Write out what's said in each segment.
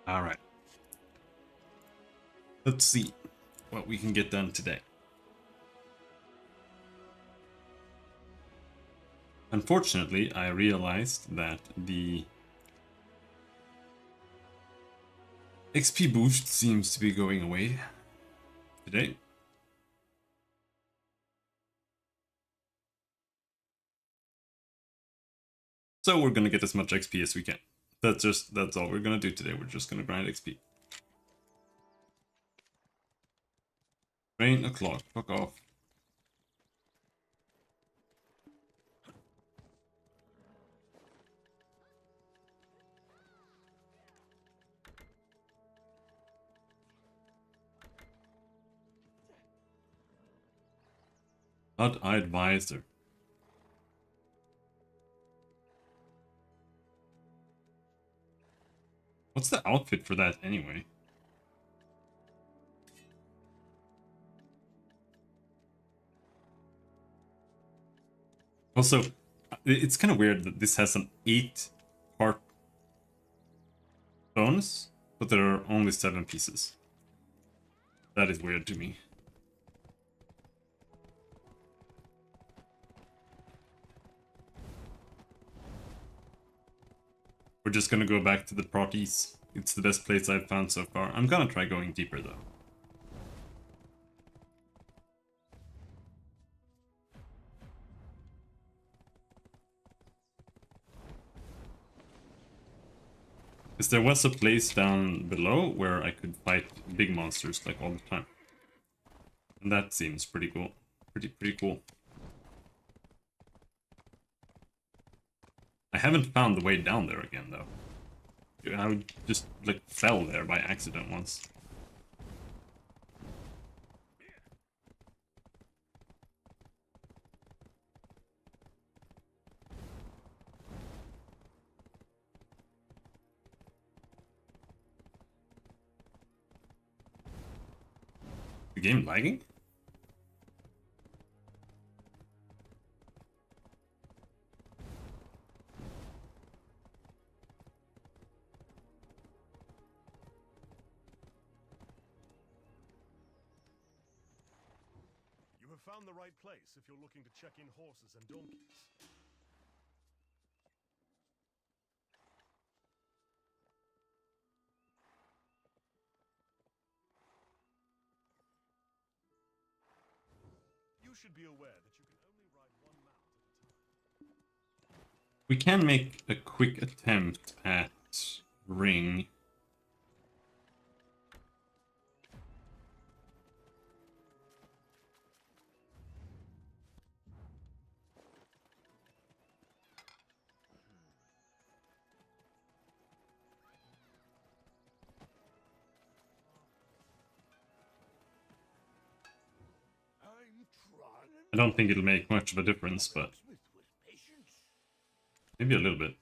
All right. Let's see what we can get done today. Unfortunately, I realized that the XP boost seems to be going away today. So we're gonna get as much XP as we can. That's all we're gonna do today. We're just gonna grind XP. Train o'clock. Fuck off. But I advised her. What's the outfit for that anyway? Also, it's kind of weird that this has an 8-part bonus, but there are only 7 pieces. That is weird to me. We're just gonna go back to the parties. It's the best place I've found so far. I'm gonna try going deeper though. Because there was a place down below where I could fight big monsters like all the time. And that seems pretty cool. Pretty cool. I haven't found the way down there again though. I just like fell there by accident once. The game lagging? You have found the right place if you're looking to check in horses and donkeys. You should be aware that you can only ride one mount at a time. We can make a quick attempt at ring. I don't think it'll make much of a difference, but maybe a little bit.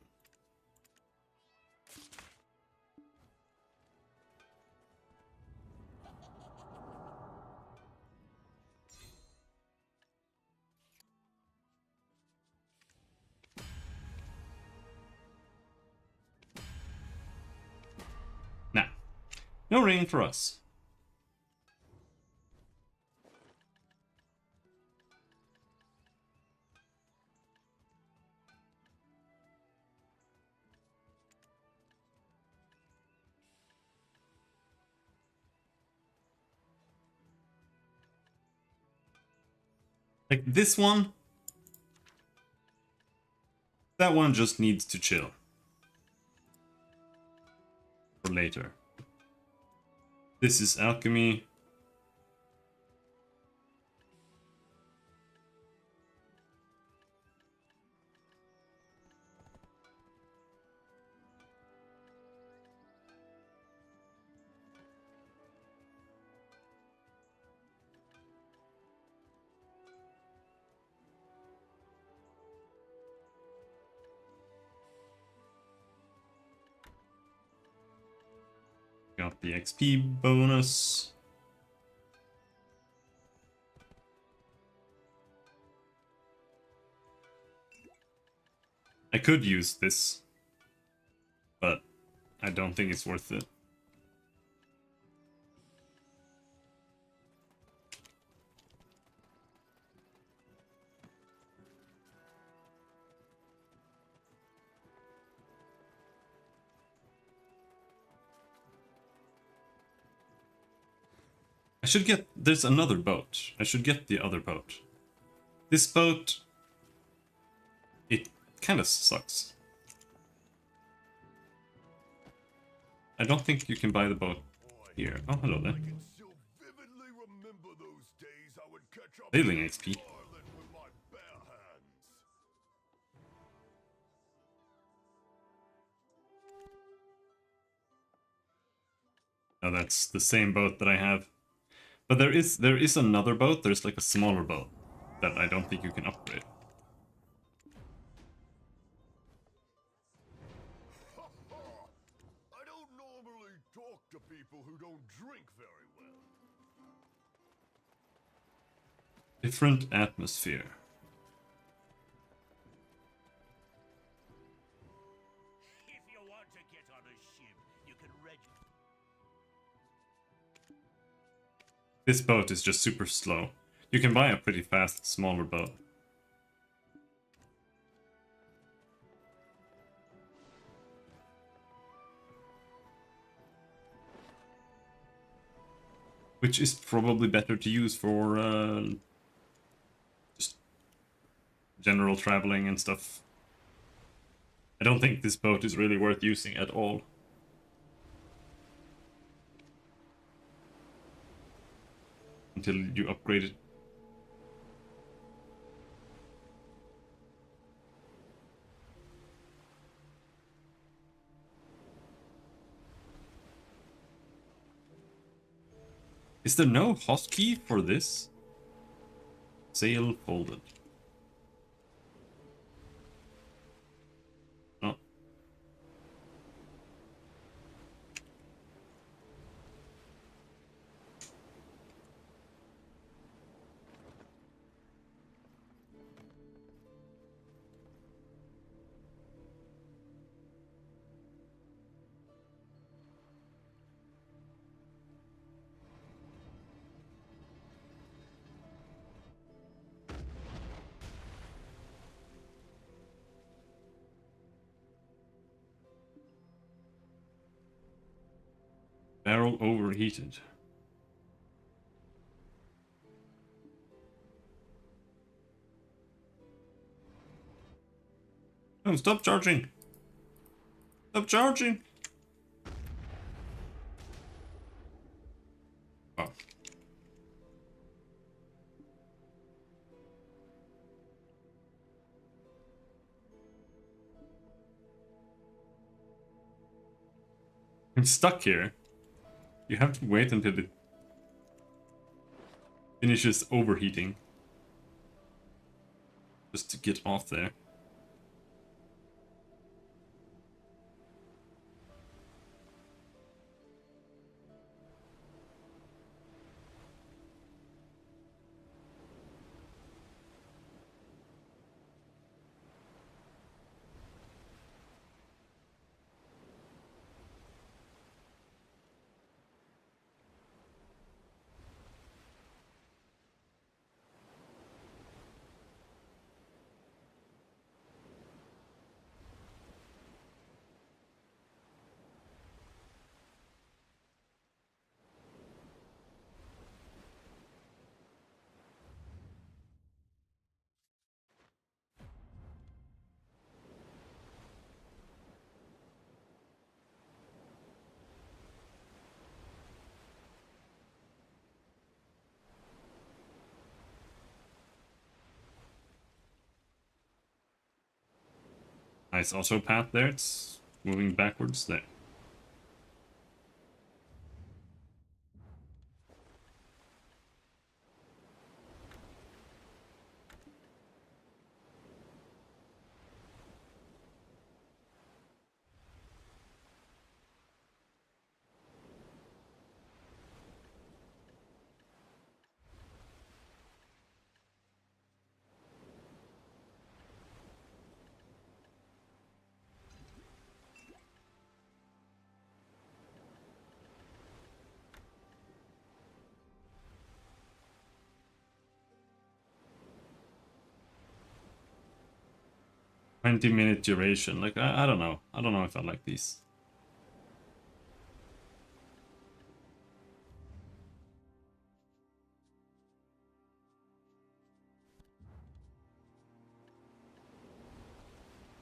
Nah, no ring for us. Like this one, that one just needs to chill. For later. This is alchemy. Got the XP bonus. I could use this, but I don't think it's worth it. I should get... There's another boat. I should get the other boat. This boat... It kind of sucks. I don't think you can buy the boat here. Oh, hello there. I can still vividly remember those days I would catch up Sailing XP. Ireland with my bare hands. Oh, that's the same boat that I have. But there is another boat. There's like a smaller boat that I don't think you can upgrade. I don't normally talk to people who don't drink very well. Different atmosphere. If you want to get on a ship, you can register. This boat is just super slow. You can buy a pretty fast, smaller boat. Which is probably better to use for just general traveling and stuff. I don't think this boat is really worth using at all. Until you upgrade it. Is there no hotkey for this? Sail folded. No. Barrel overheated. Oh, stop charging! Stop charging! Oh. I'm stuck here. You have to wait until it finishes overheating. Just to get off there. Nice auto path there. It's moving backwards there. $20-minute duration. Like, I don't know. I don't know if I like these.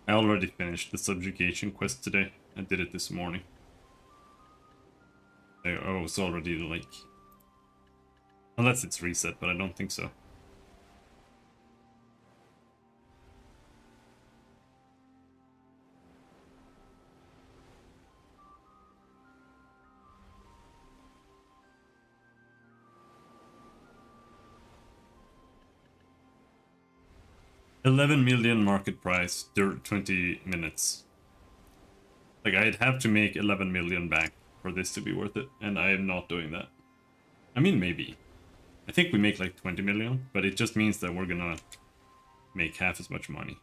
I already finished the subjugation quest today. I did it this morning. Oh, it's already like... Unless it's reset, but I don't think so. $11 million market price, 20 minutes. Like, I'd have to make 11 million back for this to be worth it, and I am not doing that. I mean, maybe. I think we make like 20 million, but it just means that we're gonna make half as much money.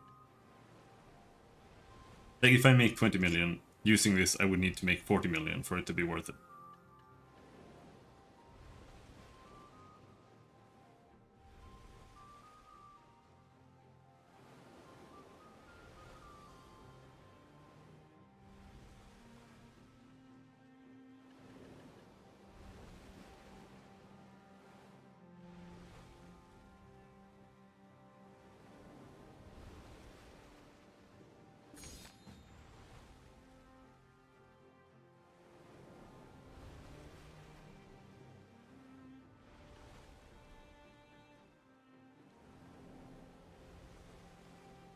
Like, if I make 20 million, using this, I would need to make 40 million for it to be worth it.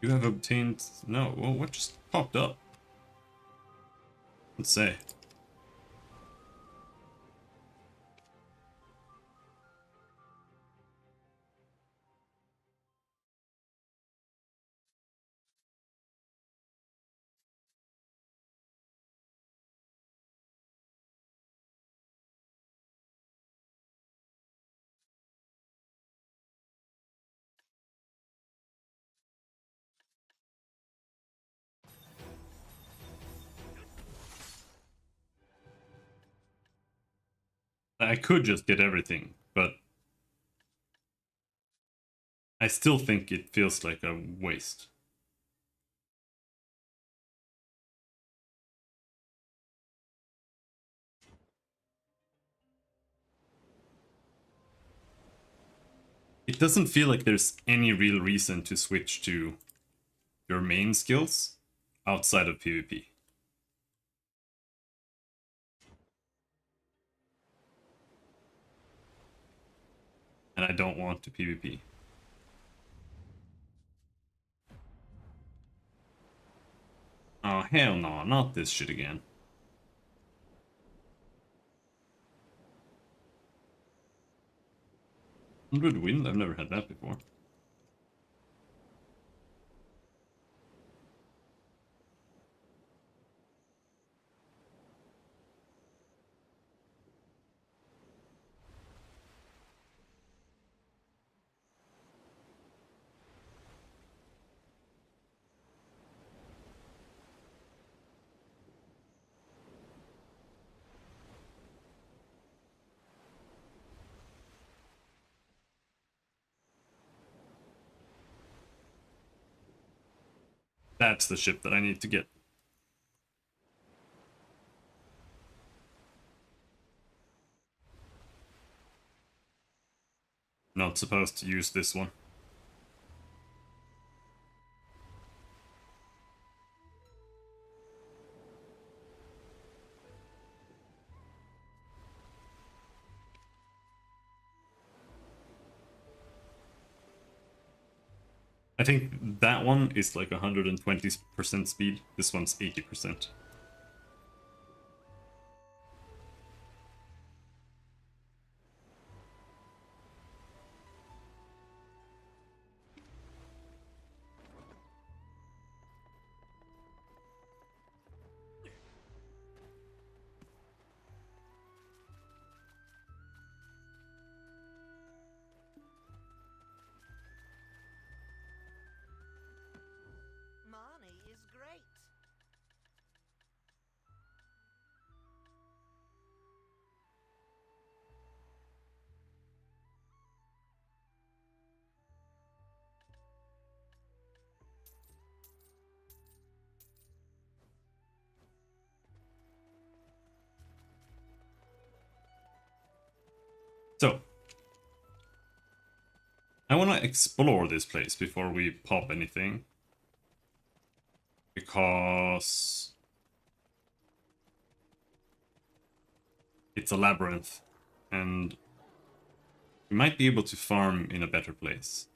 You have obtained... No, well, what just popped up? Let's say. I could just get everything, but I still think it feels like a waste. It doesn't feel like there's any real reason to switch to your main skills outside of PvP. And I don't want to PvP. Oh, hell no, not this shit again. 100 wind? I've never had that before. That's the ship that I need to get. Not supposed to use this one. I think that one is like 120% speed. This one's 80%. Marnie is great. So, I want to explore this place before we pop anything. Because it's a labyrinth, and you might be able to farm in a better place.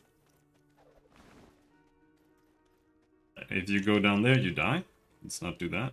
If you go down there, you die. Let's not do that.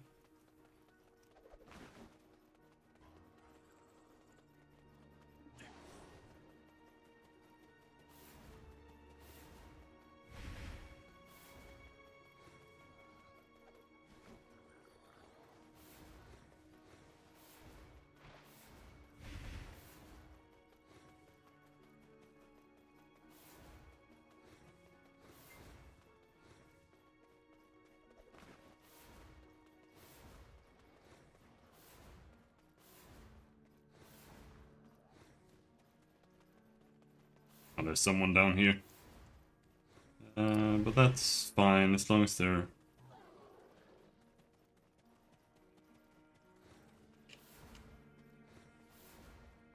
Oh, there's someone down here. But that's fine as long as they're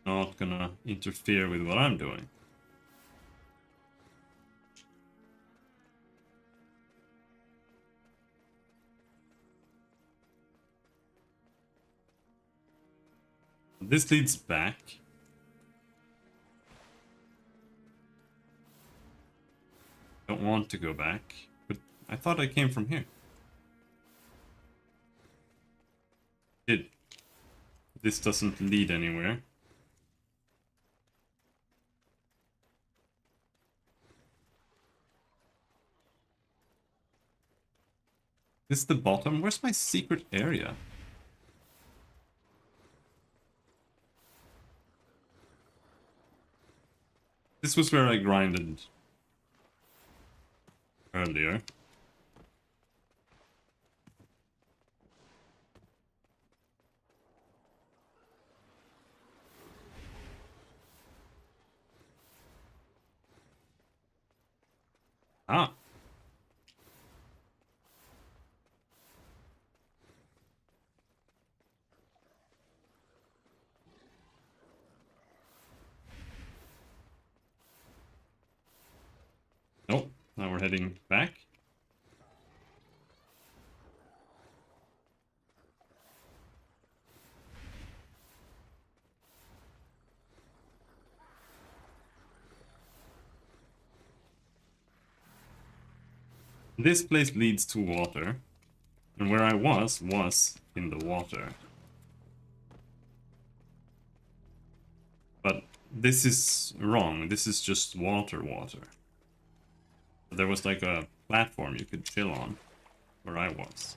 not gonna interfere with what I'm doing. This leads back. Don't want to go back, but I thought I came from here. Did. This doesn't lead anywhere. This is the bottom? Where's my secret area? This was where I grinded earlier. Ah. Nope, now we're heading back. This place leads to water, and where I was in the water. But this is wrong, this is just water. There was like a platform you could chill on, where I was.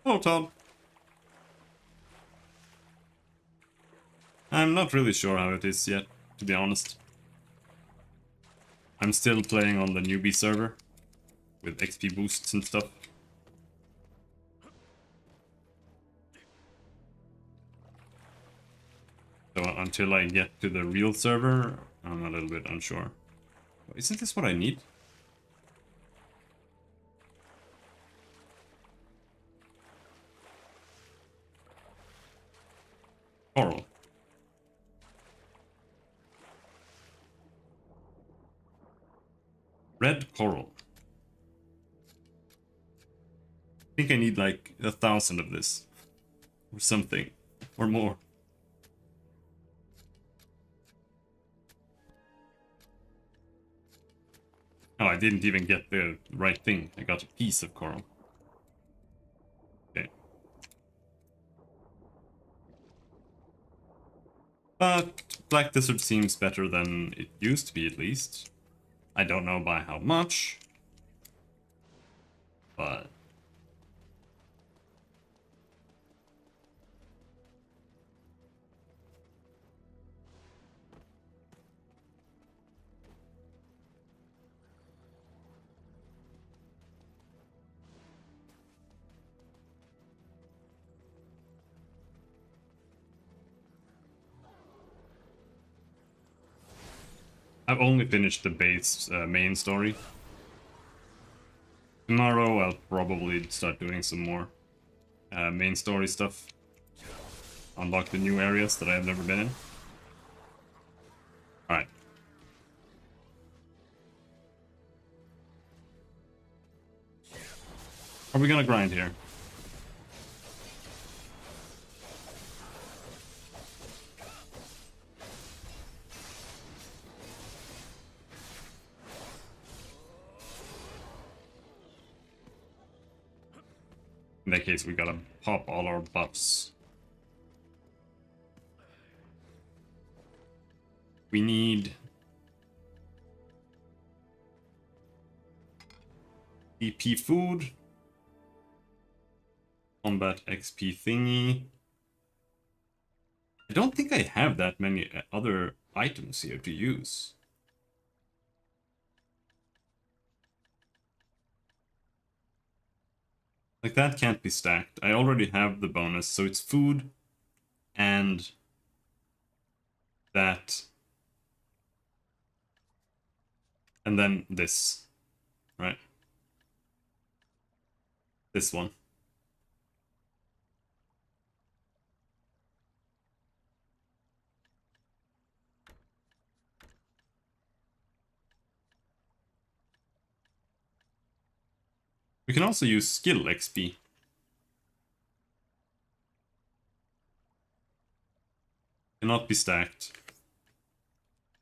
Oh, Todd. I'm not really sure how it is yet, to be honest. I'm still playing on the newbie server, with XP boosts and stuff. So until I get to the real server, I'm a little bit unsure. Isn't this what I need? Coral. Red coral. I think I need like 1,000 of this. Or something. Or more. Oh, I didn't even get the right thing. I got a piece of coral. Okay. But Black Desert seems better than it used to be, at least. I don't know by how much. But I've only finished the base main story. Tomorrow I'll probably start doing some more main story stuff. Unlock the new areas that I've never been in. Alright. Are we gonna grind here? In that case, we gotta pop all our buffs. We need EP food, combat XP thingy. I don't think I have that many other items here to use. Like, that can't be stacked. I already have the bonus, so it's food and that. And then this, right? This one. We can also use skill XP. Cannot be stacked.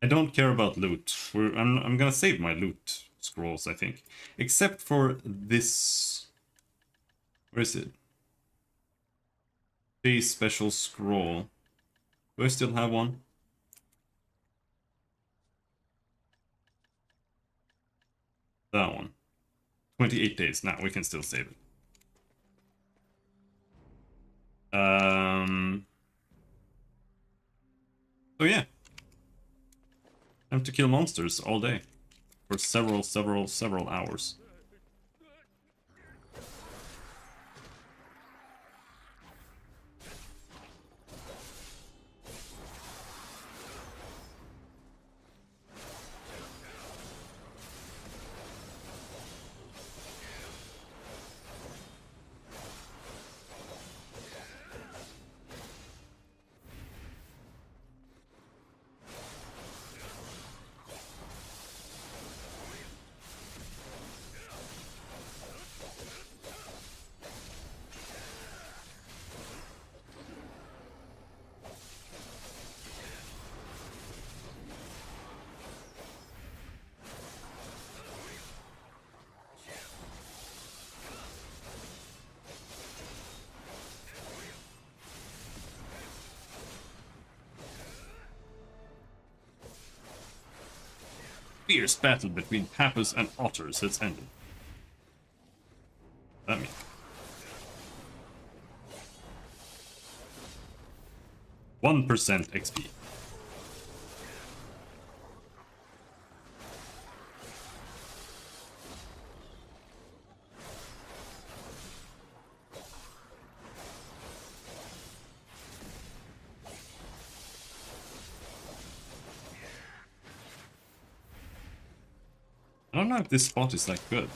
I don't care about loot. I'm gonna save my loot scrolls, I think. Except for this... Where is it? Base special scroll. Do I still have one? That one. 28 days. Now we can still save it. So yeah. Time to kill monsters all day. For several hours. Fierce battle between Pappus and otters has ended. That means 1% XP. I don't know if this spot is that good.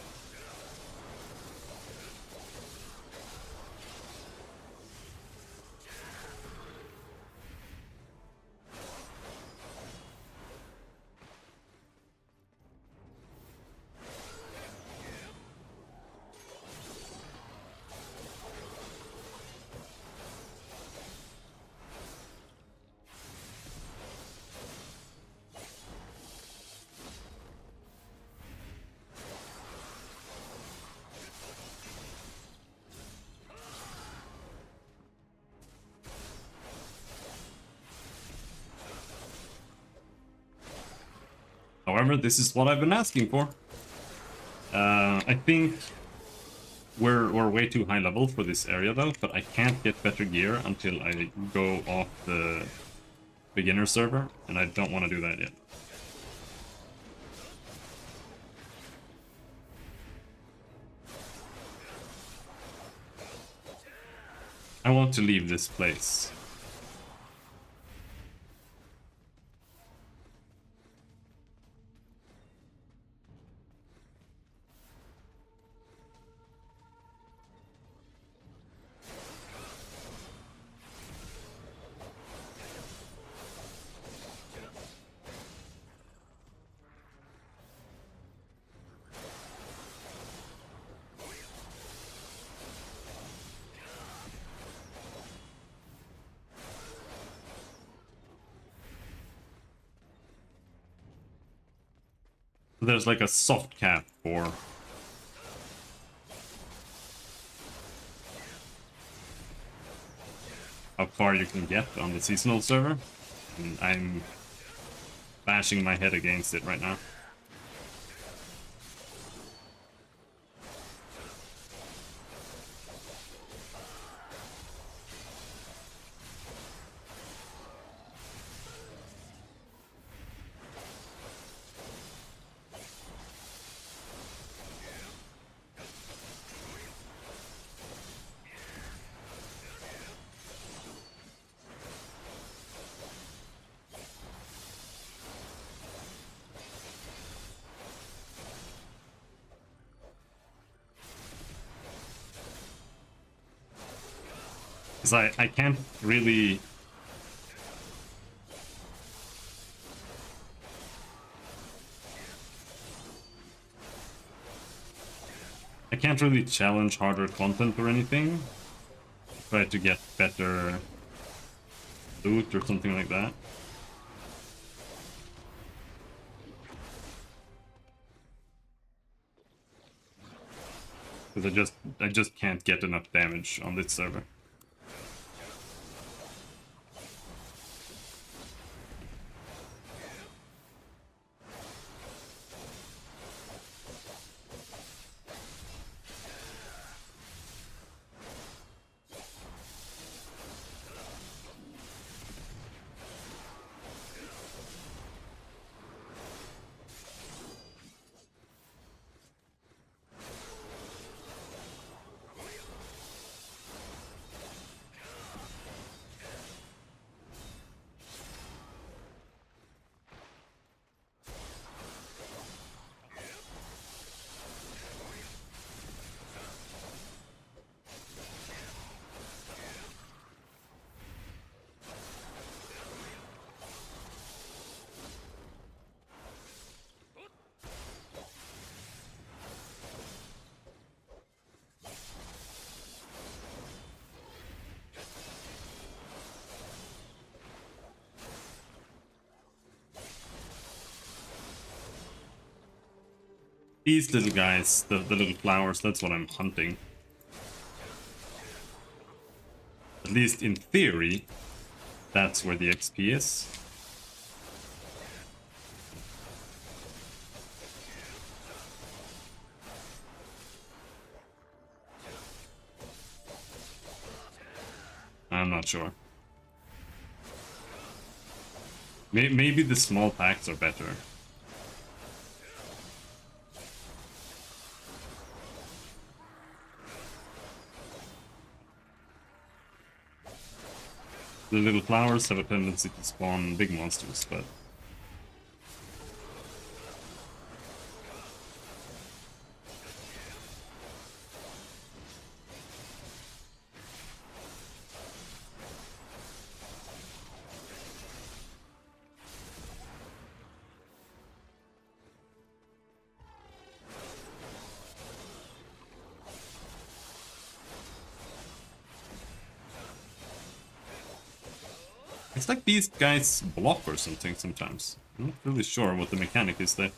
However, this is what I've been asking for. I think we're way too high level for this area though, but I can't get better gear until I go off the beginner server, and I don't want to do that yet. I want to leave this place. There's like a soft cap for how far you can get on the seasonal server, and I'm bashing my head against it right now. Because I can't really... I can't really challenge harder content or anything. Try to get better loot or something like that. Because I just can't get enough damage on this server. These little guys, the little flowers, that's what I'm hunting. At least in theory, that's where the XP is. I'm not sure. Maybe the small packs are better. The little flowers have a tendency to spawn big monsters, but... It's like these guys block or something sometimes. I'm not really sure what the mechanic is there.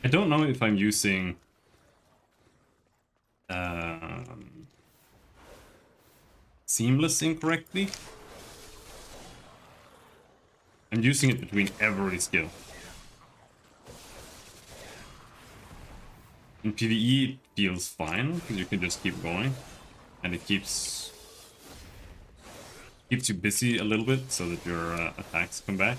I don't know if I'm using seamless incorrectly. I'm using it between every skill. In PvE, it feels fine because you can just keep going, and it keeps you busy a little bit so that your attacks come back.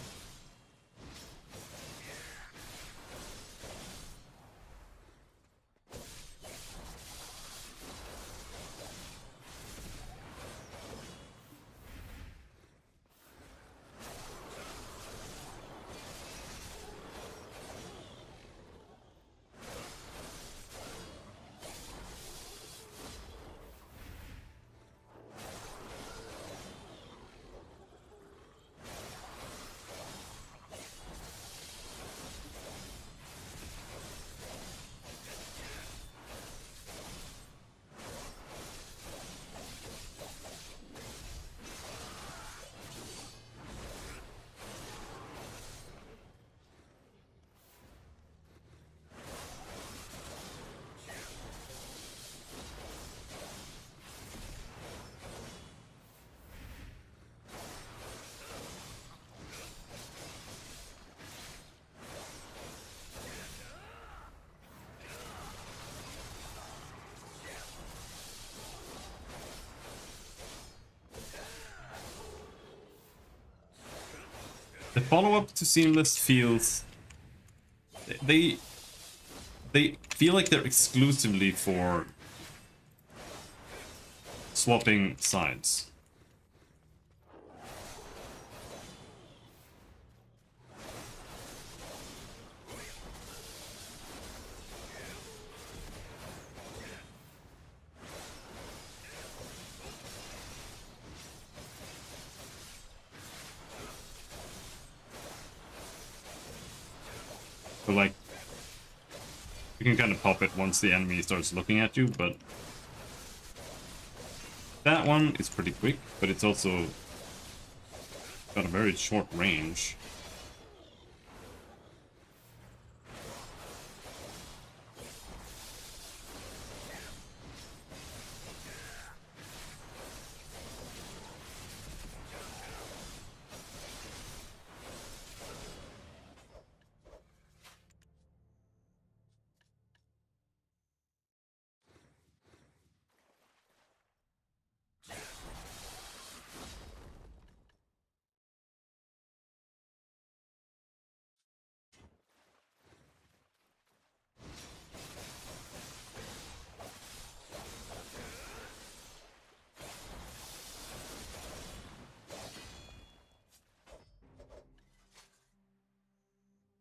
The follow-up to Seamless feels... They feel like they're exclusively for swapping sides. So like, you can kind of pop it once the enemy starts looking at you, but that one is pretty quick, but it's also got a very short range.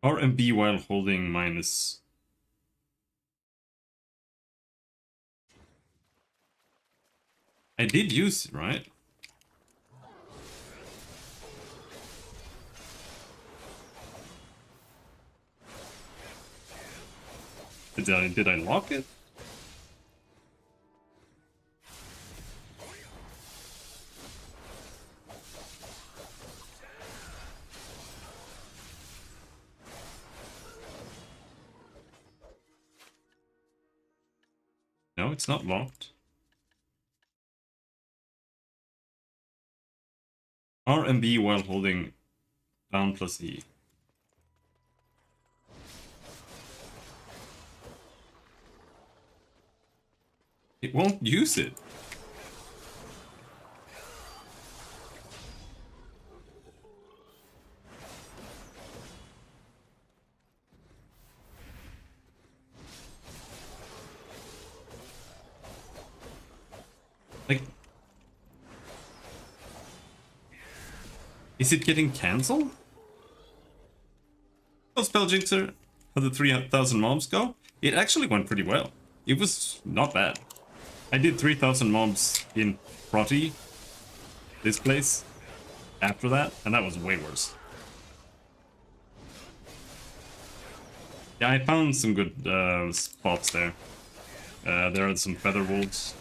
RMB while holding minus... I did use it, right? Did I lock it? No, it's not locked. R and B while holding down plus E. It won't use it. Like... Is it getting cancelled? How Spell Jinxer? How the 3,000 mobs go? It actually went pretty well. It was not bad. I did 3,000 mobs in Proti, this place, after that, and that was way worse. Yeah, I found some good spots there. There are some feather wolves,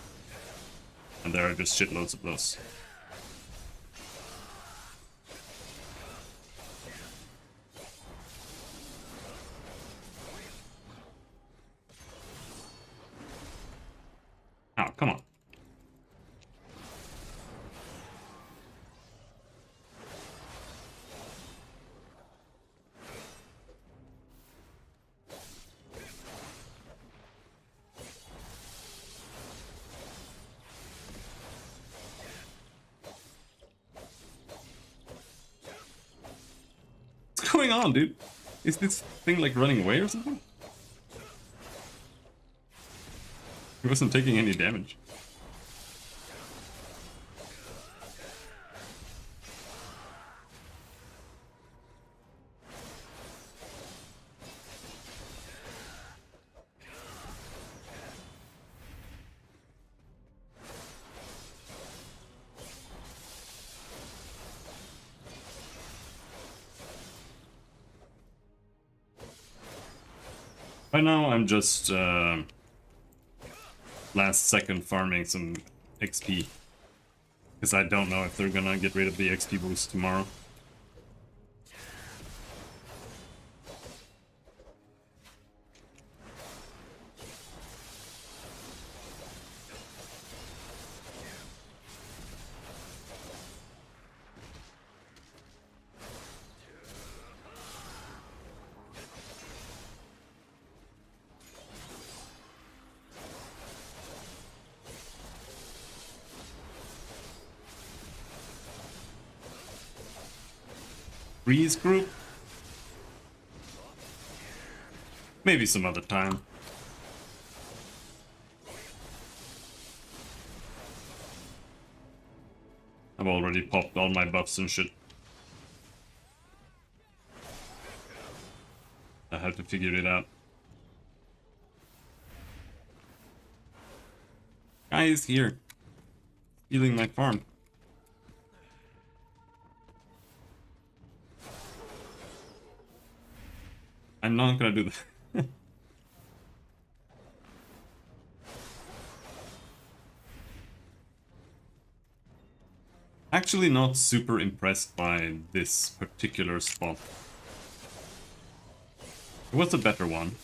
and there are just shitloads of those. What's going on, dude? Is this thing like running away or something? He wasn't taking any damage. Right now, I'm just last second farming some XP. Because I don't know if they're gonna get rid of the XP boost tomorrow. Breeze group? Maybe some other time. I've already popped all my buffs and shit. I have to figure it out. Guy is here. Stealing my farm. I'm not gonna do that. Actually not super impressed by this particular spot. It was a better one.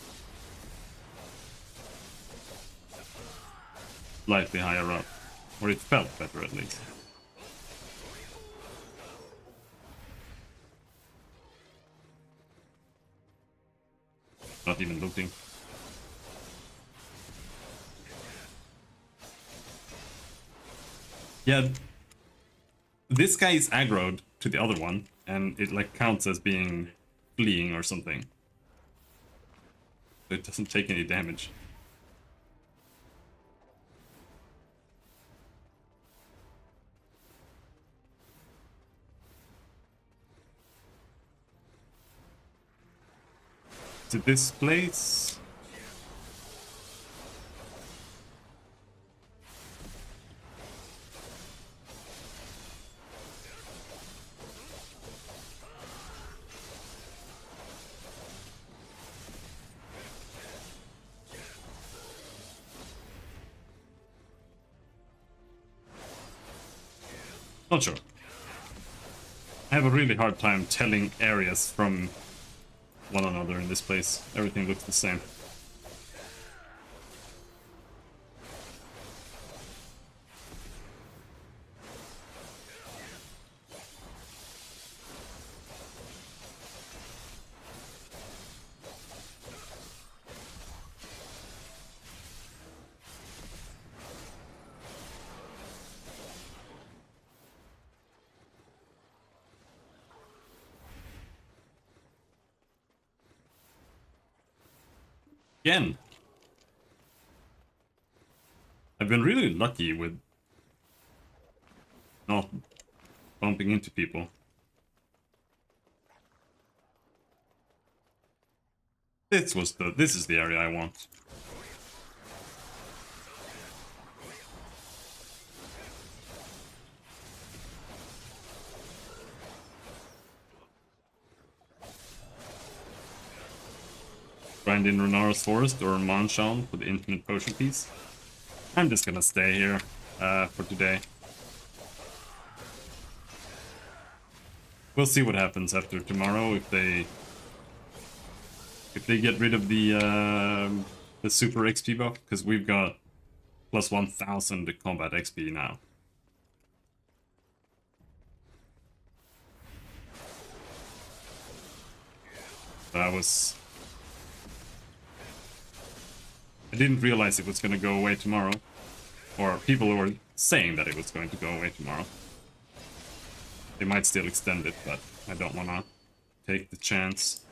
Slightly higher up. Or it felt better at least. Not even looting. Yeah. This guy is aggroed to the other one, and it like counts as being fleeing or something. So it doesn't take any damage. To this place. Not sure. I have a really hard time telling areas from one another in this place. Everything looks the same. Again, I've been really lucky with not bumping into people. This is the area I want. Grind in Renara's Forest or Manshan for the infinite potion piece. I'm just gonna stay here for today. We'll see what happens after tomorrow if they get rid of the super XP buff, because we've got plus 1000 combat XP now. I didn't realize it was going to go away tomorrow. Or people were saying that it was going to go away tomorrow. They might still extend it, but I don't want to take the chance.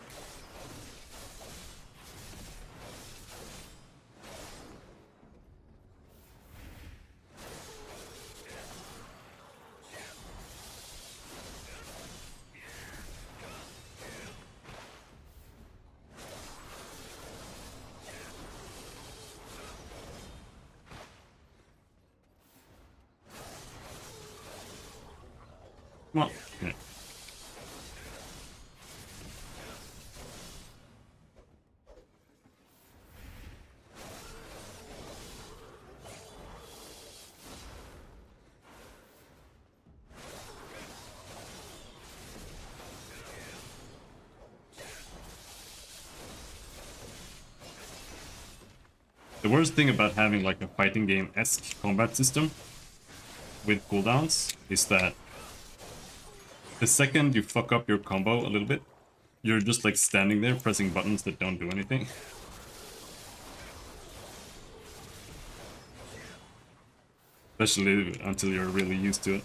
Well, yeah. The worst thing about having like a fighting game-esque combat system with cooldowns is that the second you fuck up your combo a little bit, you're just like standing there pressing buttons that don't do anything. Especially until you're really used to it.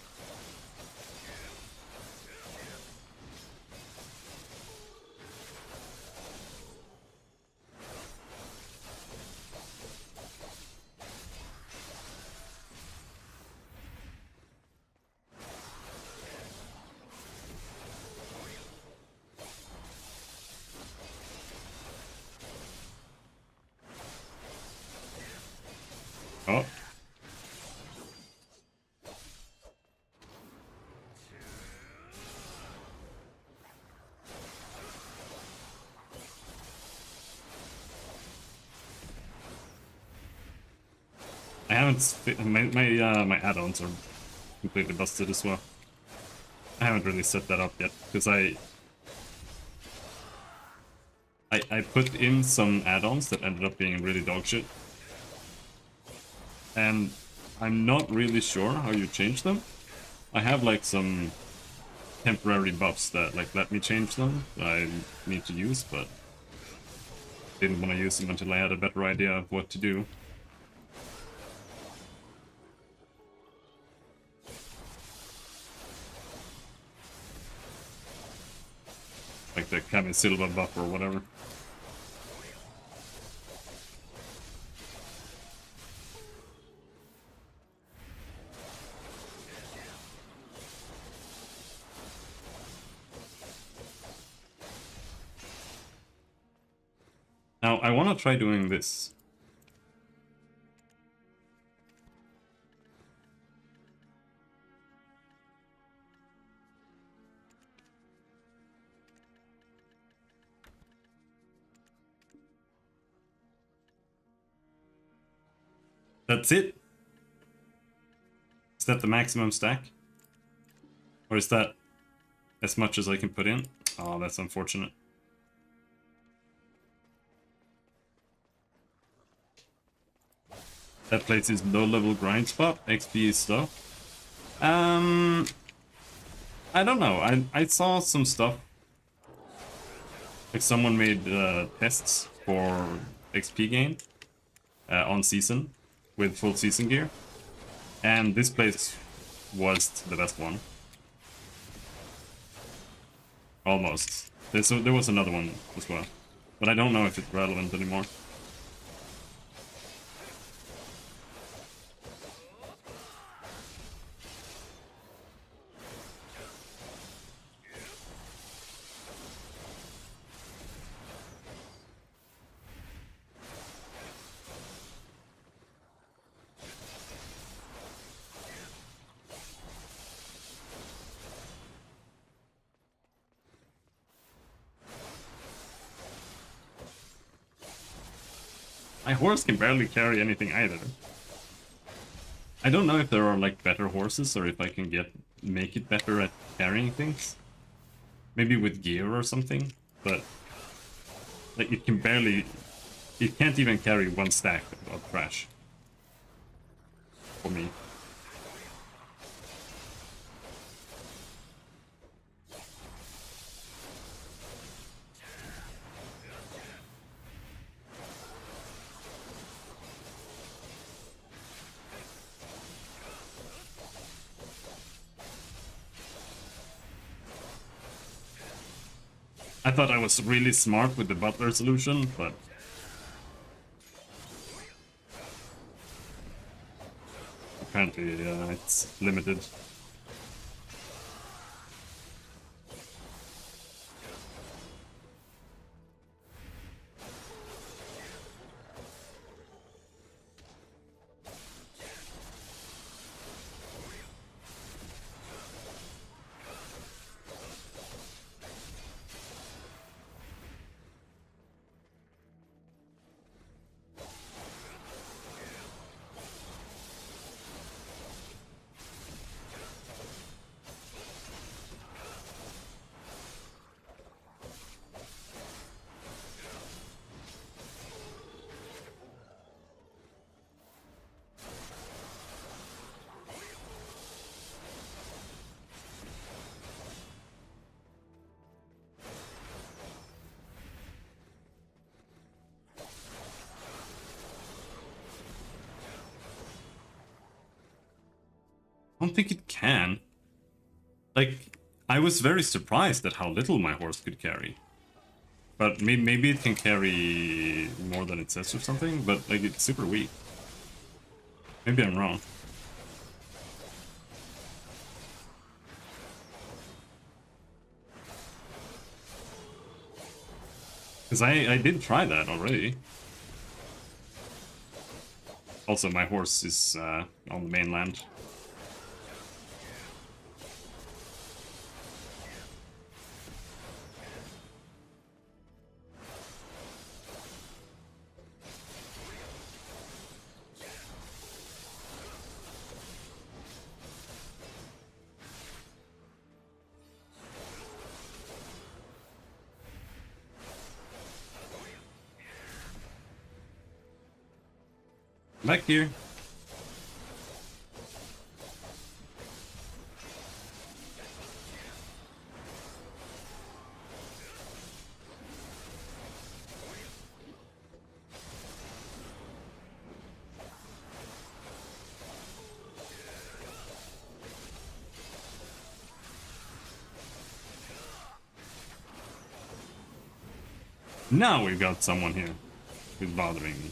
Oh. I haven't... my add-ons are completely busted as well. I haven't really set that up yet, because I put in some add-ons that ended up being really dog shit. And I'm not really sure how you change them. I have like some temporary buffs that like let me change them that I need to use, but didn't want to use them until I had a better idea of what to do. Like the Kami Silva buff or whatever. Now, I want to try doing this. That's it? Is that the maximum stack? Or is that as much as I can put in? Oh, that's unfortunate. That place is low-level grind spot. XP is stuff. I don't know. I saw some stuff. Like someone made tests for XP gain on season with full season gear. And this place was the best one. Almost. There was another one as well. But I don't know if it's relevant anymore. My horse can barely carry anything either. I don't know if there are like better horses or if I can make it better at carrying things. Maybe with gear or something, but like it can't even carry one stack of trash. For me. thought I was really smart with the butler solution, but apparently it's limited. I don't think it can. Like, I was very surprised at how little my horse could carry. But maybe it can carry more than it says or something, but like it's super weak. Maybe I'm wrong. Because I did try that already. Also, my horse is on the mainland. Back here. Now we've got someone here who's bothering me.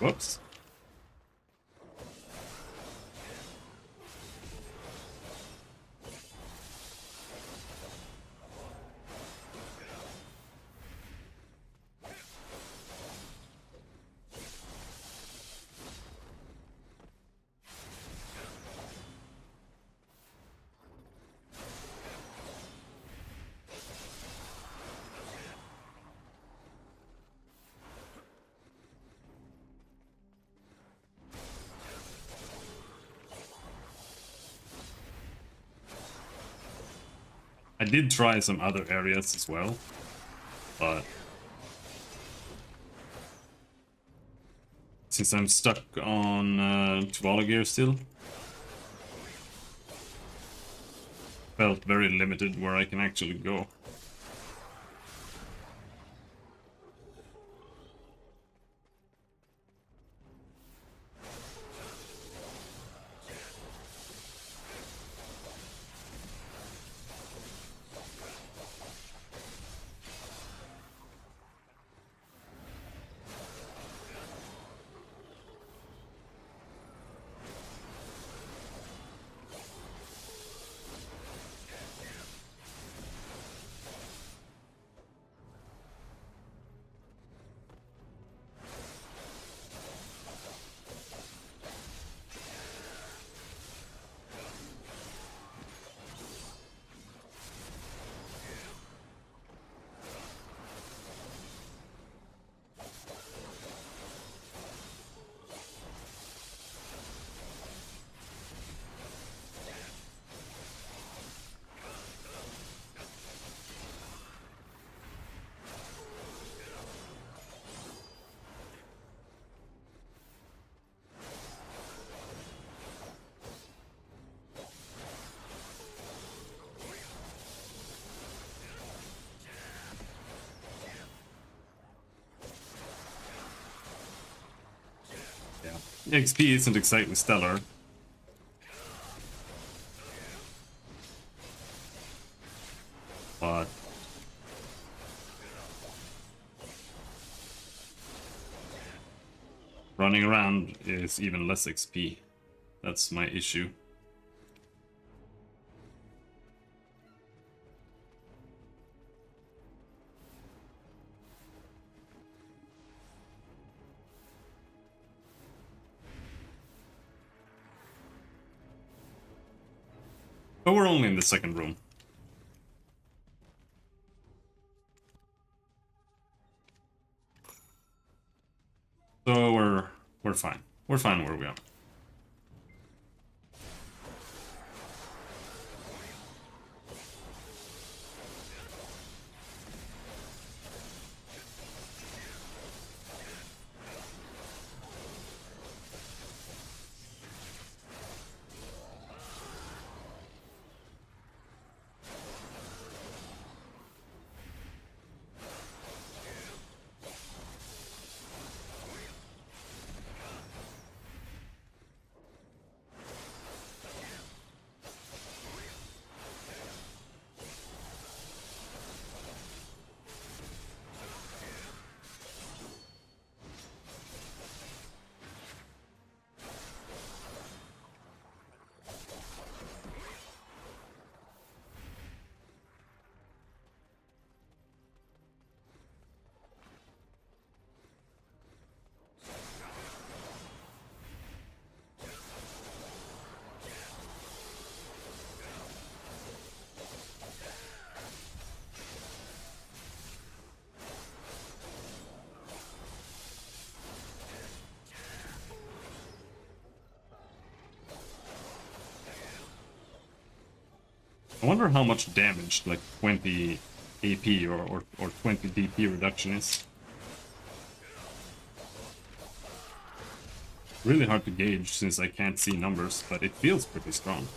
Whoops. I did try some other areas as well, but since I'm stuck on Tuvala gear still, felt very limited where I can actually go. XP isn't exactly stellar. But running around is even less XP. That's my issue. But we're only in the second room. So we're fine. We're fine where we are. I wonder how much damage like 20 AP or 20 DP reduction is. Really hard to gauge since I can't see numbers, but it feels pretty strong.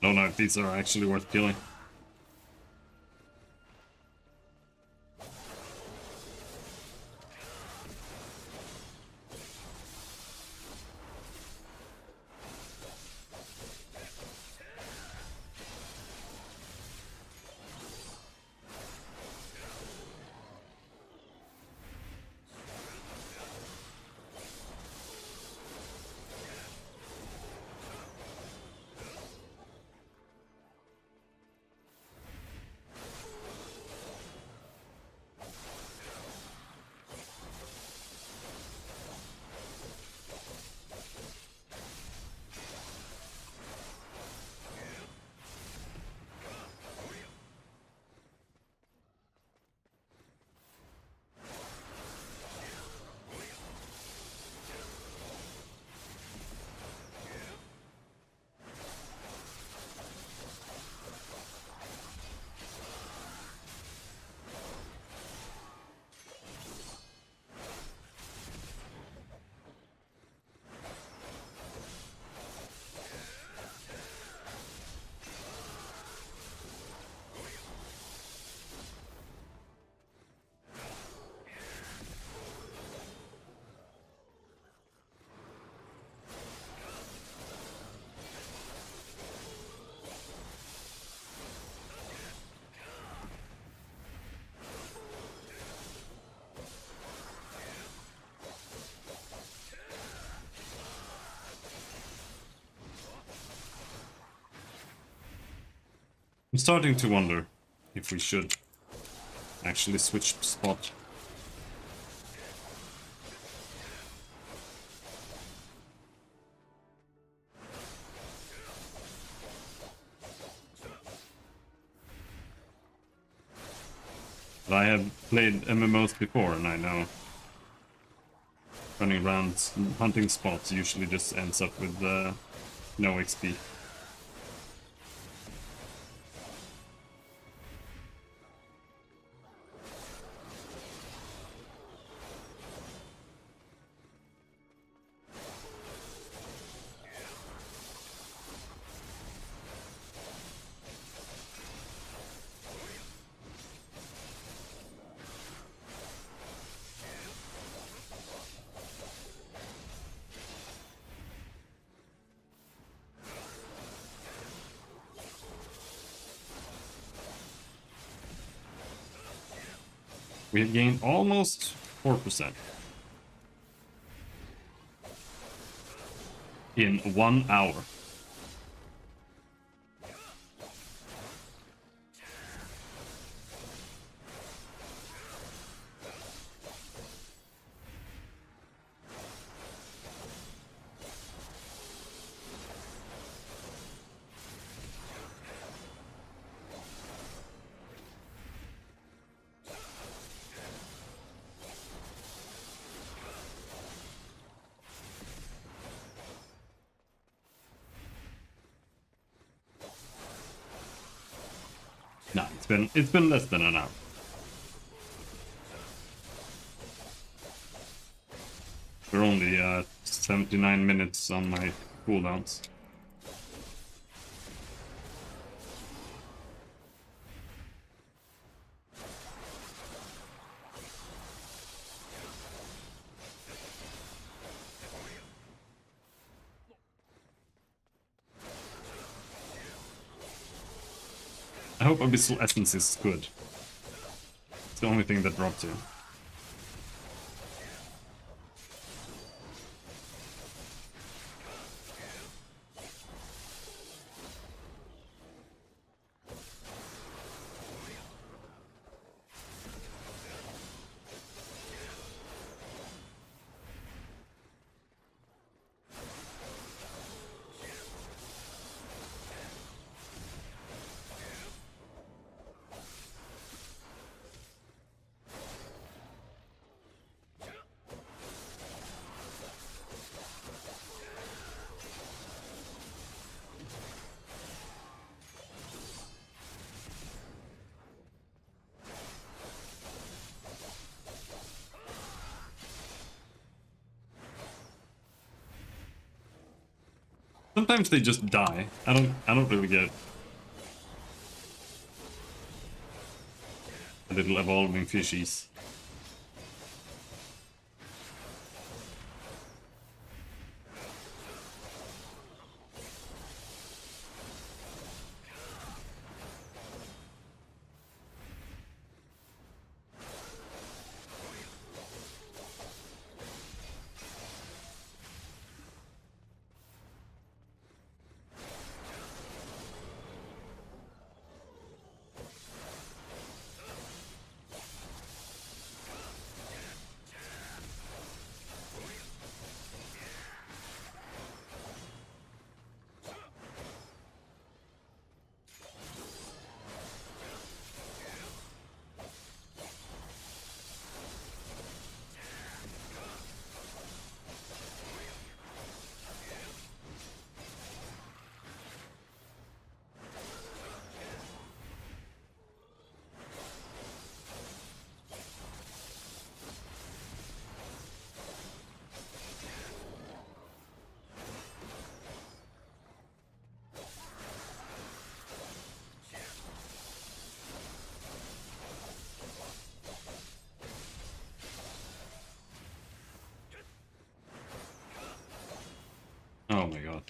Don't know if these are actually worth killing. I'm starting to wonder if we should actually switch spot. But I have played MMOs before, and I know running around hunting spots usually just ends up with no XP. We have gained almost 4% in 1 hour. No, it's been less than an hour. We're only 79 minutes on my cooldowns. I hope Abyssal Essence is good. It's the only thing that dropped here. Sometimes they just die. I don't really get it. Little evolving fishies. Oh my god.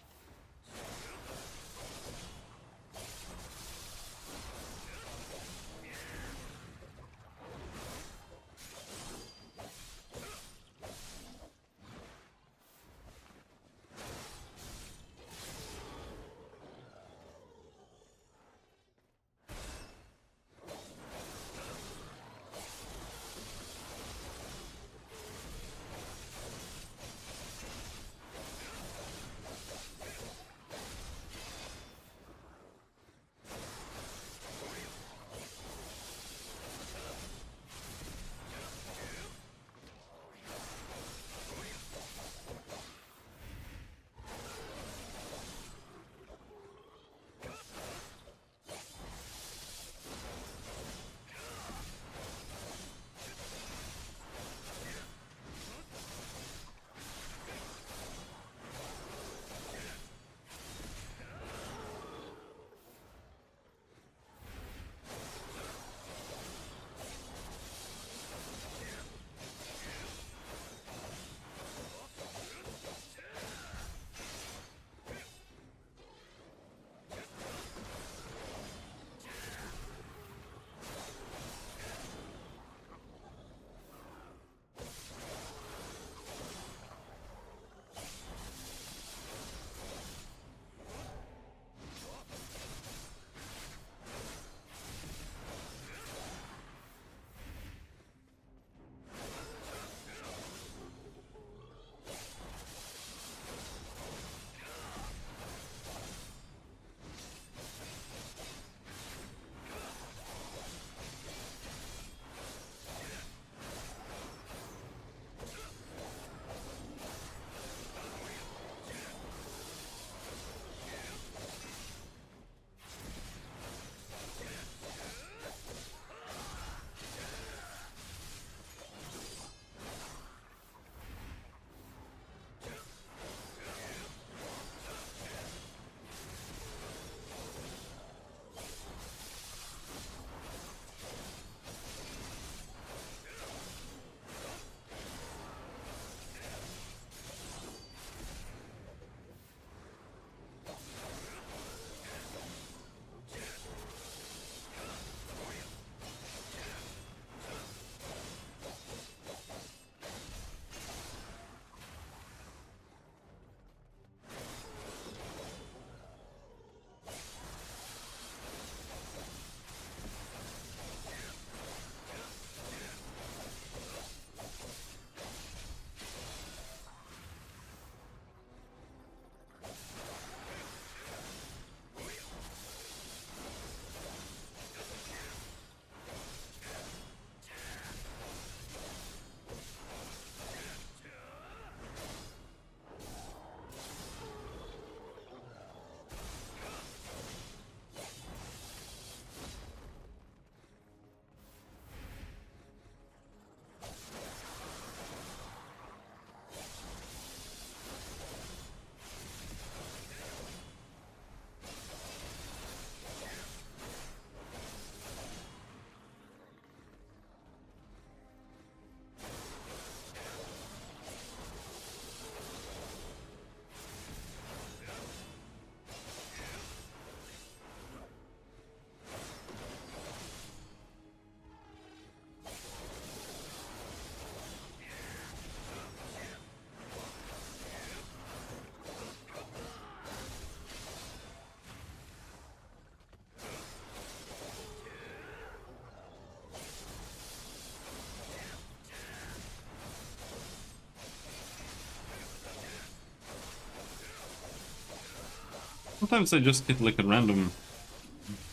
Sometimes I just get like a random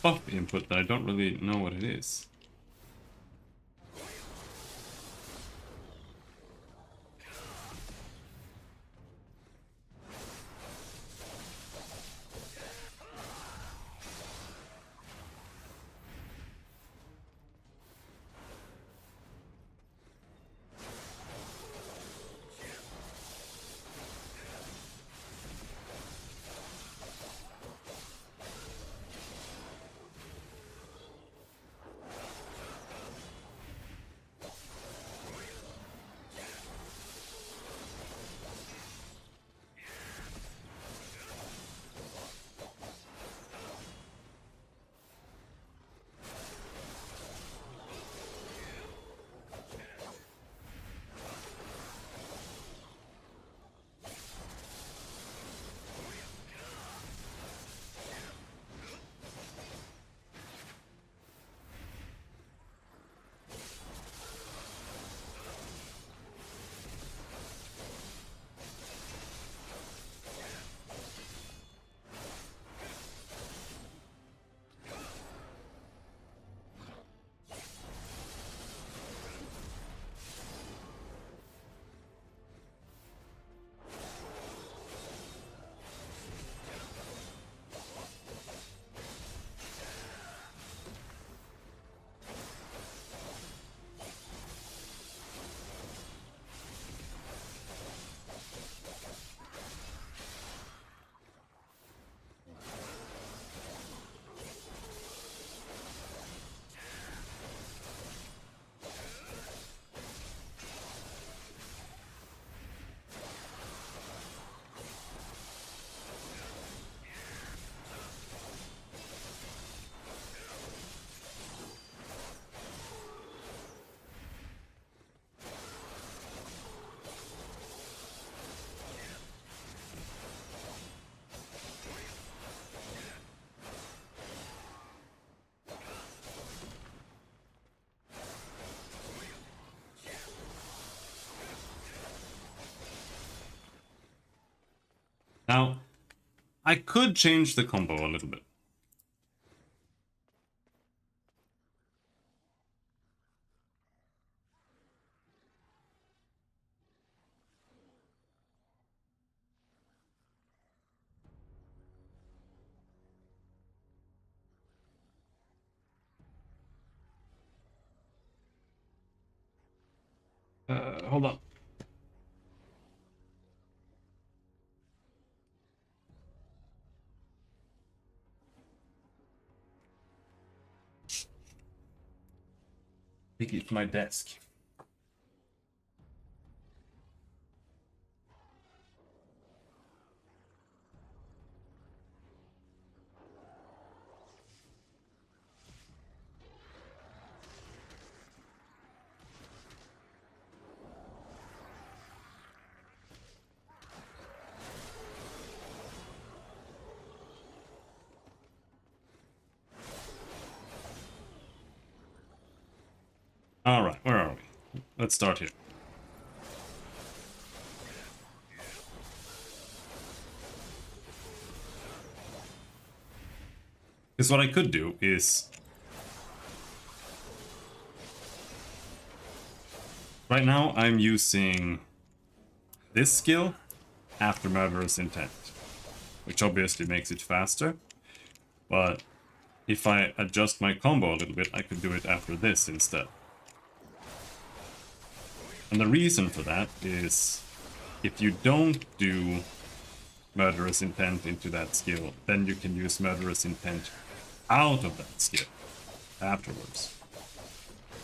buff input that I don't really know what it is. Now, I could change the combo a little bit. Hold on. Take it to my desk. Alright, where are we? Let's start here. Because what I could do is... Right now I'm using this skill after Murderous Intent, which obviously makes it faster, but if I adjust my combo a little bit, I could do it after this instead. And the reason for that is if you don't do Murderous Intent into that skill, then you can use Murderous Intent out of that skill afterwards.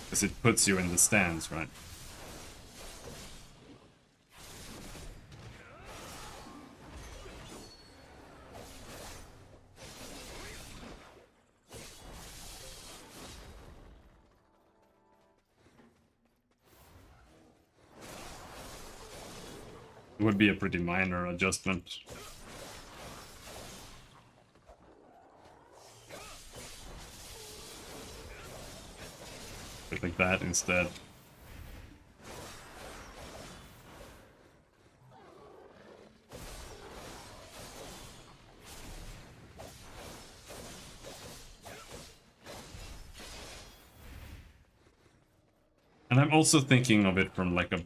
Because it puts you in the stance, right? It would be a pretty minor adjustment. Like that instead. And I'm also thinking of it from like a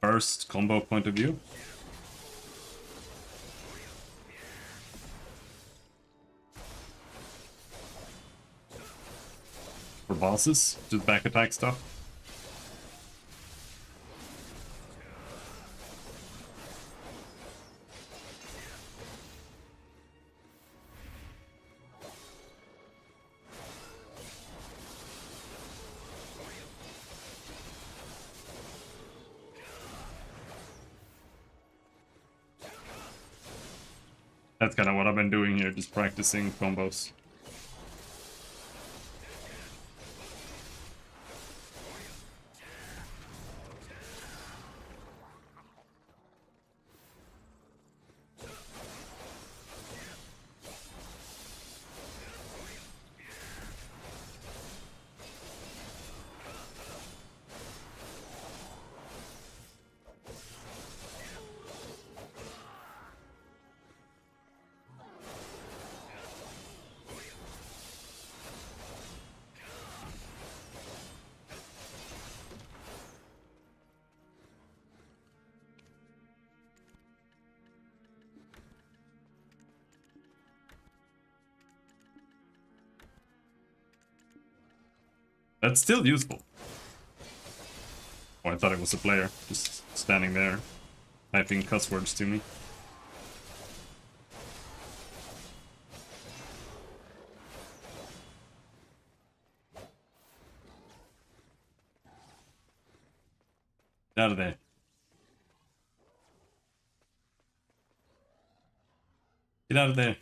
burst combo point of view. For bosses, just back attack stuff. That's kind of what I've been doing here, just practicing combos. That's still useful. Oh, I thought it was a player, just standing there, typing cuss words to me. Get out of there. Get out of there.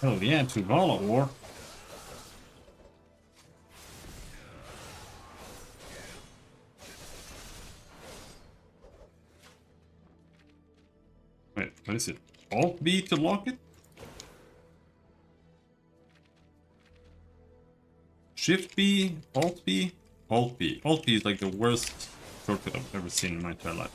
Hell yeah, to War. Wait, what is it? Alt B to lock it? Shift B, Alt B, Alt B. Alt B is like the worst shortcut I've ever seen in my entire life.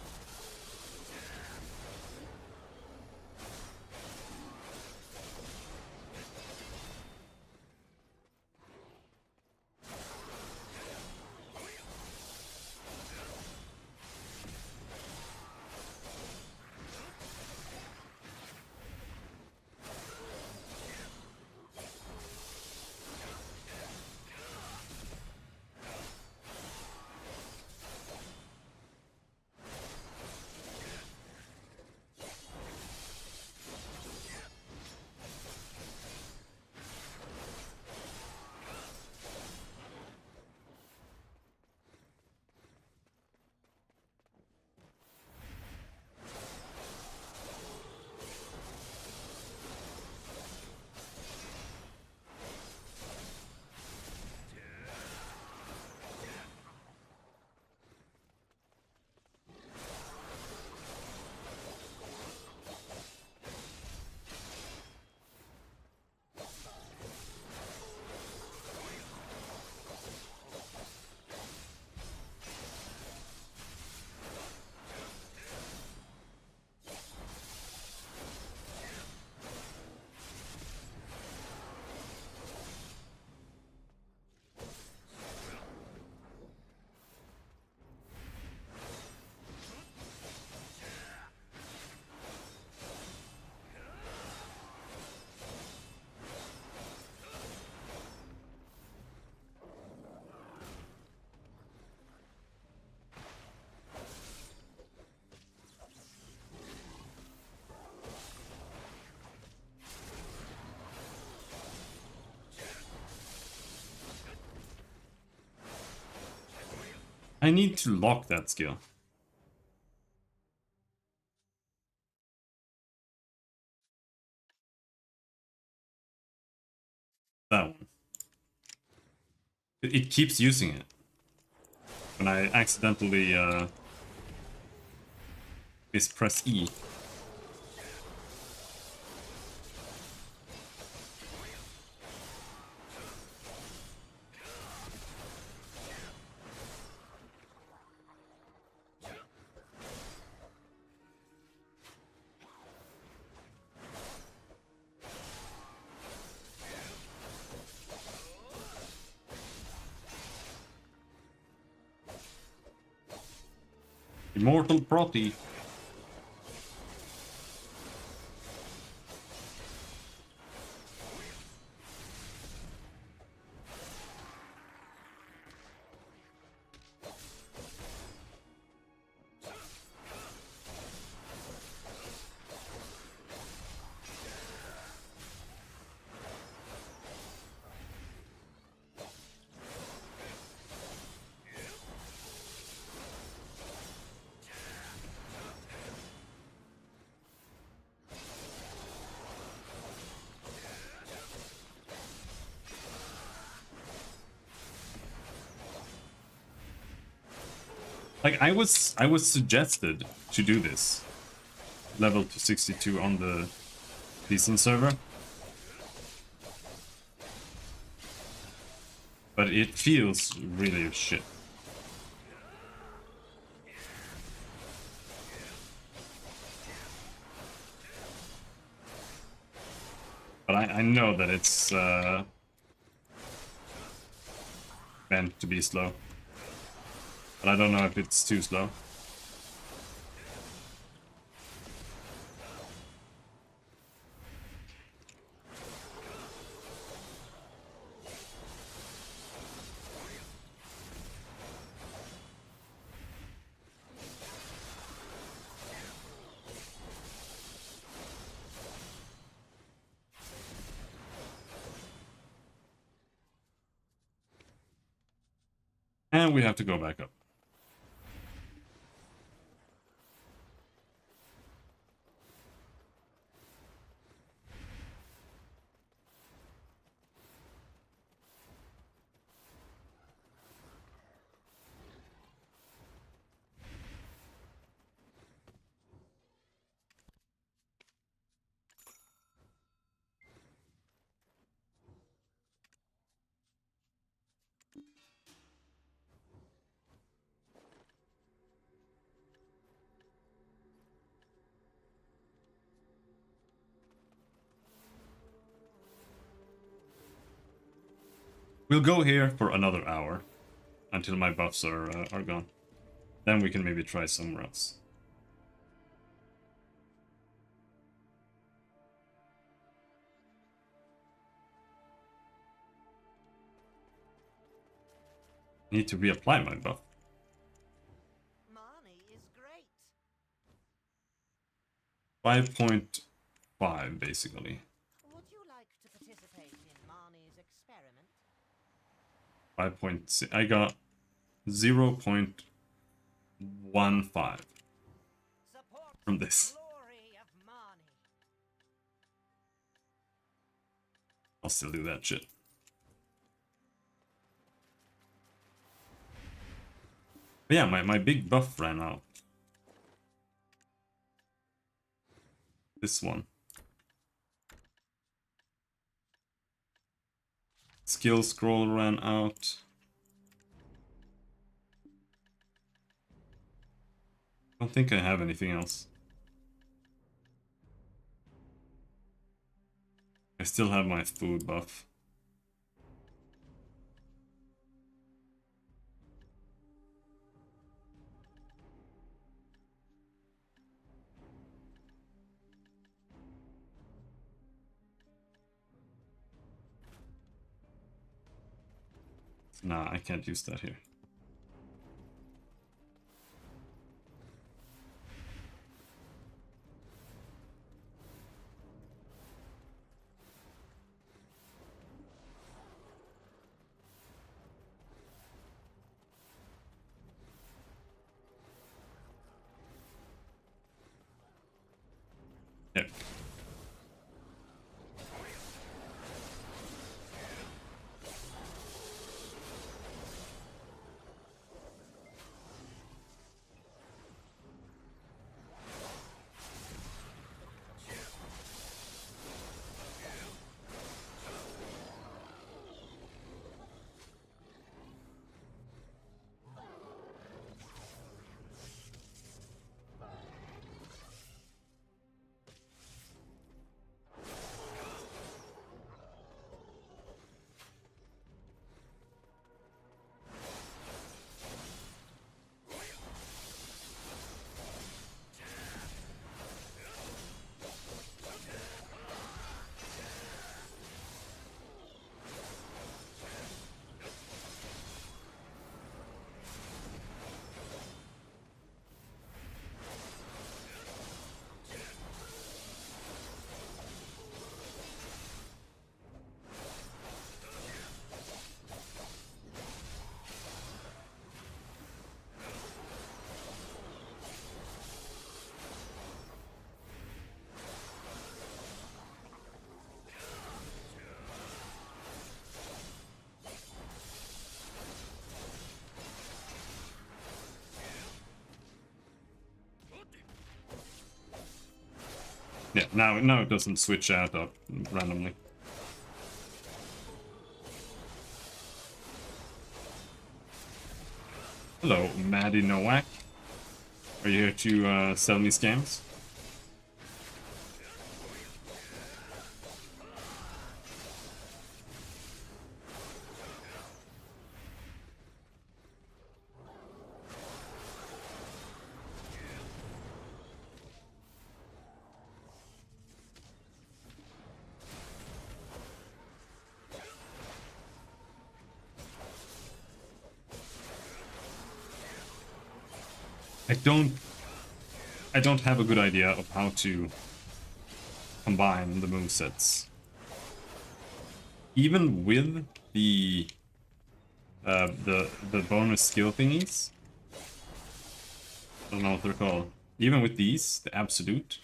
I need to lock that skill. That one. It keeps using it. When I accidentally mispress E. Immortal Proti. Like I was suggested to do this. Level to 62 on the decent server. But it feels really shit. But I know that it's meant to be slow. But I don't know if it's too slow. And we have to go back up. We'll go here for another hour until my buffs are gone. Then we can maybe try somewhere else. Need to reapply my buff. Marnie is great. 5.5 basically. Would you like to participate in Marnie's experiment? 5.6. I got 0.15 Support from the this. glory of Marnie. I'll still do that shit. But yeah, my big buff ran out. This one. Skill scroll ran out. Don't think I have anything else. I still have my food buff. Nah, I can't use that here. Yep. Yeah, now it doesn't switch out up randomly. Hello, Maddie Nowak. Are you here to sell me scams? I don't have a good idea of how to combine the movesets. Even with the bonus skill thingies. I don't know what they're called. Even with these, the absolute,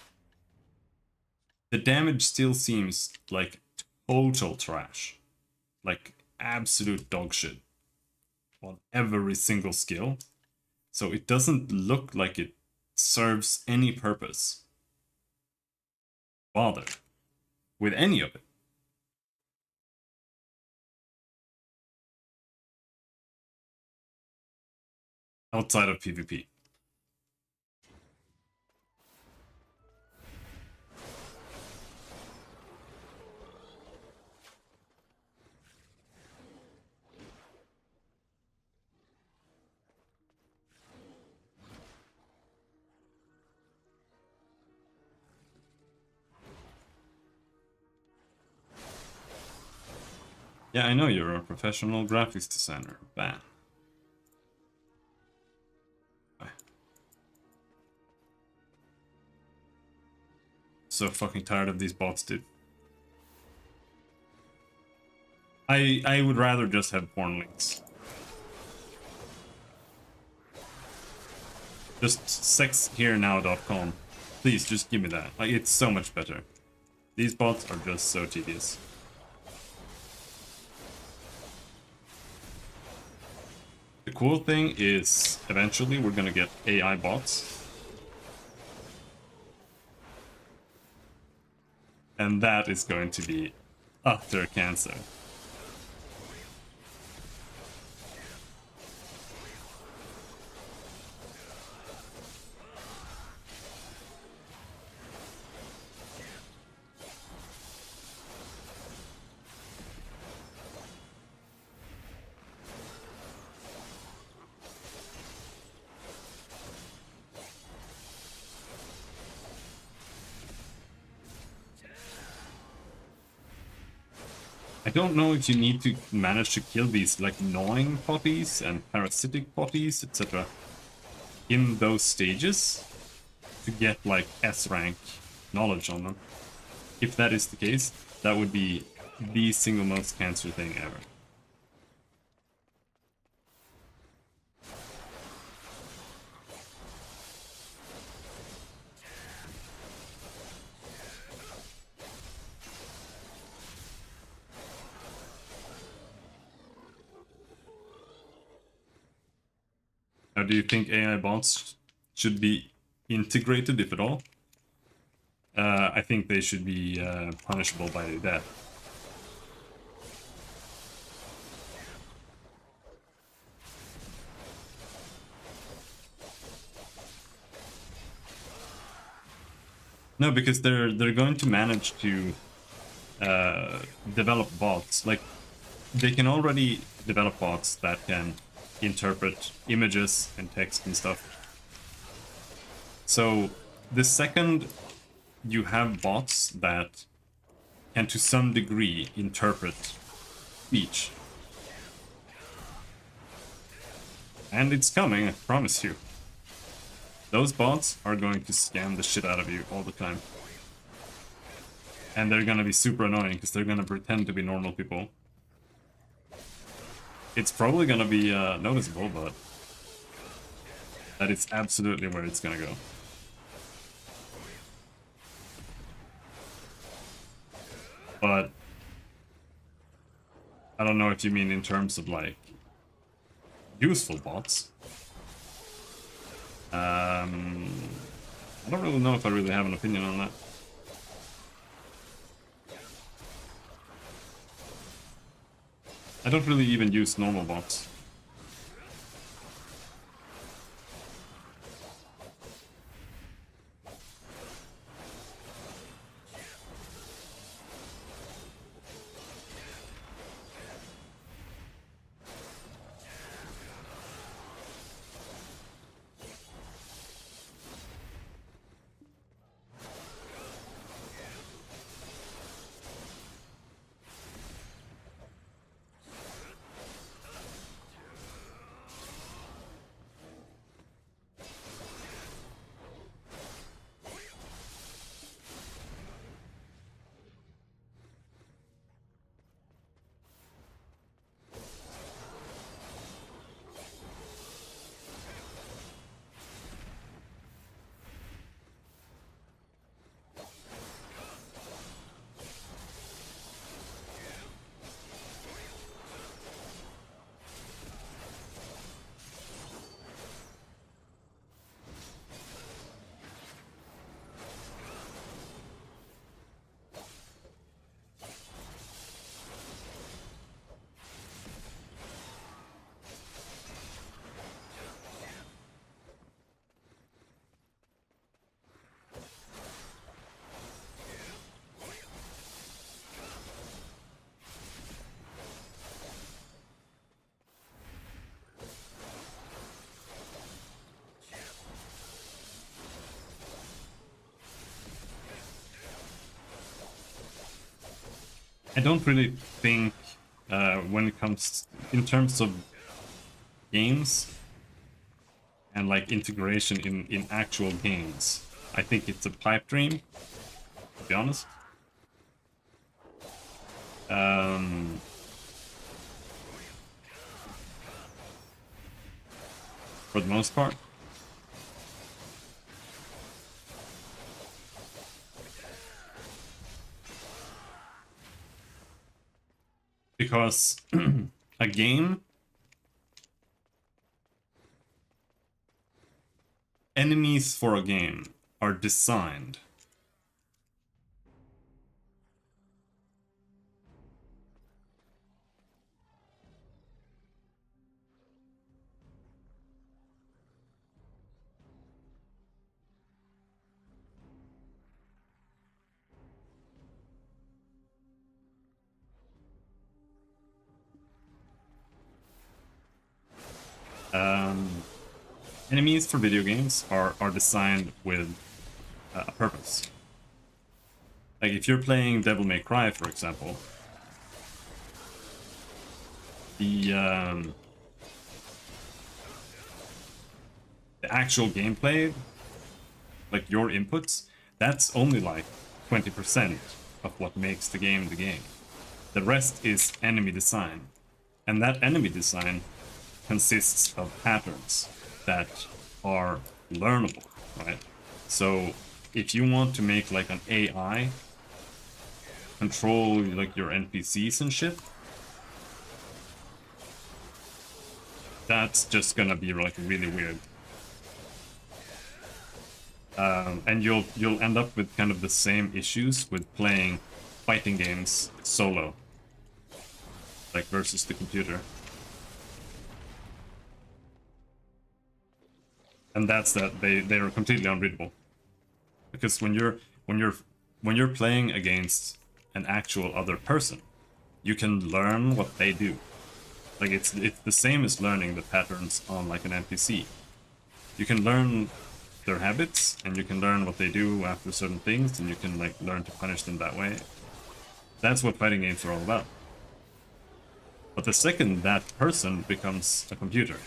the damage still seems like total trash. Like absolute dog shit on every single skill. So it doesn't look like it serves any purpose. Bother with any of it. Outside of PvP. Yeah, I know you're a professional graphics designer. Ban. So fucking tired of these bots, dude. I would rather just have porn links. Just sexherenow.com. Please, just give me that. Like, it's so much better. These bots are just so tedious. The cool thing is, eventually we're gonna get AI bots. And that is going to be utter cancer. I don't know if you need to manage to kill these like gnawing potties and parasitic potties, etc. in those stages to get like S rank knowledge on them. If that is the case, that would be the single most cancer thing ever. Now, do you think AI bots should be integrated, if at all? I think they should be punishable by death. No, because they're going to manage to develop bots. Like, they can already develop bots that can interpret images and text and stuff. So the second you have bots that can to some degree interpret speech, and it's coming, I promise you, those bots are going to scam the shit out of you all the time. And they're gonna be super annoying because they're gonna pretend to be normal people. It's probably gonna be noticeable, but that is absolutely where it's gonna go. But I don't know if you mean in terms of like useful bots. I don't really know if I really have an opinion on that. I don't really even use normal bots. I don't really think when it comes in terms of games and like integration in actual games. I think it's a pipe dream, to be honest. For the most part. Because a game, enemies for a game are designed enemies for video games are designed with a purpose. Like if you're playing Devil May Cry, for example, the actual gameplay, like your inputs, that's only like 20% of what makes the game the game. The rest is enemy design. And that enemy design consists of patterns that are learnable, right? So if you want to make like an AI control like your NPCs and shit, that's just gonna be like really weird. And you'll end up with kind of the same issues with playing fighting games solo, like versus the computer. And that's that they are completely unreadable, because when you're playing against an actual other person, you can learn what they do. Like it's the same as learning the patterns on like an NPC. You can learn their habits, and you can learn what they do after certain things, and you can like learn to punish them that way. That's what fighting games are all about. But the second that person becomes a computer,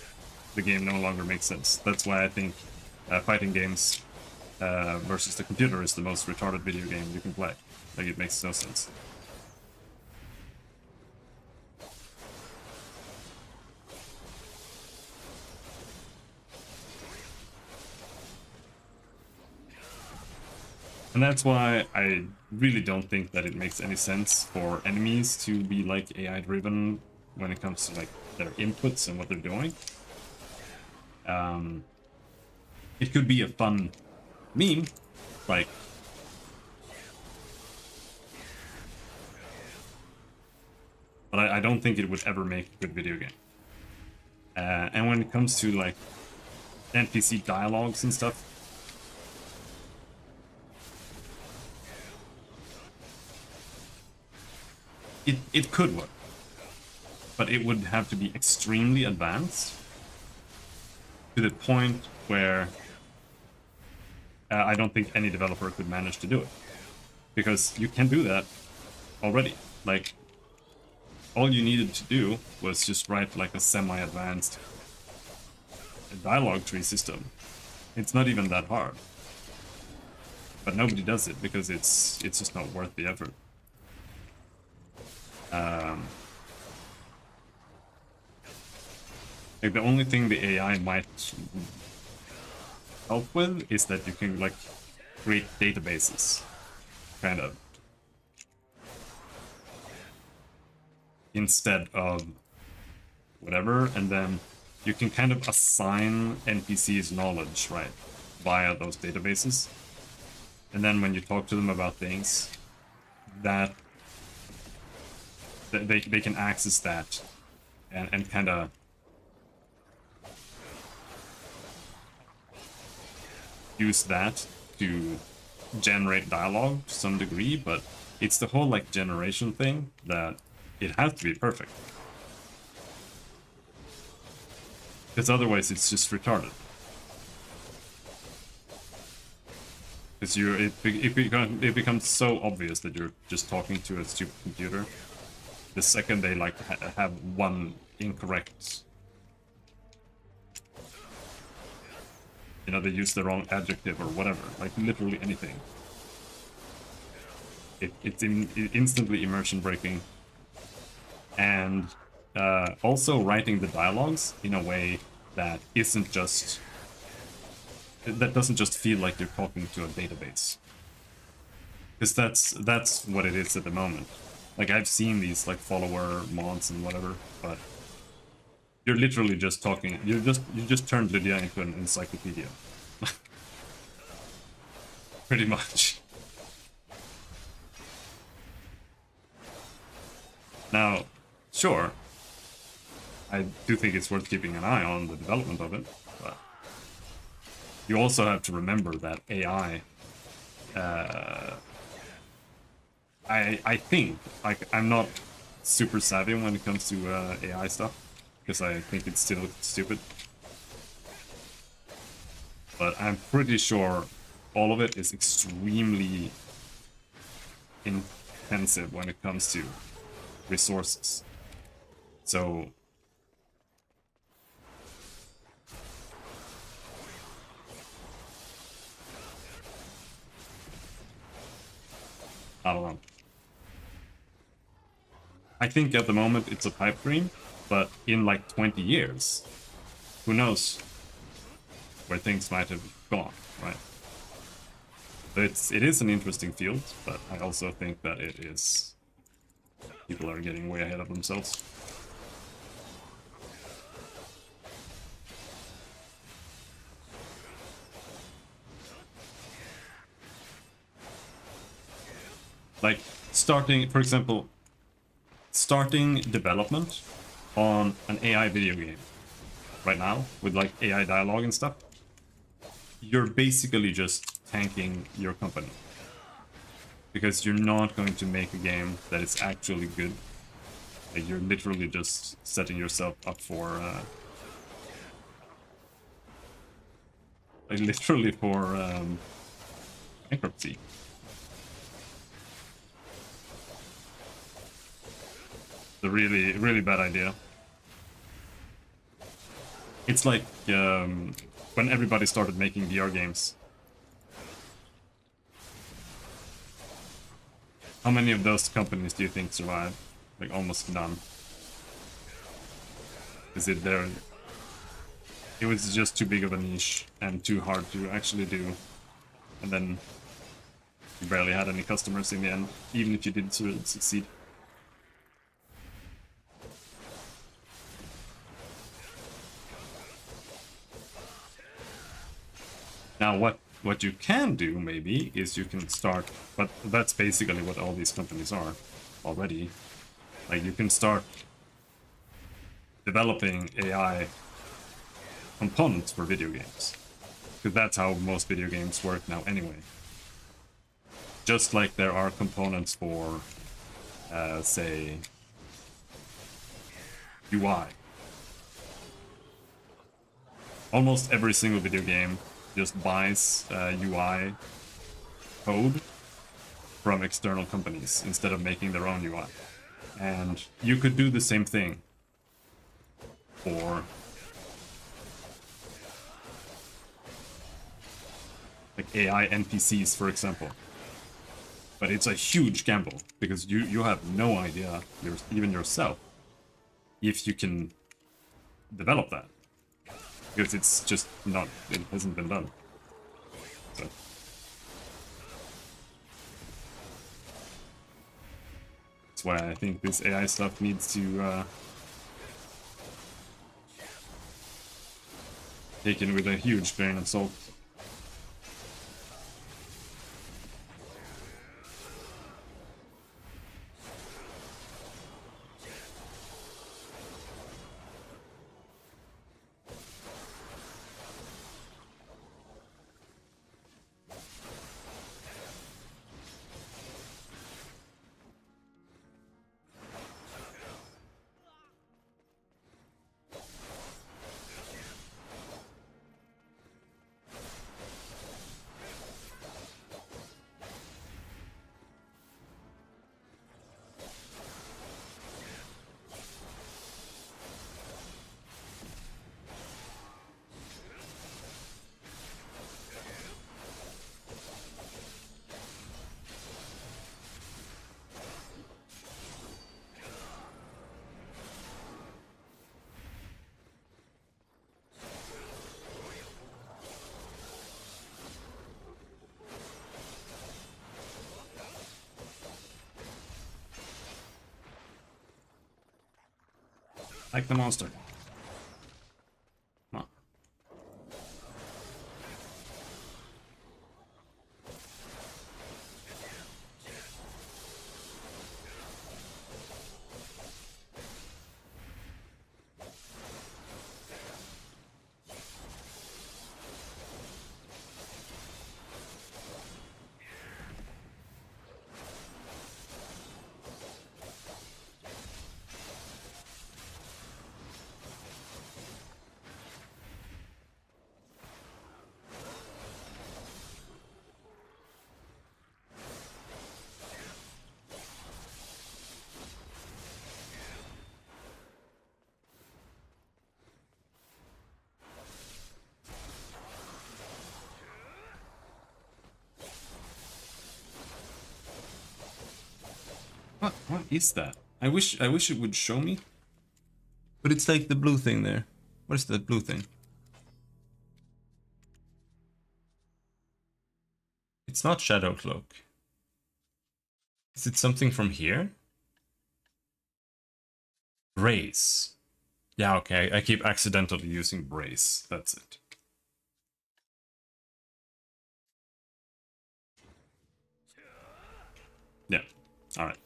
the game no longer makes sense. That's why I think fighting games versus the computer is the most retarded video game you can play. Like it makes no sense. And that's why I really don't think that it makes any sense for enemies to be like AI driven when it comes to like their inputs and what they're doing. It could be a fun meme, like but I don't think it would ever make a good video game. And when it comes to like NPC dialogues and stuff, it could work, but it would have to be extremely advanced to the point where I don't think any developer could manage to do it, because you can do that already. Like all you needed to do was just write like a semi-advanced dialogue tree system. It's not even that hard, but nobody does it because it's just not worth the effort. Like the only thing the AI might help with is that you can like create databases, kind of, instead of whatever, and then you can kind of assign NPCs knowledge, right, via those databases. And then when you talk to them about things, that they can access that and kind of use that to generate dialogue to some degree, but it's the whole like generation thing that it has to be perfect, because otherwise it's just retarded. Because it becomes so obvious that you're just talking to a stupid computer the second they like have one incorrect, you know, they use the wrong adjective or whatever, like literally anything. It's instantly immersion breaking. And also writing the dialogues in a way that isn't just, that doesn't just feel like you're talking to a database. Because that's what it is at the moment. Like, I've seen these like follower mods and whatever, but you're literally just talking. You just turned Lydia into an encyclopedia, pretty much. Now, sure, I do think it's worth keeping an eye on the development of it, but you also have to remember that AI. I think, like, I'm not super savvy when it comes to AI stuff, because I think it's still stupid. But I'm pretty sure all of it is extremely intensive when it comes to resources. So I don't know. I think at the moment it's a pipe dream, but in like 20 years, who knows where things might have gone, right? So it is an interesting field, but I also think that it is, people are getting way ahead of themselves. Like, starting, for example, starting development on an AI video game right now with like AI dialogue and stuff, you're basically just tanking your company. Because you're not going to make a game that is actually good. Like, you're literally just setting yourself up for like literally for bankruptcy. It's a really, really bad idea. It's like when everybody started making VR games. How many of those companies do you think survived? Like, almost none. Is it there? It was just too big of a niche and too hard to actually do. And then you barely had any customers in the end, even if you did succeed. Now, what you can do, maybe, is you can start, but that's basically what all these companies are already. Like, you can start developing AI components for video games. Because that's how most video games work now anyway. Just like there are components for, say, UI. Almost every single video game just buys UI code from external companies instead of making their own UI. And you could do the same thing for like AI NPCs, for example. But it's a huge gamble because you have no idea, even yourself, if you can develop that. Because it's just not, it hasn't been done. So. That's why I think this AI stuff needs to taken with a huge grain of salt. Like the monster. Come on. What is that? I wish it would show me. But it's like the blue thing there. What is that blue thing? It's not Shadow Cloak. Is it something from here? Brace. Yeah, okay. I keep accidentally using Brace. That's it. Yeah. Alright.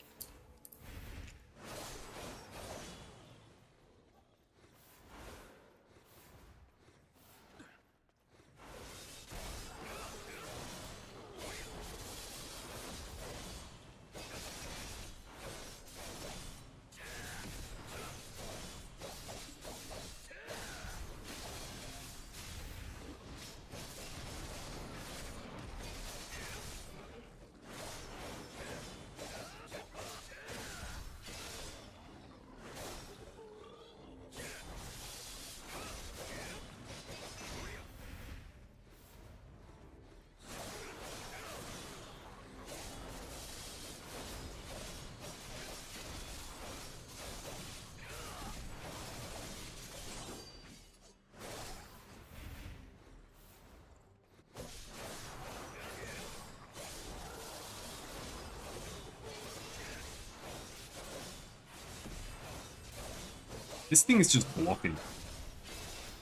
This thing is just blocking.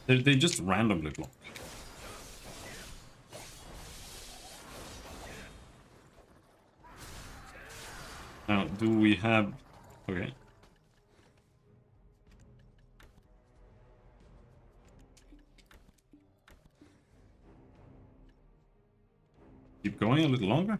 They just randomly block. Now, do we have... Okay. Keep going a little longer?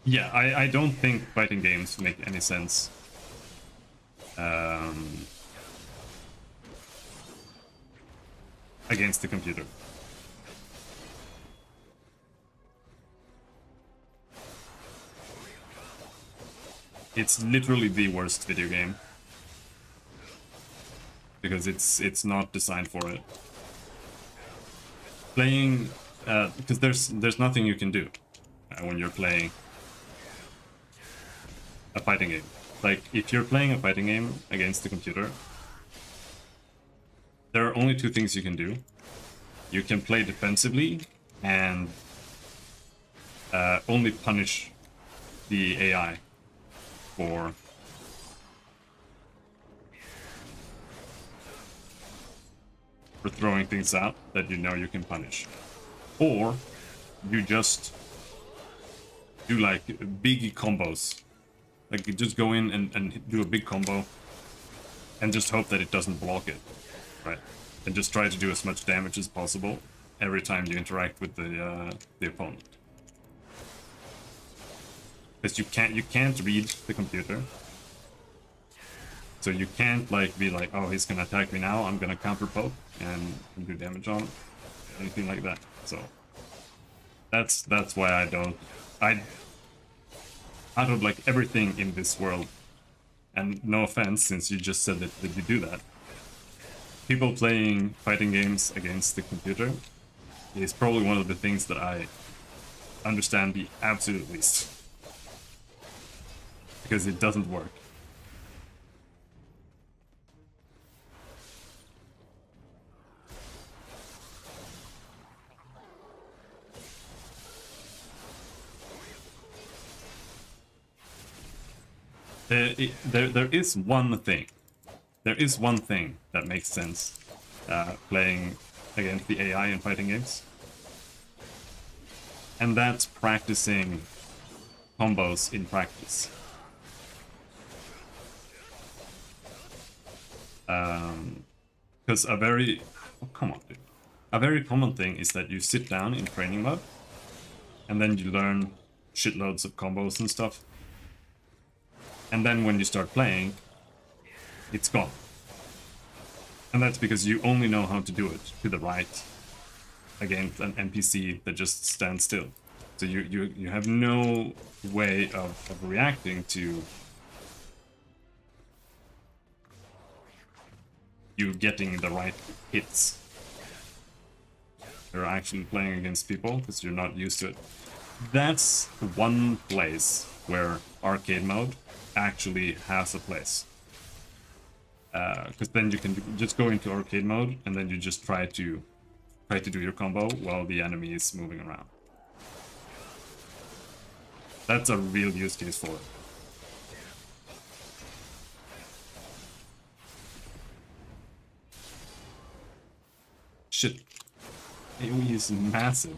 Yeah, I don't think fighting games make any sense. Against the computer. It's literally the worst video game. Because it's not designed for it. Playing... because there's nothing you can do when you're playing a fighting game. Like, if you're playing a fighting game against the computer, there are only two things you can do. You can play defensively and only punish the AI for throwing things out that you know you can punish. Or you just do like big combos. Like you just go in and do a big combo and just hope that it doesn't block it. Right? And just try to do as much damage as possible every time you interact with the opponent. Because you can't read the computer. So you can't like be like, oh, he's gonna attack me now, I'm gonna counter poke and do damage on him. Anything like that. So that's why out of like everything in this world, and no offense since you just said that you do that, people playing fighting games against the computer is probably one of the things that I understand the absolute least. Because it doesn't work. There is one thing. There is one thing that makes sense playing against the AI in fighting games. And that's practicing combos in practice. Because a very... Oh, come on, dude. A very common thing is that you sit down in training mode, and then you learn shitloads of combos and stuff. And then when you start playing, it's gone. And that's because you only know how to do it to the right against an NPC that just stands still. So you have no way of reacting to you getting the right hits. You're actually playing against people because you're not used to it. That's one place where arcade mode actually has a place. Because then you can just go into arcade mode and then you just try to do your combo while the enemy is moving around. That's a real use case for it. Shit. AoE is massive.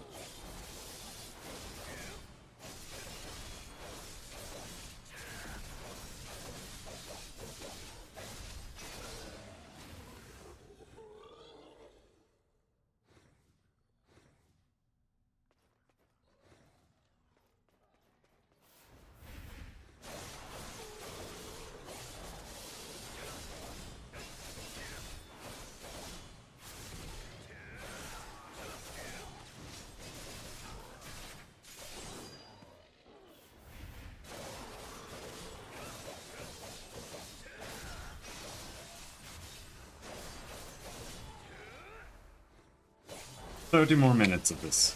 $30 more minutes of this.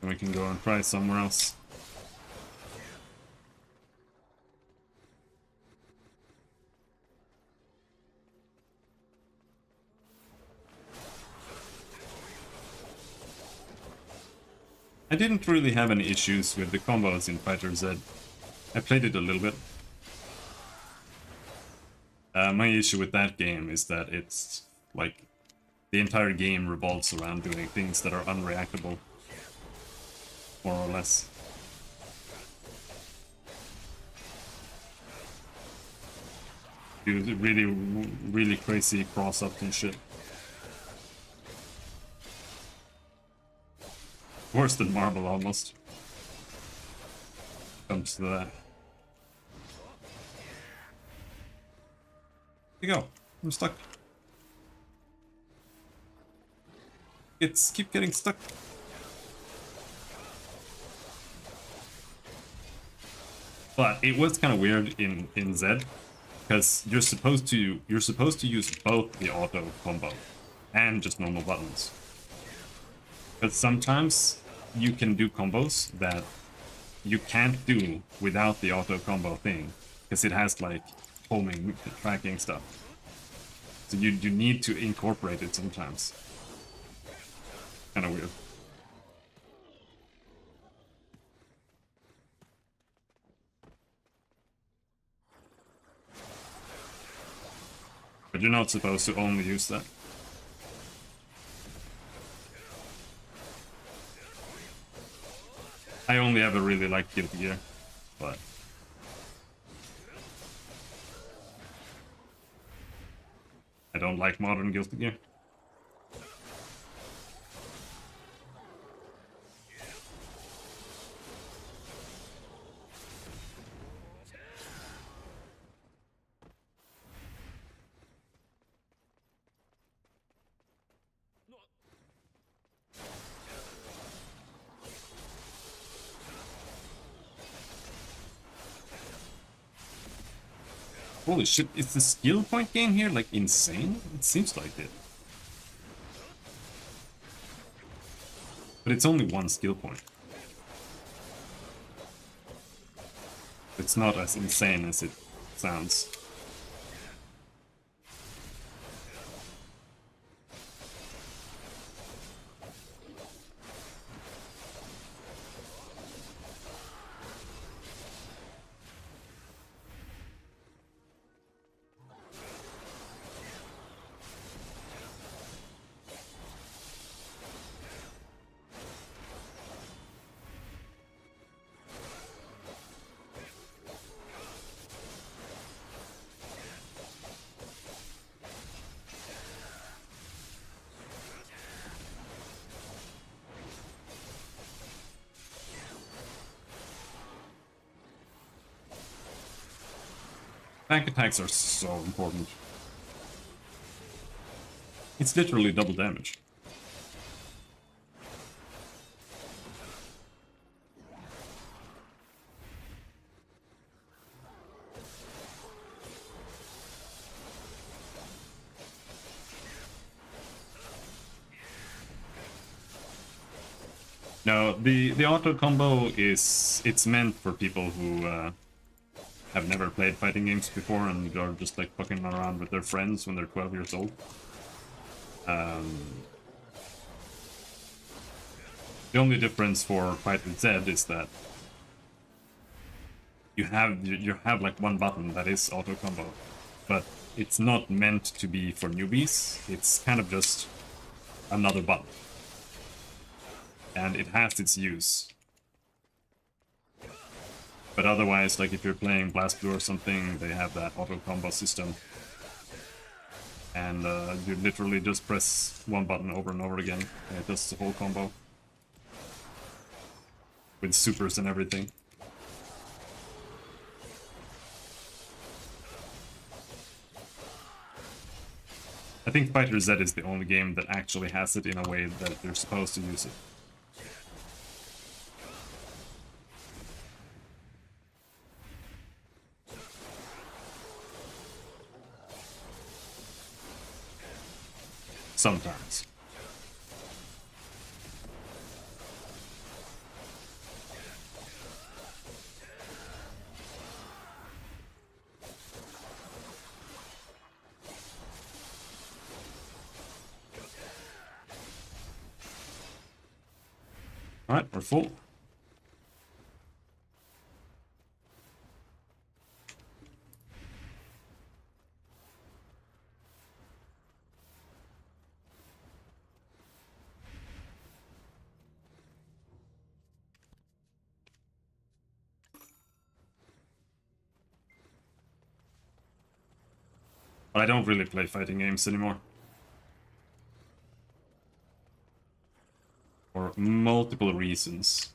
And we can go and try somewhere else. I didn't really have any issues with the combos in Fighter Z. I played it a little bit. My issue with that game is that it's like the entire game revolves around doing things that are unreactable, more or less. Do really crazy cross-ups and shit. Worse than Marvel, almost. Comes to that. Here you go. I'm stuck. Keep getting stuck. But it was kind of weird in Z, because you're supposed to use both the auto combo and just normal buttons. But sometimes you can do combos that you can't do without the auto combo thing, because it has like homing tracking stuff. So you need to incorporate it sometimes. Kind of weird. But you're not supposed to only use that. I only ever really liked Guilty Gear, but I don't like modern Guilty Gear. Holy shit, is the skill point gain here like insane? It seems like it. But it's only one skill point. It's not as insane as it sounds. Back attacks are so important. It's literally double damage. No, the auto combo it's meant for people who have never played fighting games before and are just like fucking around with their friends when they're 12 years old. The only difference for Fighter Z is that you have like one button that is auto combo, but it's not meant to be for newbies. It's kind of just another button. And it has its use. But otherwise, like if you're playing Blast Blue or something, they have that auto combo system. And you literally just press one button over and over again, and it does the whole combo. With supers and everything. I think Fighter Z is the only game that actually has it in a way that you're supposed to use it. Sometimes. Alright, we're full. But I don't really play fighting games anymore. For multiple reasons.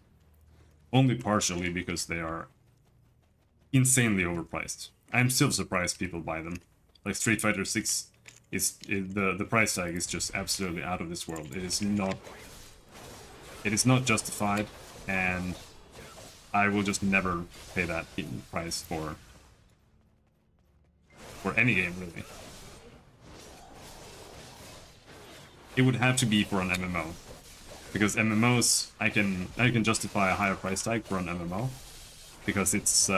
Only partially because they are insanely overpriced. I'm still surprised people buy them. Like Street Fighter 6 the price tag is just absolutely out of this world. It is not justified, and I will just never pay that price for any game, really. It would have to be for an MMO. Because MMOs, I can justify a higher price tag for an MMO. Because it's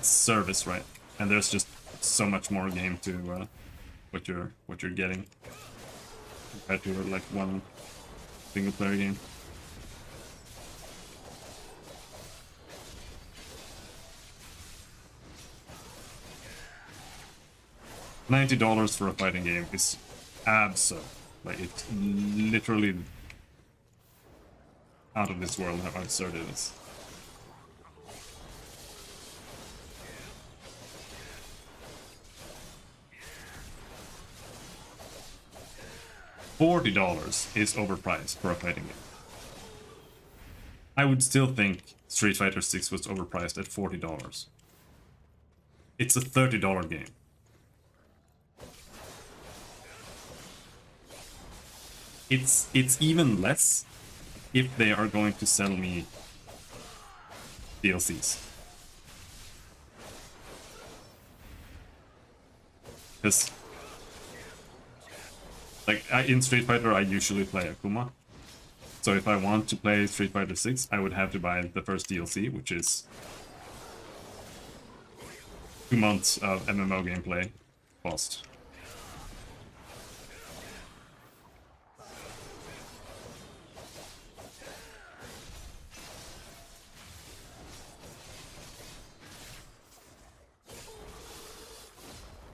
service, right? And there's just so much more game to what you're getting compared to like one single player game. $90 for a fighting game is absurd. Like, it's literally out of this world how absurd it is. $40 is overpriced for a fighting game. I would still think Street Fighter 6 was overpriced at $40. It's a $30 game. It's even less if they are going to sell me DLCs. Because, like, in Street Fighter, I usually play Akuma. So if I want to play Street Fighter 6, I would have to buy the first DLC, which is 2 months of MMO gameplay cost.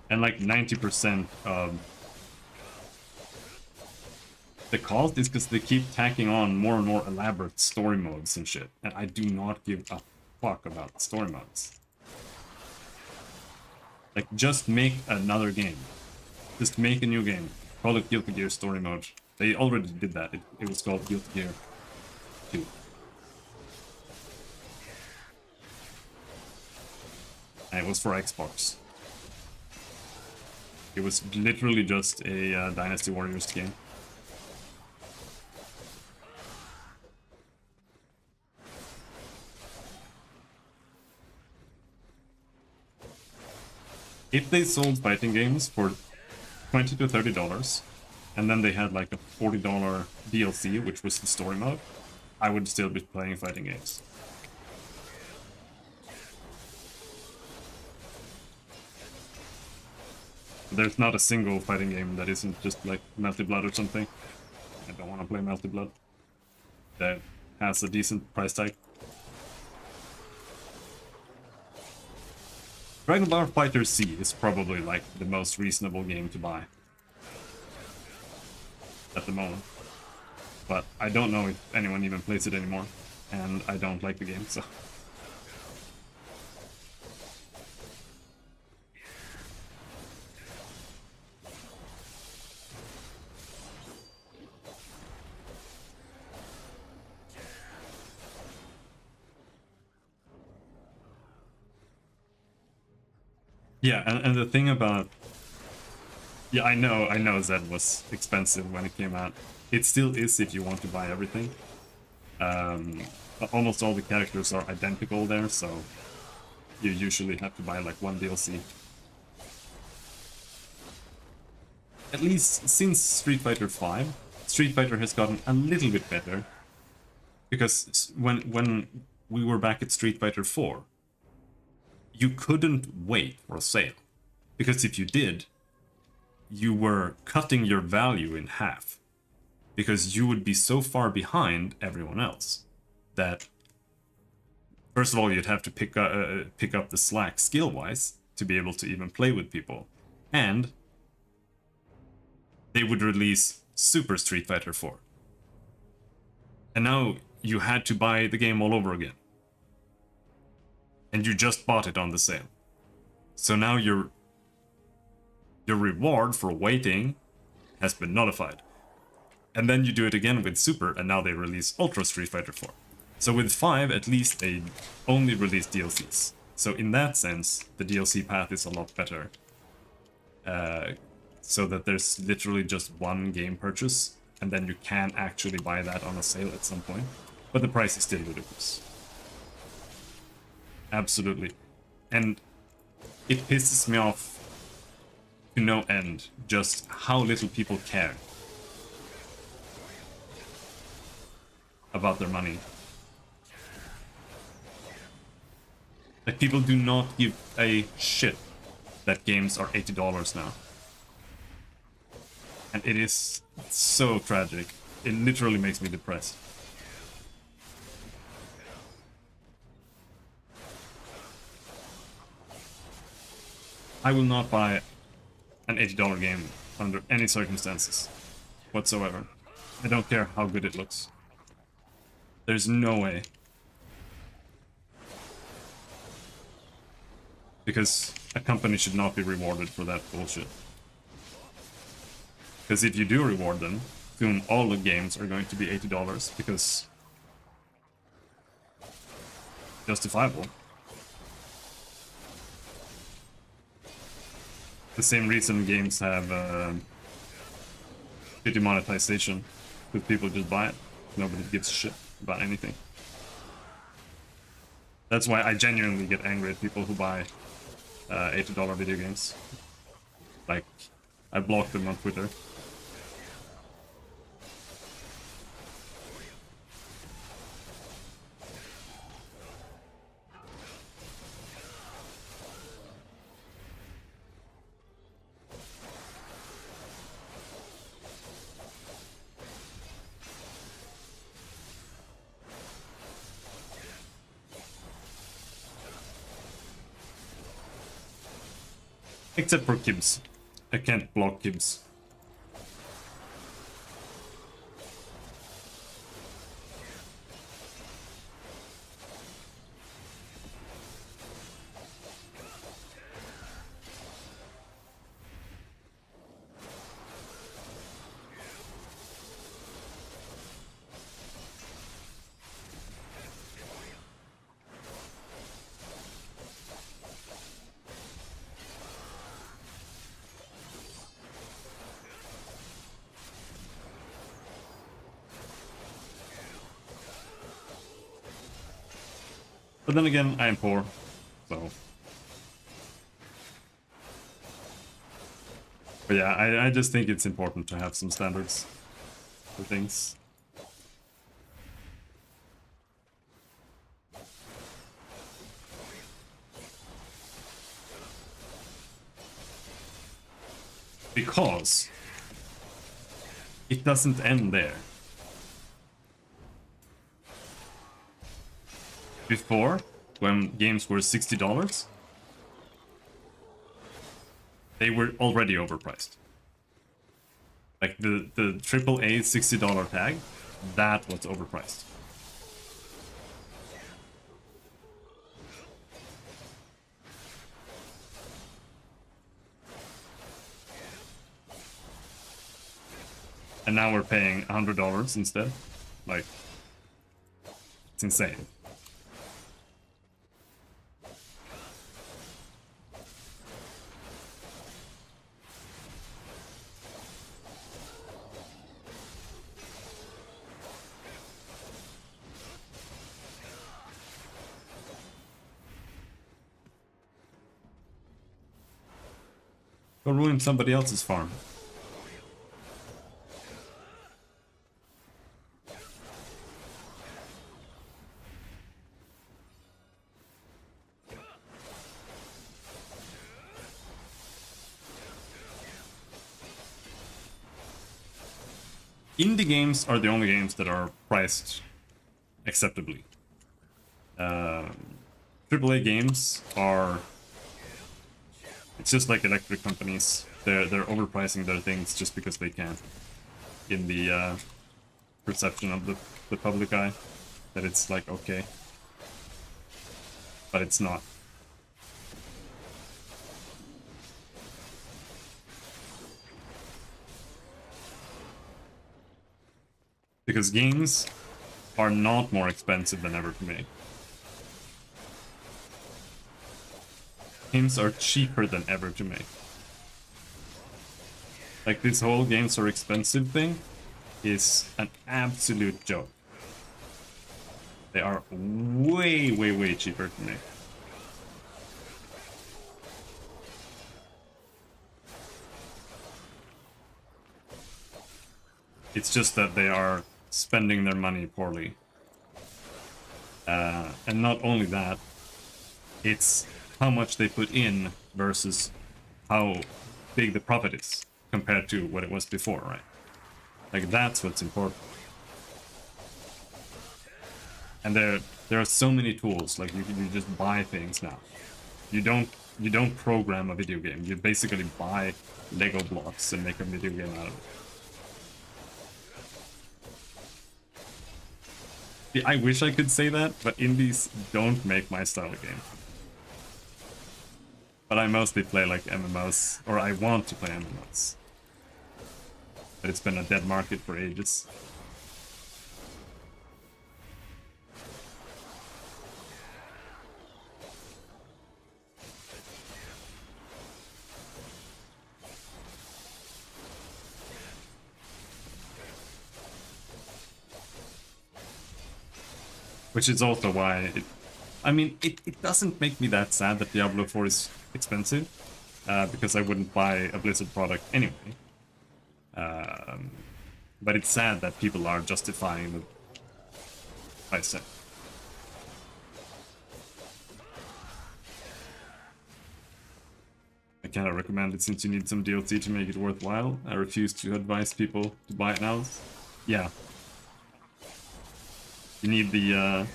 And like 90% of the cost is because they keep tacking on more and more elaborate story modes and shit. And I do not give a fuck about story modes. Like, just make another game. Just make a new game. Call it Guilty Gear Story Mode. They already did that. It was called Guilty Gear 2. And it was for Xbox. It was literally just a Dynasty Warriors game. If they sold fighting games for $20 to $30, and then they had like a $40 DLC, which was the story mode, I would still be playing fighting games. There's not a single fighting game that isn't just like Melty Blood or something. I don't want to play Melty Blood. That has a decent price tag. Dragon Ball Fighter C is probably like the most reasonable game to buy at the moment. But I don't know if anyone even plays it anymore, and I don't like the game, so... Yeah, and the thing about... Yeah, I know Zed was expensive when it came out. It still is if you want to buy everything. Almost all the characters are identical there, so you usually have to buy like one DLC. At least since Street Fighter V, Street Fighter has gotten a little bit better. Because when we were back at Street Fighter 4, you couldn't wait for a sale. Because if you did, you were cutting your value in half. Because you would be so far behind everyone else that, first of all, you'd have to pick up the slack skill-wise to be able to even play with people. And they would release Super Street Fighter 4. And now you had to buy the game all over again. And you just bought it on the sale. So now your reward for waiting has been nullified. And then you do it again with Super, and now they release Ultra Street Fighter 4. So with 5, at least they only release DLCs. So in that sense, the DLC path is a lot better. So that there's literally just one game purchase, and then you can actually buy that on a sale at some point. But the price is still ludicrous. Absolutely. And it pisses me off to no end just how little people care about their money. Like, people do not give a shit that games are $80 now. And it is so tragic. It literally makes me depressed. I will not buy an $80 game under any circumstances whatsoever. I don't care how good it looks. There's no way. Because a company should not be rewarded for that bullshit. Because if you do reward them, soon all the games are going to be $80 because... justifiable. The same reason games have shitty monetization, because people just buy it. Nobody gives a shit about anything. That's why I genuinely get angry at people who buy $80 video games. Like, I block them on Twitter. Except for Kibbs. I can't block Kibbs. But then again, I am poor, so. But yeah, I just think it's important to have some standards for things. Because it doesn't end there. Before, when games were $60, they were already overpriced. Like the AAA $60 tag, that was overpriced. And now we're paying $100 instead. Like, it's insane. Go ruin somebody else's farm. Indie games are the only games that are priced acceptably. AAA games are... It's just like electric companies. They're overpricing their things just because they can. In the perception of the public eye. That it's like, okay. But it's not. Because games are not more expensive than ever to make. Games are cheaper than ever to make. Like, this whole games are expensive thing is an absolute joke. They are way, way, way cheaper to make. It's just that they are spending their money poorly. And not only that, it's how much they put in versus how big the profit is compared to what it was before, right? Like, that's what's important. And there are so many tools. Like, you just buy things now. You don't program a video game. You basically buy Lego blocks and make a video game out of it. Yeah, I wish I could say that, but indies don't make my style of game. But I mostly play like MMOs, or I want to play MMOs. But it's been a dead market for ages. Which is also why it doesn't make me that sad that Diablo 4 is expensive, because I wouldn't buy a Blizzard product anyway. But it's sad that people are justifying the price tag. I cannot recommend it since you need some DLC to make it worthwhile. I refuse to advise people to buy it now. Yeah. You need the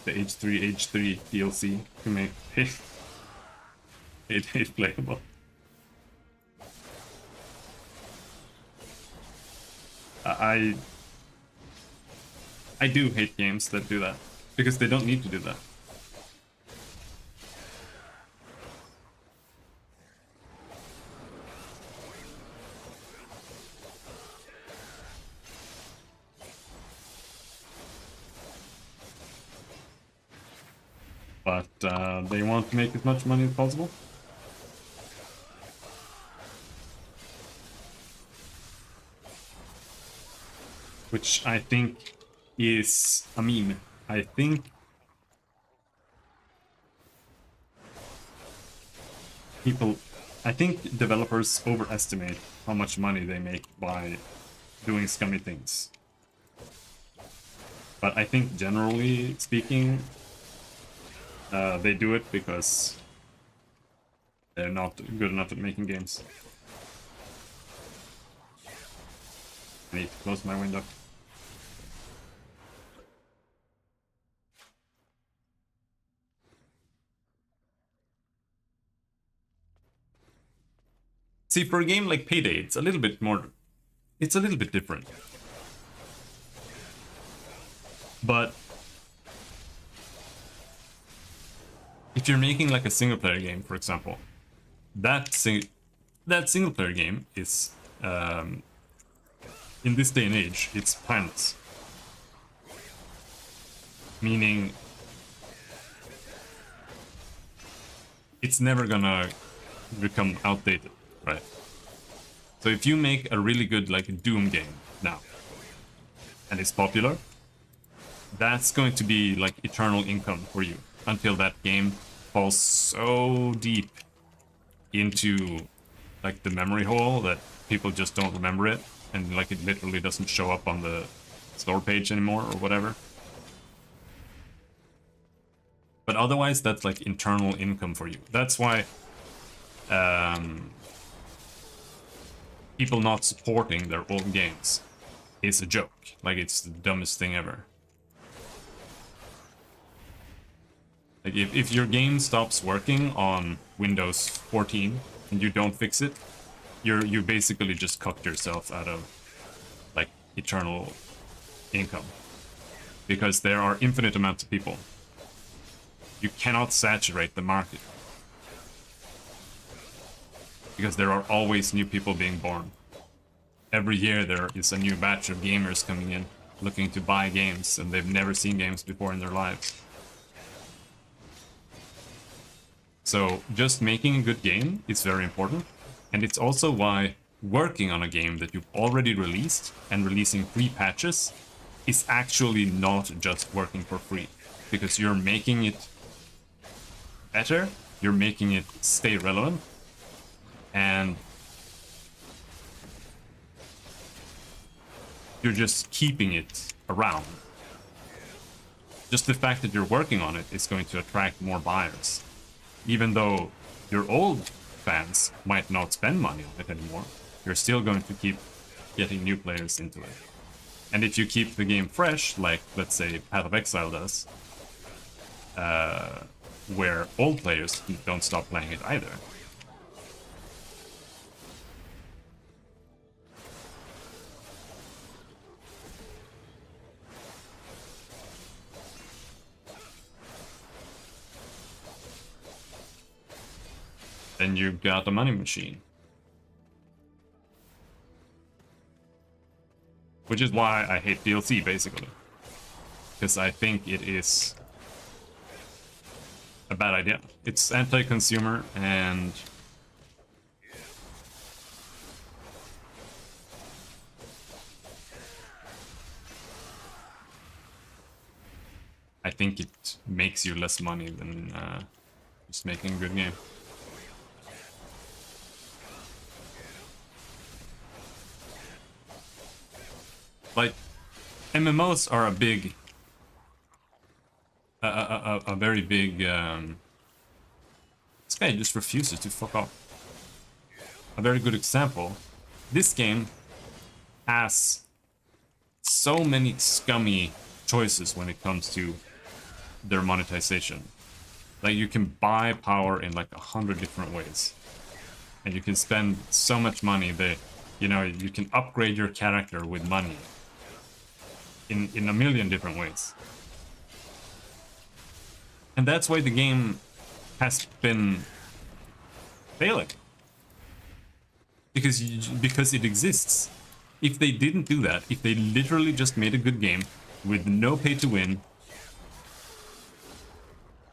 H3 DLC to make it playable. I do hate games that do that, because they don't need to do that. But they want to make as much money as possible. Which I think is a meme. I think people, I think developers overestimate how much money they make by doing scummy things. But I think generally speaking, they do it because they're not good enough at making games. I need to close my window. See, for a game like Payday, it's a little bit more... It's a little bit different. But... if you're making like a single-player game, for example, that single-player game is... in this day and age, it's planless. Meaning... it's never gonna become outdated. Right. So if you make a really good like Doom game now, and it's popular, that's going to be like eternal income for you until that game falls so deep into like the memory hole that people just don't remember it, and like it literally doesn't show up on the store page anymore or whatever. But otherwise, that's like internal income for you. That's why people not supporting their old games is a joke. Like, it's the dumbest thing ever. Like, if your game stops working on Windows 14 and you don't fix it, you basically just cucked yourself out of, like, eternal income. Because there are infinite amounts of people. You cannot saturate the market. Because there are always new people being born. Every year there is a new batch of gamers coming in, looking to buy games, and they've never seen games before in their lives. So just making a good game is very important, and it's also why working on a game that you've already released and releasing free patches is actually not just working for free, because you're making it better, you're making it stay relevant, and you're just keeping it around. Just the fact that you're working on it is going to attract more buyers. Even though your old fans might not spend money on it anymore, you're still going to keep getting new players into it. And if you keep the game fresh, like, let's say, Path of Exile does, where old players don't stop playing it either, then you've got a money machine. Which is why I hate DLC, basically. Because I think it is a bad idea. It's anti-consumer, and I think it makes you less money than just making a good game. Like, MMOs are a big, a very big, this guy just refuses to fuck off. A very good example. This game has so many scummy choices when it comes to their monetization. Like, you can buy power in like 100 different ways. And you can spend so much money that, you know, you can upgrade your character with money. In a million different ways. And that's why the game has been failing. Because it exists. If they didn't do that, if they literally just made a good game with no pay to win,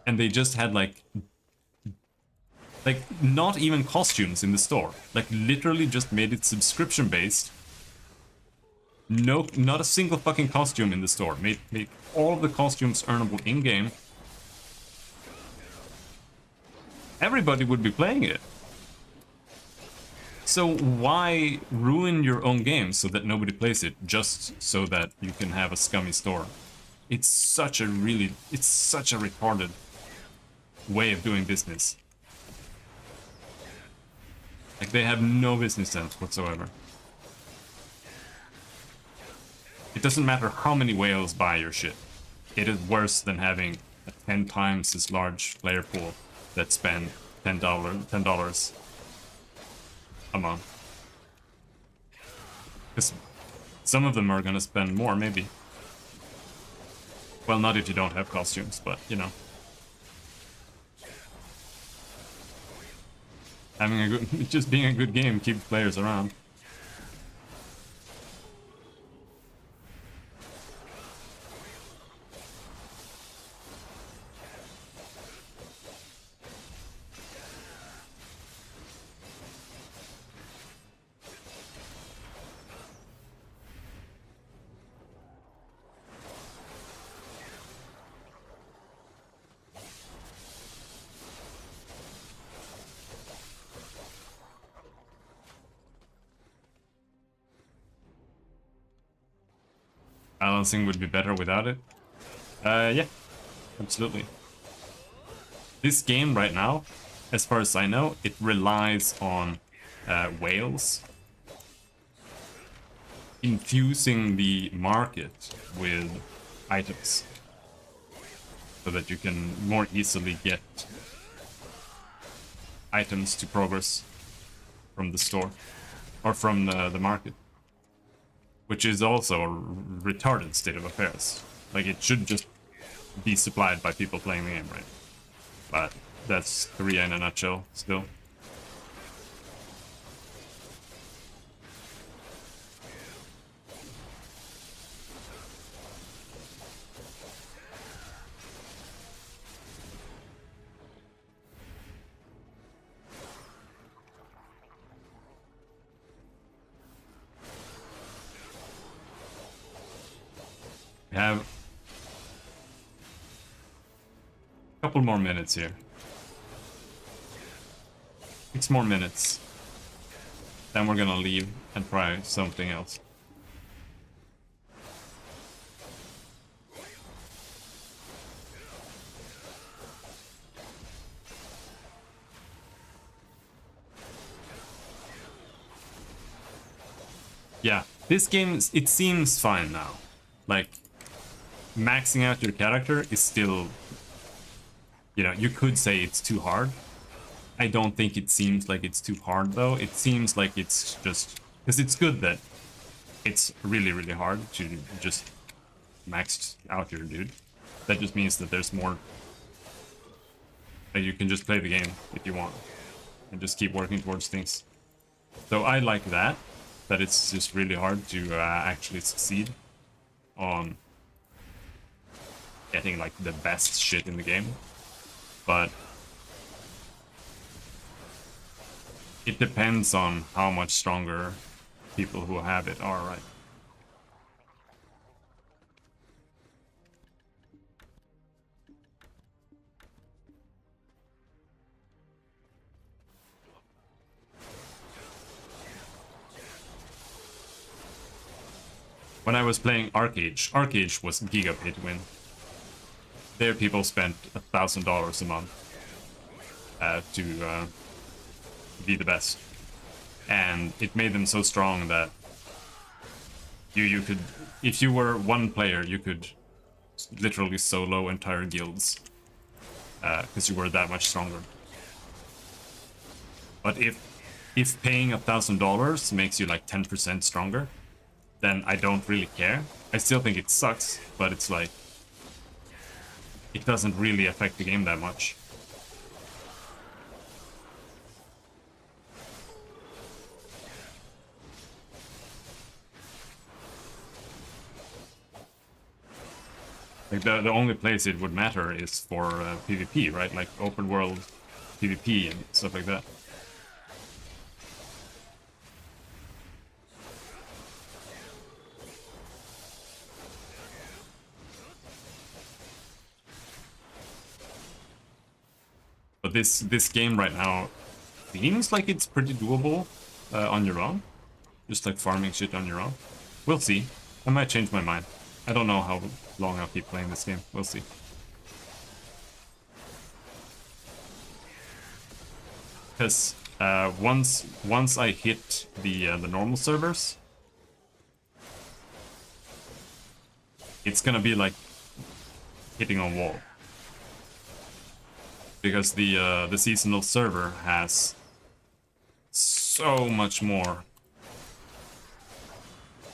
and they just had like not even costumes in the store, like literally just made it subscription based. No, not a single fucking costume in the store. Made all of the costumes earnable in-game. Everybody would be playing it. So why ruin your own game so that nobody plays it just so that you can have a scummy store? It's such a retarded way of doing business. Like, they have no business sense whatsoever. It doesn't matter how many whales buy your shit. It is worse than having a 10 times as large player pool that spend $10 a month. Because some of them are gonna spend more, maybe. Well, not if you don't have costumes, but, you know. Having a good, just being a good game keeps players around. Balancing would be better without it. Yeah, absolutely. This game right now, as far as I know, it relies on whales infusing the market with items so that you can more easily get items to progress from the store or from the market. Which is also a retarded state of affairs. Like, it should just be supplied by people playing the game, right? But that's Korea in a nutshell, still. We have a couple more minutes here. 6 more minutes. Then we're gonna leave and try something else. Yeah, this game, it seems fine now. Like, maxing out your character is still, you know, you could say it's too hard. I don't think it seems like it's too hard, though. It seems like it's just, because it's good that it's really, really hard to just max out your dude. That just means that there's more, that you can just play the game if you want and just keep working towards things. So I like that it's just really hard to actually succeed on getting like the best shit in the game, but it depends on how much stronger people who have it are, right? When I was playing Arcade was giga pay to win. There people spent $1,000 a month to be the best, and it made them so strong that you could, if you were one player, you could literally solo entire guilds because you were that much stronger. But if paying $1,000 makes you like 10% stronger, then I don't really care. I still think it sucks, but it's like, it doesn't really affect the game that much. Like, the only place it would matter is for PvP, right? Like open world PvP and stuff like that. But this game right now seems like it's pretty doable. on your own. Just like farming shit on your own. We'll see. I might change my mind. I don't know how long I'll keep playing this game. We'll see. Because once I hit the normal servers, it's gonna be like hitting a wall. Because the seasonal server has so much more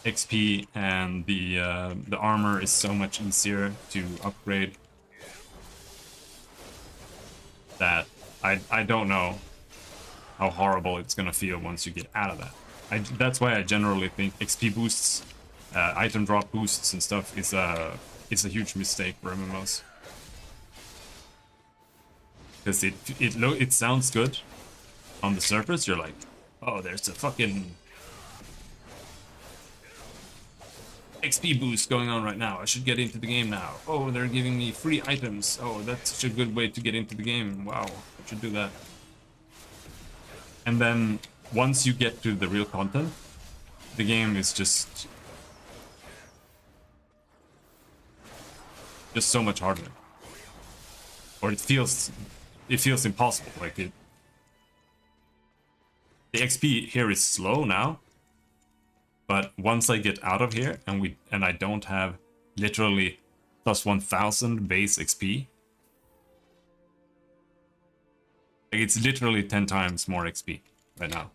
XP, and the armor is so much easier to upgrade that I don't know how horrible it's gonna feel once you get out of that. That's why I generally think XP boosts, item drop boosts and stuff is a huge mistake for MMOs. Because it sounds good on the surface. You're like, oh, there's a fucking XP boost going on right now. I should get into the game now. Oh, they're giving me free items. Oh, that's such a good way to get into the game. Wow, I should do that. And then once you get to the real content, the game is just so much harder. Or it feels impossible. Like the XP here is slow now. But once I get out of here and I don't have literally plus 1000 base XP, like it's literally 10 times more XP right now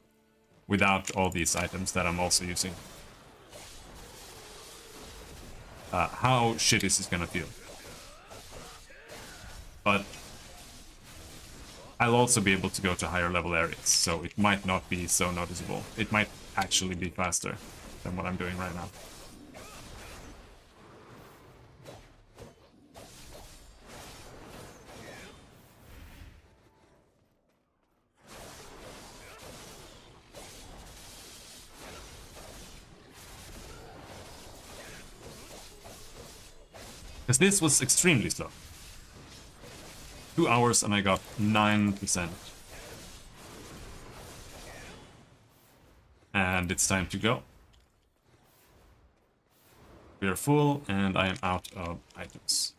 without all these items that I'm also using. How shit is this gonna feel? But I'll also be able to go to higher level areas, so it might not be so noticeable. It might actually be faster than what I'm doing right now. Because this was extremely slow. 2 hours and I got 9%. And it's time to go. We are full and I am out of items.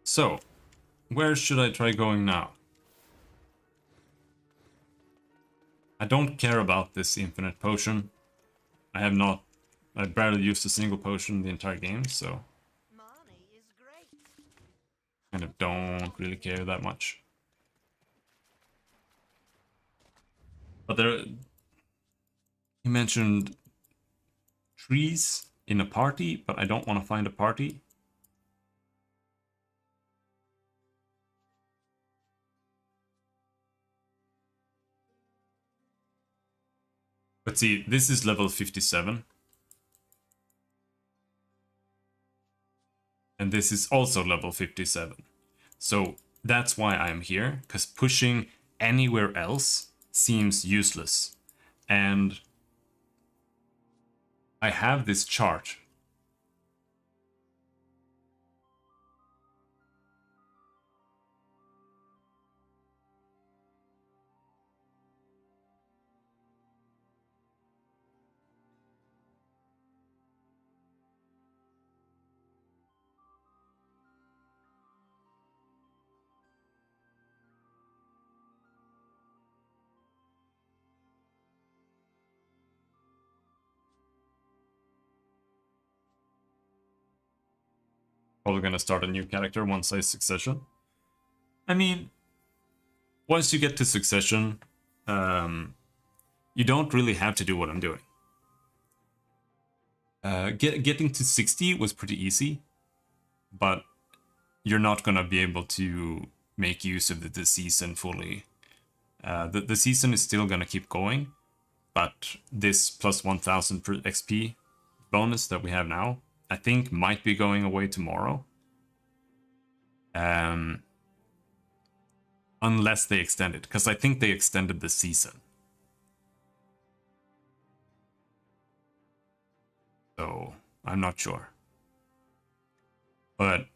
So, where should I try going now? I don't care about this infinite potion. I barely used a single potion the entire game, so kind of don't really care that much. But he mentioned trees in a party, but I don't want to find a party. But see, this is level 57. And this is also level 57. So that's why I'm here, because pushing anywhere else seems useless. And I have this chart. Probably gonna start a new character once I succession. I mean, once you get to succession, you don't really have to do what I'm doing. Getting to 60 was pretty easy, but you're not gonna be able to make use of the season fully. The season is still gonna keep going, but this plus 1000 per XP bonus that we have now, I think might be going away tomorrow. Unless they extend it, because I think they extended the season. So I'm not sure. But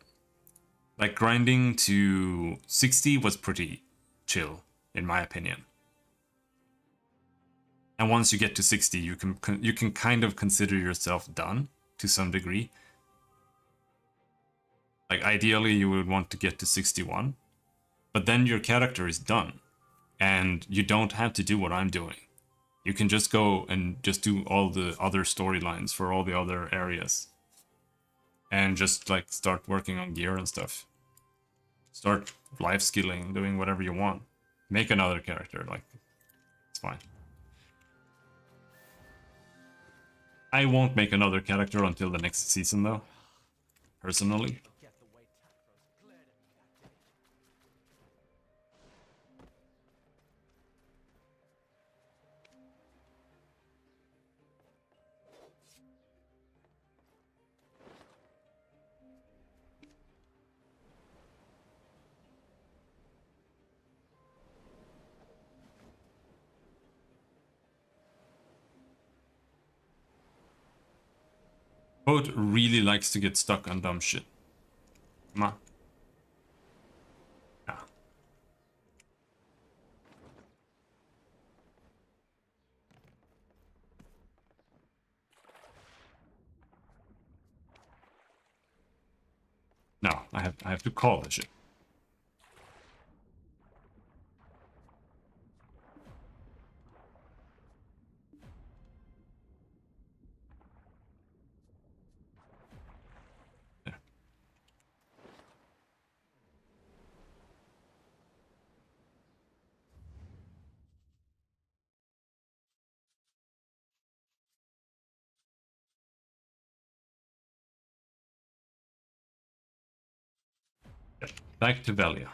like grinding to 60 was pretty chill, in my opinion. And once you get to 60, you can kind of consider yourself done to some degree. Like ideally you would want to get to 61, but then your character is done and you don't have to do what I'm doing. You can just go and just do all the other storylines for all the other areas. And just like start working on gear and stuff. Start life skilling, doing whatever you want. Make another character, like, it's fine. I won't make another character until the next season though, personally. Boat really likes to get stuck on dumb shit. Come on. Yeah. No, I have to call the shit. Back to Velia.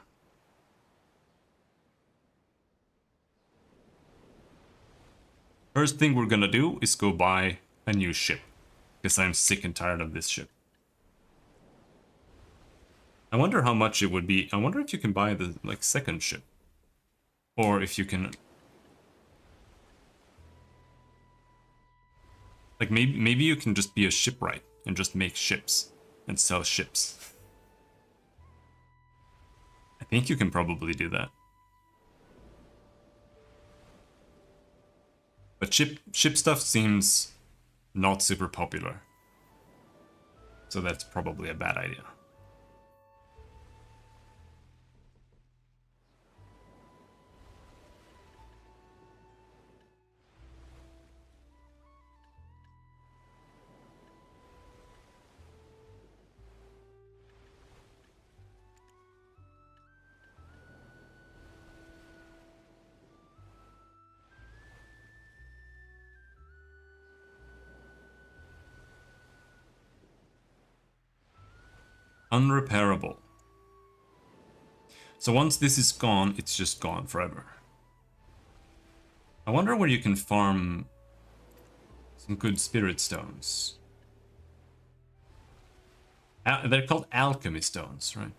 First thing we're gonna do is go buy a new ship. Because I'm sick and tired of this ship. I wonder how much it would be. I wonder if you can buy the like second ship. Or if you can... Like maybe you can just be a shipwright and just make ships and sell ships. I think you can probably do that. But ship stuff seems not super popular. So that's probably a bad idea. Unrepairable. So once this is gone, it's just gone forever. I wonder where you can farm some good spirit stones. They're called alchemy stones, right?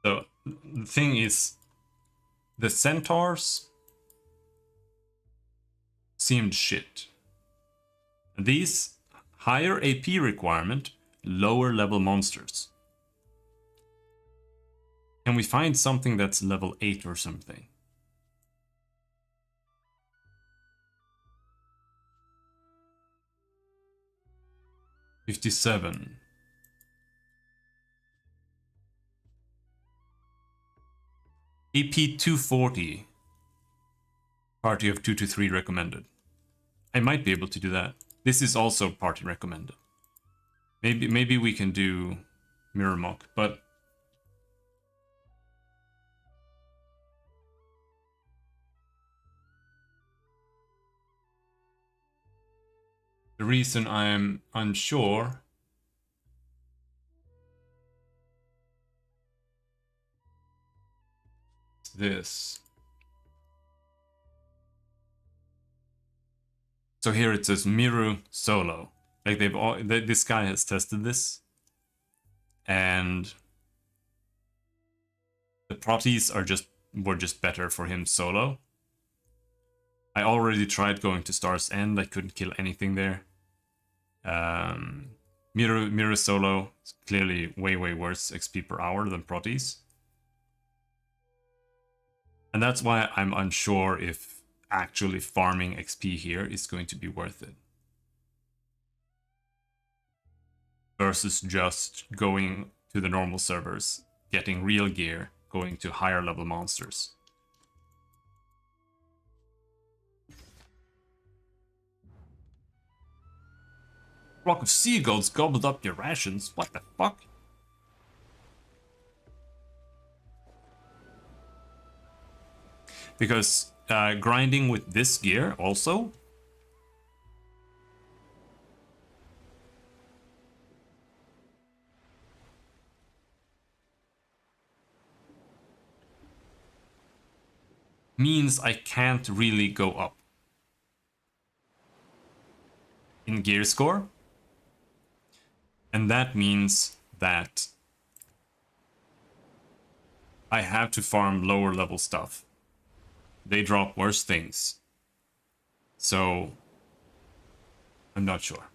So the thing is, the centaurs seemed shit. These higher AP requirement, lower level monsters. Can we find something that's level 8 or something? $57. AP 240. Party of 2 to 3 recommended. I might be able to do that. This is also party recommended. Maybe we can do Mirror Mock, but the reason I'm unsure is this. So here it says Miru solo. Like this guy has tested this, and the proties were just better for him solo. I already tried going to Star's End. I couldn't kill anything there. Miru solo is clearly way worse XP per hour than proties, and that's why I'm unsure if actually farming XP here is going to be worth it versus just going to the normal servers, getting real gear, going to higher level monsters. Flock of seagulls gobbled up your rations. What the fuck? Because grinding with this gear also means I can't really go up in gear score, and that means that I have to farm lower level stuff. They drop worse things. So, I'm not sure.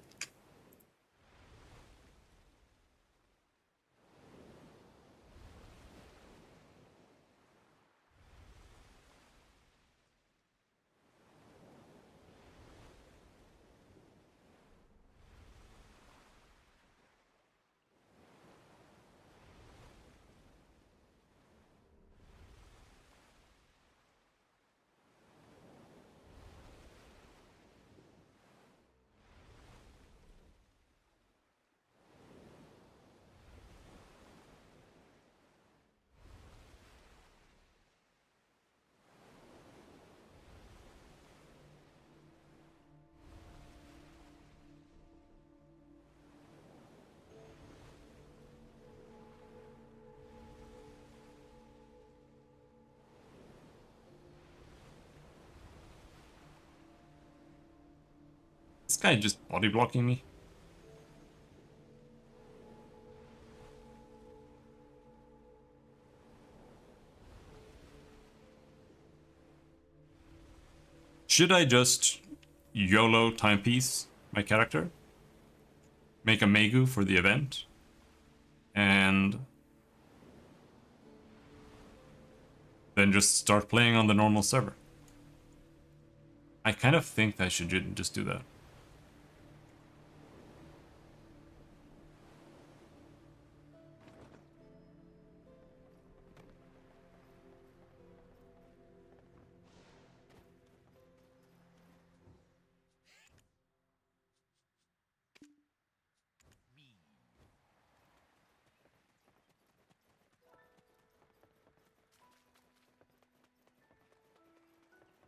This guy just body blocking me. Should I just YOLO timepiece my character? Make a Megu for the event? And then just start playing on the normal server? I kind of think I should just do that.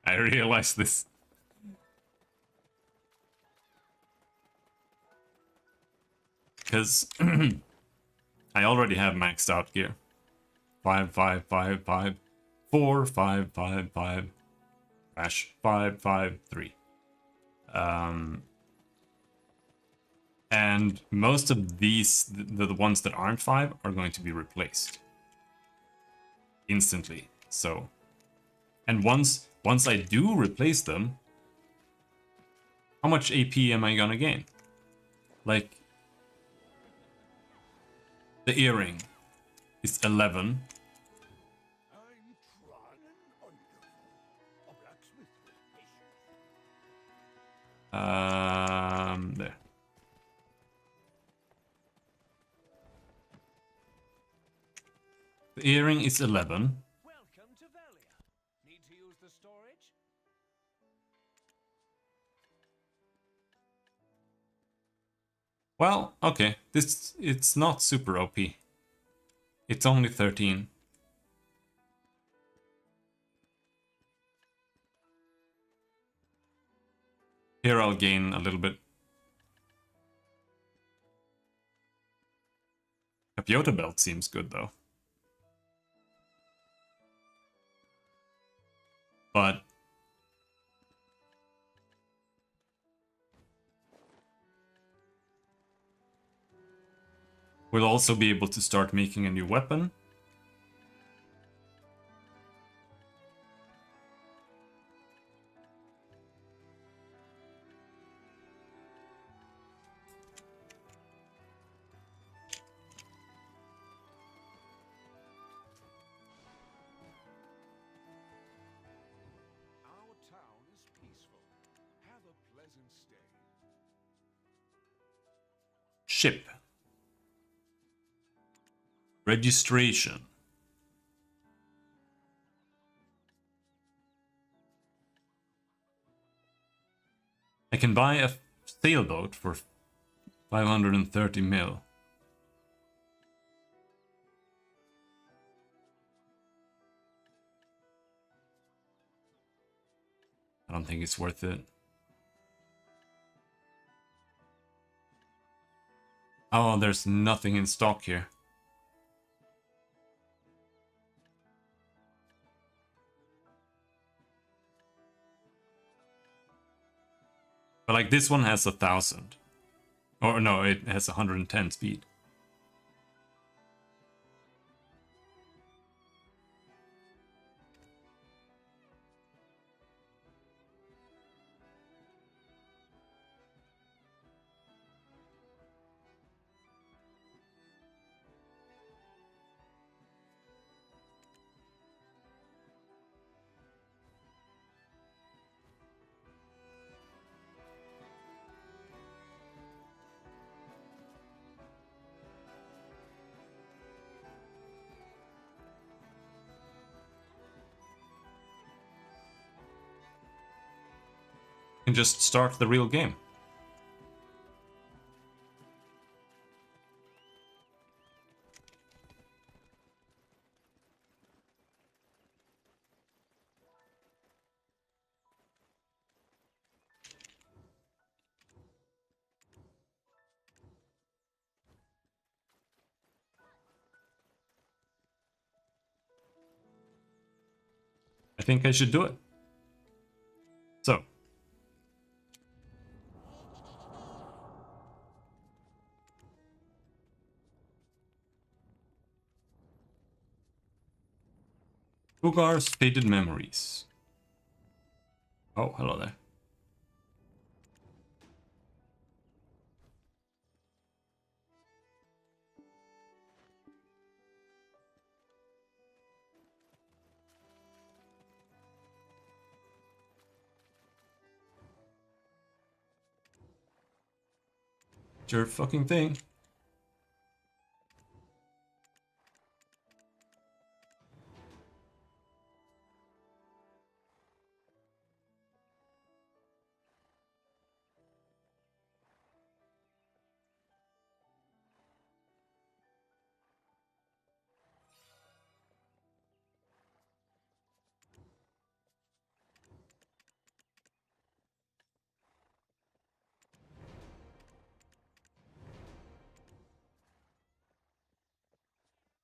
I realized this. Because I already have maxed out gear. 5, 5, 5, 5, 4, 5, 5, 5, crash, 5, 5, 3. And most of these, the ones that aren't 5, are going to be replaced instantly. So, and once I do replace them, how How much AP am I gonna gain? Like, the earring is 11. I'm trying wonderful. A blacksmith with patience. There. The earring is 11. Welcome to Valia. Need to use the storage? Well, okay. It's not super OP. It's only 13. Here I'll gain a little bit. Capiota belt seems good though. But we'll also be able to start making a new weapon. Our town is peaceful. Have a pleasant stay. Ship. Registration. I can buy a sailboat for 530 mil. I don't think it's worth it. Oh, there's nothing in stock here. But like this one has 1,000. Or no, it has 110 speed. And just start the real game. I think I should do it. So. Ugar's Faded Memories. Oh, hello there. Your fucking thing.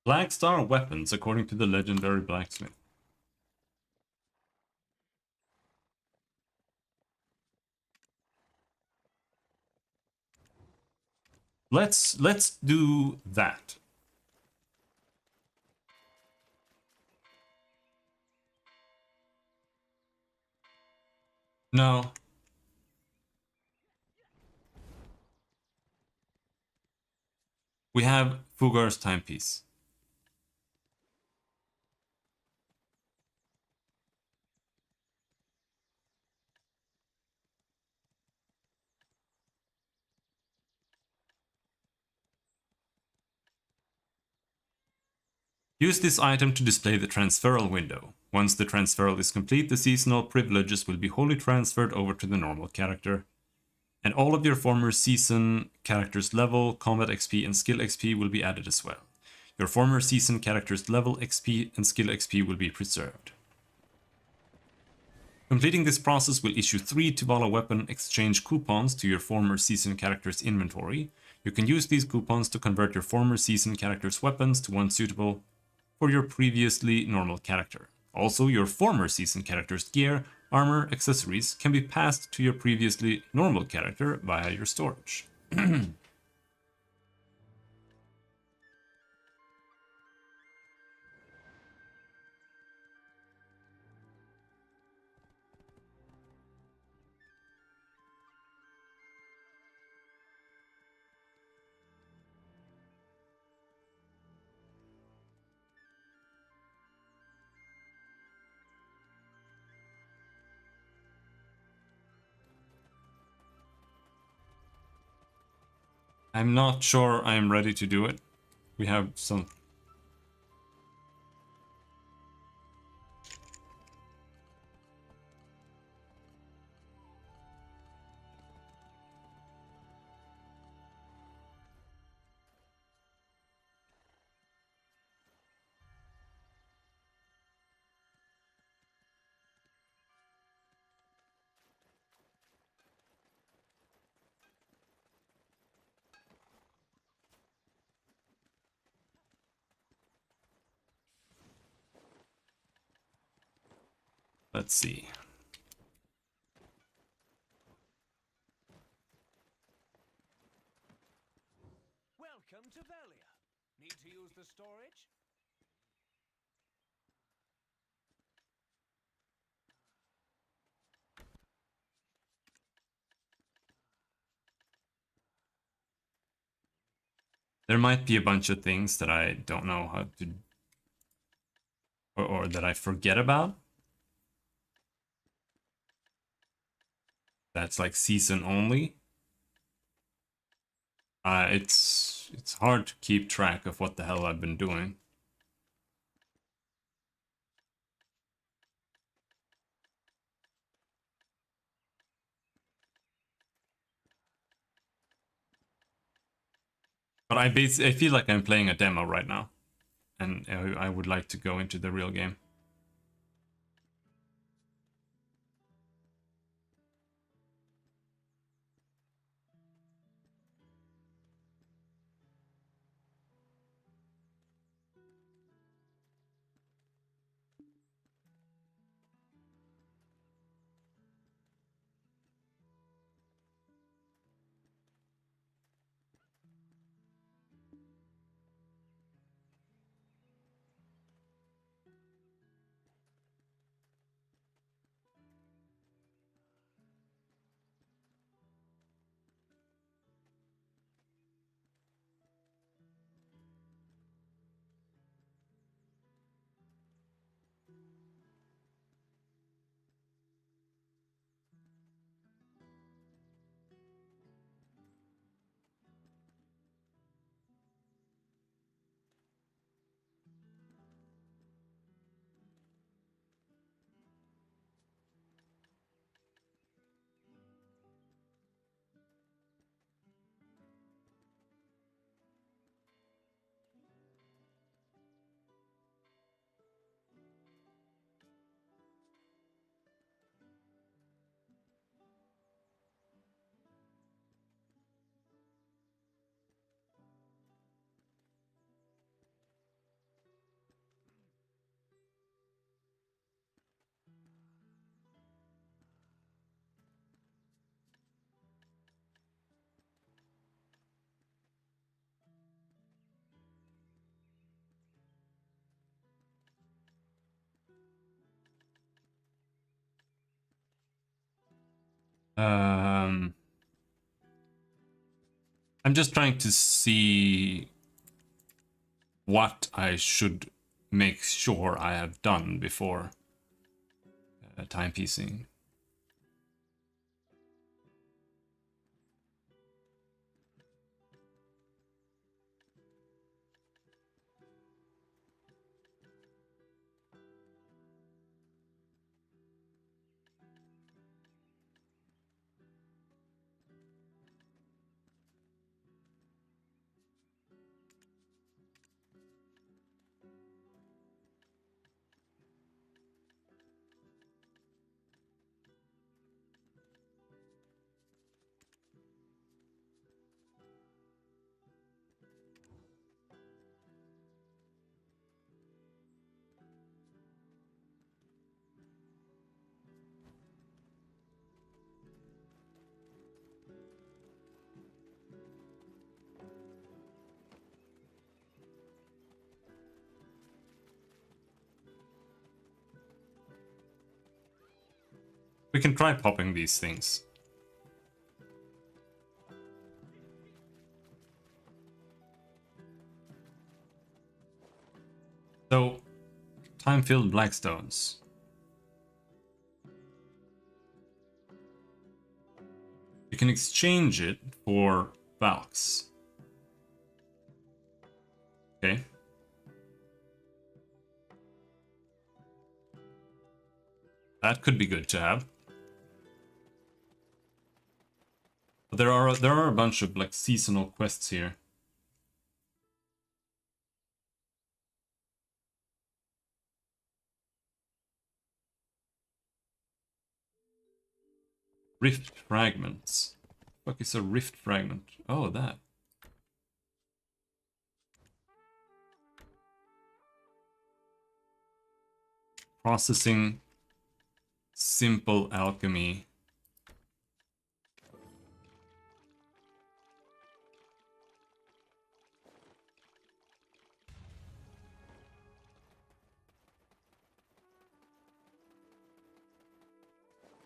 Black Star weapons, according to the legendary blacksmith. Let's do that. No. We have Fugar's timepiece. Use this item to display the transferal window. Once the transferal is complete, the seasonal privileges will be wholly transferred over to the normal character. And all of your former season character's level, combat XP, and skill XP will be added as well. Your former season character's level XP and skill XP will be preserved. Completing this process will issue 3 Tuvala weapon exchange coupons to your former season character's inventory. You can use these coupons to convert your former season character's weapons to one suitable for your previously normal character. Also, your former season character's gear, armor, accessories can be passed to your previously normal character via your storage. I'm not sure I'm ready to do it. We have some... Let's see. Welcome to Velia. Need to use the storage? There might be a bunch of things that I don't know how to... or that I forget about. That's like season only. It's hard to keep track of what the hell I've been doing. But I feel like I'm playing a demo right now, and I would like to go into the real game. I'm just trying to see what I should make sure I have done before timepiecing. We can try popping these things. So, time-filled blackstones. You can exchange it for Valks. Okay. That could be good to have. But there are a bunch of like seasonal quests here. Rift fragments. What is a rift fragment? Oh, that. Processing simple alchemy.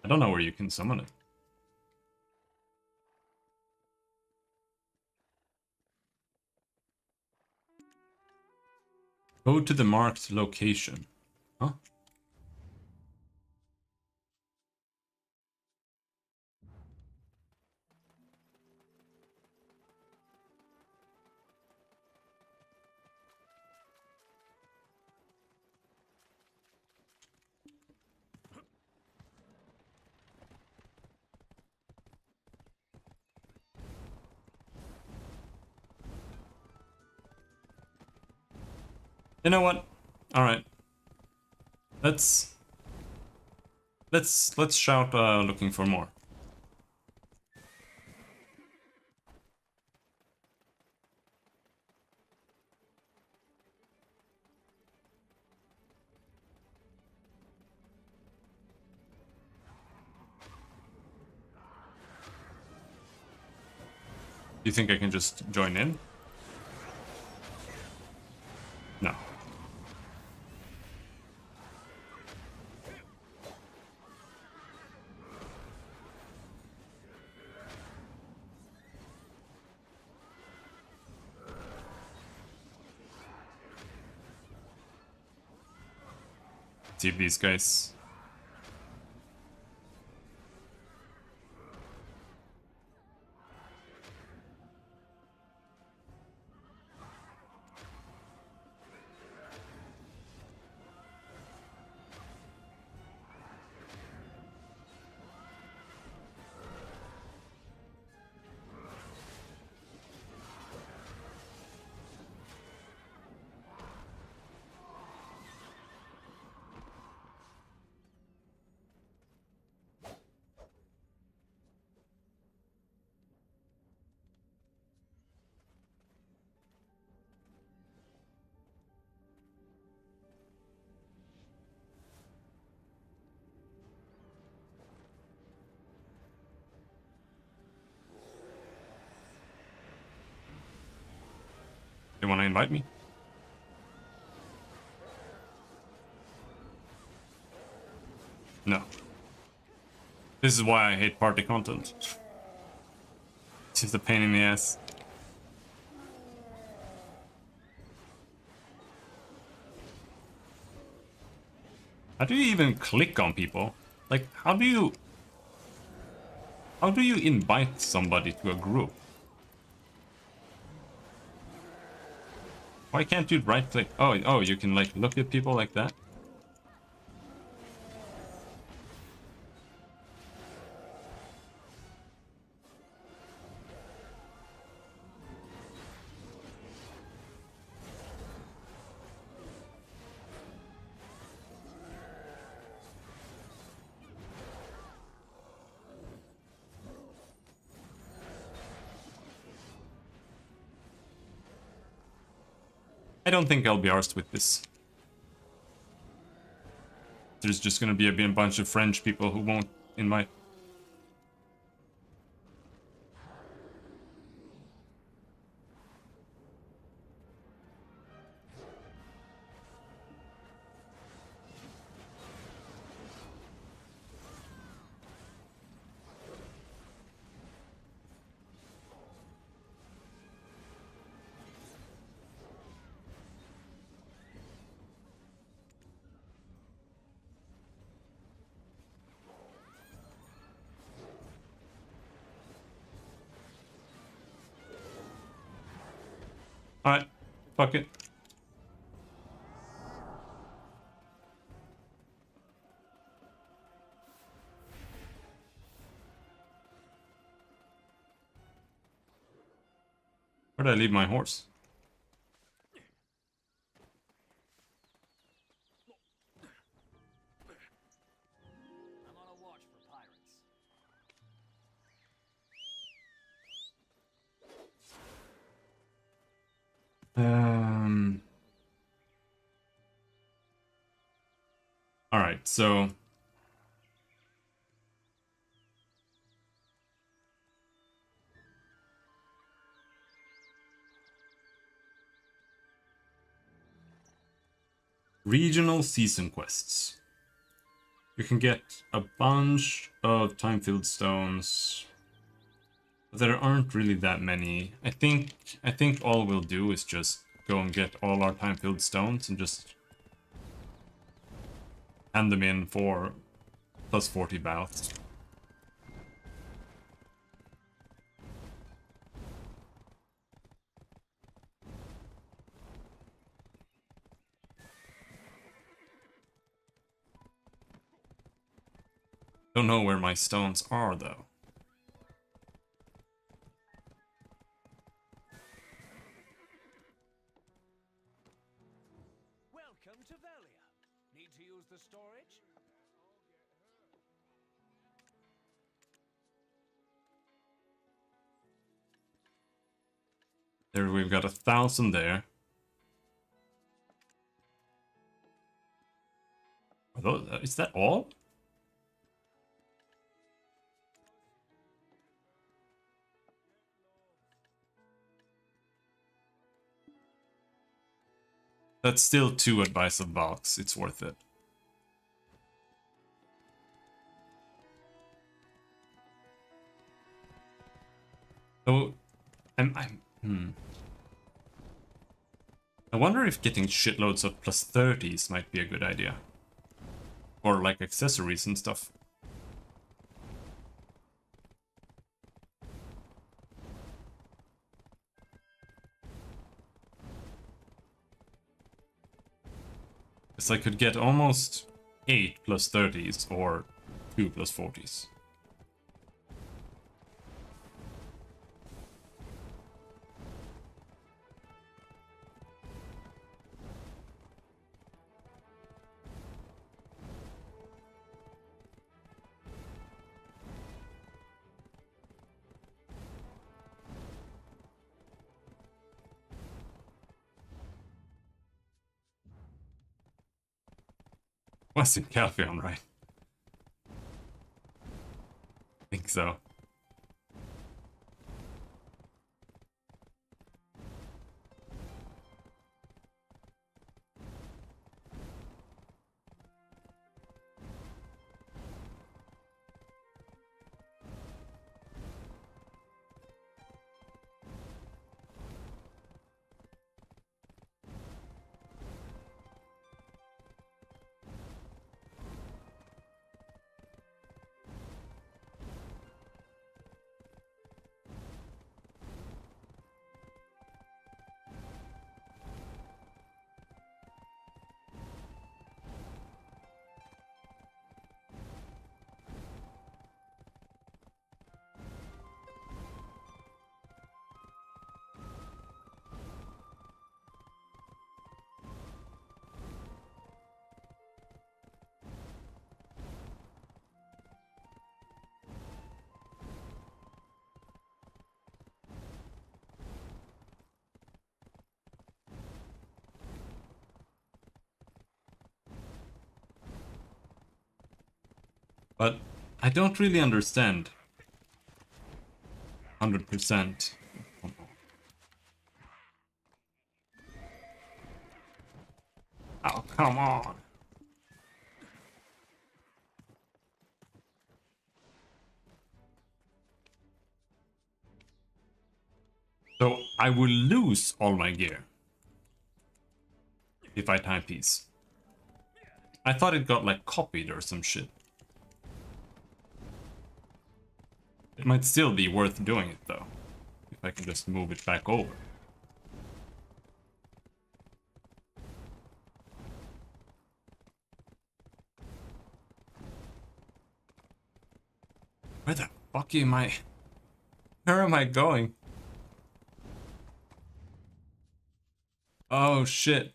I don't know where you can summon it. Go to the marked location. Huh? You know what? All right. Let's shout looking for more. Do you think I can just join in? No. See if these guys. They want to invite me? No. This is why I hate party content. It's just a pain in the ass. How do you even click on people? Like, how do you invite somebody to a group? Why can't you right click? Oh, you can like look at people like that? I don't think I'll be arsed with this. There's just gonna be a bunch of French people who won't invite. Alright, fuck it. Where did I leave my horse? I'm on a watch for pirates. Alright, so regional season quests. You can get a bunch of time-filled stones. But there aren't really that many. I think all we'll do is just go and get all our time-filled stones and just hand them in for plus 40 bouts. Don't know where my stones are though. Welcome to Velia. Need to use the storage? There we've got 1,000 there. Are those, is that all? That's still 2 advice of box. It's worth it. So, I wonder if getting shitloads of plus 30s might be a good idea. Or like accessories and stuff. Because I could get almost 8 plus 30s or 2 plus 40s. Wasn't Calpheon, right? I think so. But I don't really understand 100%. Oh, come on. So I will lose all my gear if I timepiece. I thought it got like copied or some shit. It might still be worth doing it though, if I can just move it back over. Where the fuck am I? Where am I going? Oh shit.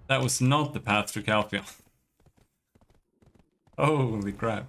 That was not the path to Calphion. Holy crap.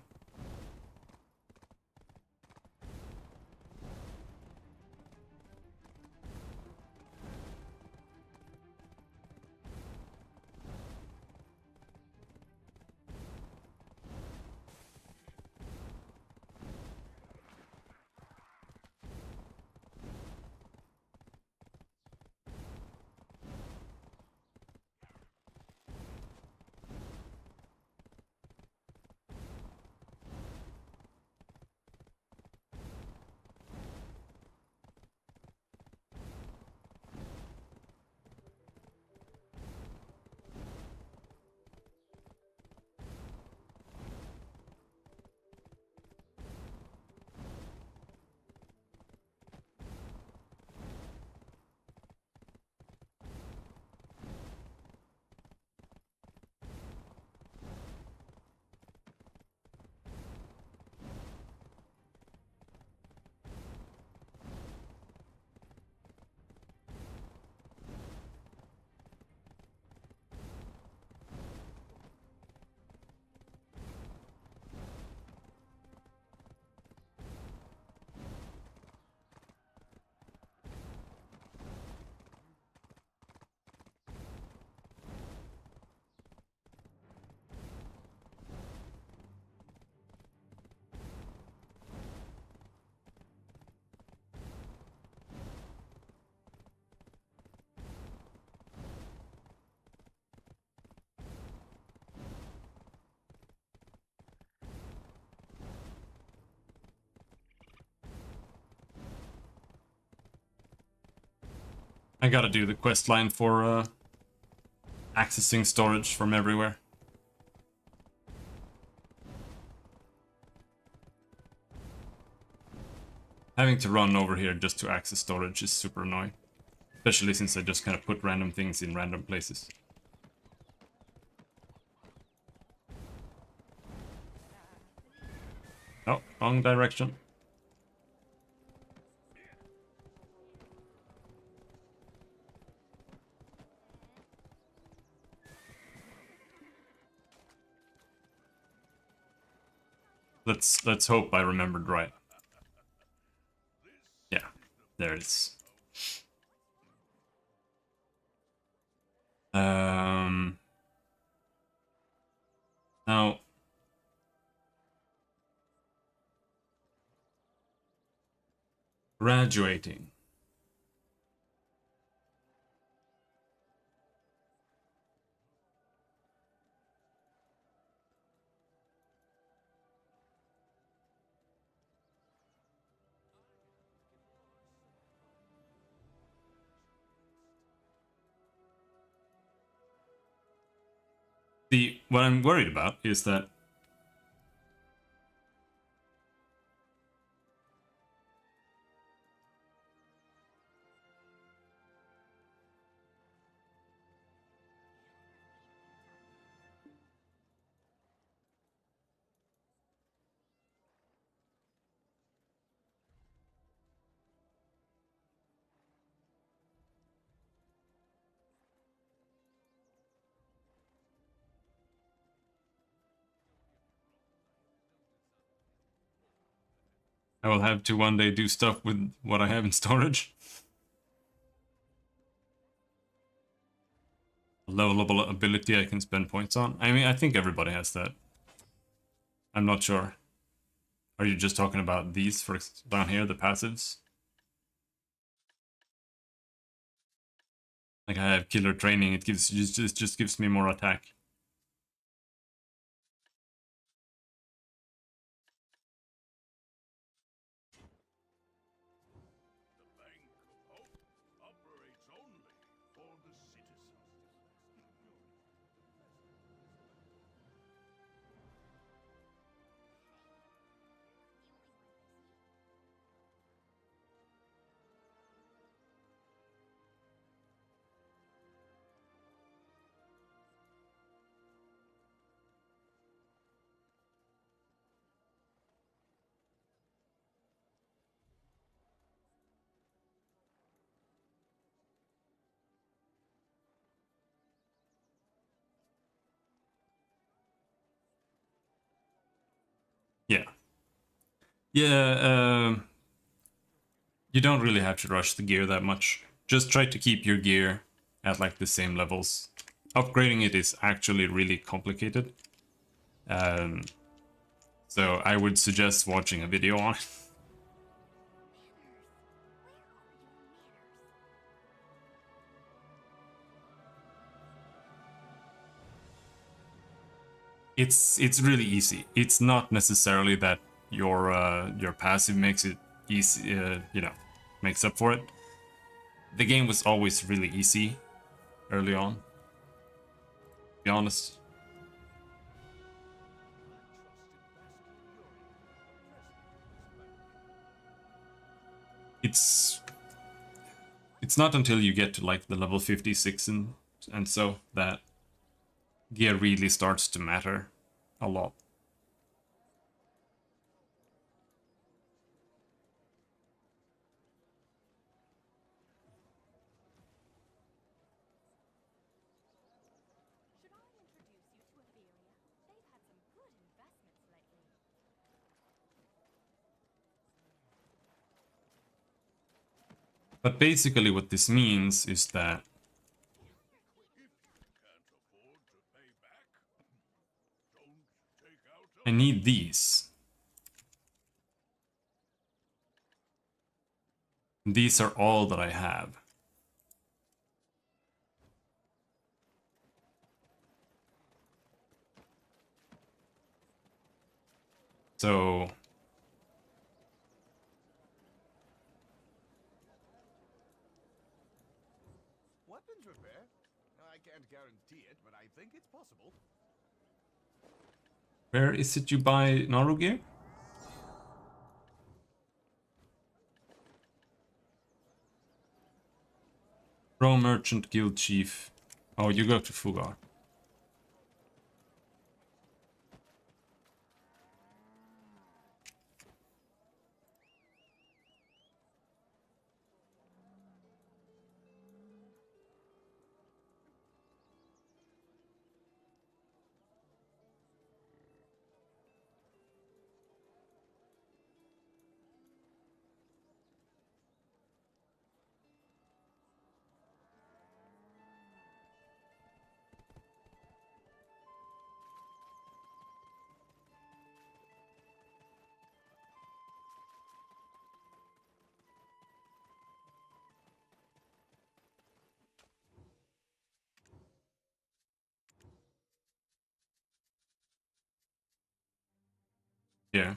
I gotta do the quest line for accessing storage from everywhere. Having to run over here just to access storage is super annoying. Especially since I just kind of put random things in random places. Oh, wrong direction. Let's hope I remembered right. Yeah, there it is. Now graduating. What I'm worried about is that I will have to one day do stuff with what I have in storage. A levelable ability I can spend points on. I mean, I think everybody has that. I'm not sure. Are you just talking about these for down here, the passives? Like I have killer training, it just gives me more attack. The Bank of Hope operates only for the citizens. Yeah. Yeah, you don't really have to rush the gear that much. Just try to keep your gear at like the same levels. Upgrading it is actually really complicated. So I would suggest watching a video on it. It's really easy. It's not necessarily that your passive makes it easy, you know, makes up for it. The game was always really easy early on. To be honest. It's it's not until you get to like the level 56 and so that gear really starts to matter a lot. Should I introduce you to Etheria? They've had some good investments lately. But basically what this means is that Can't afford to pay back? Don't take out I need these. These are all that I have. So Weapons repair? I can't guarantee it, but I think it's possible. where is it you buy Naru gear? Pro Merchant Guild Chief. Oh, you go to Fugar. Yeah.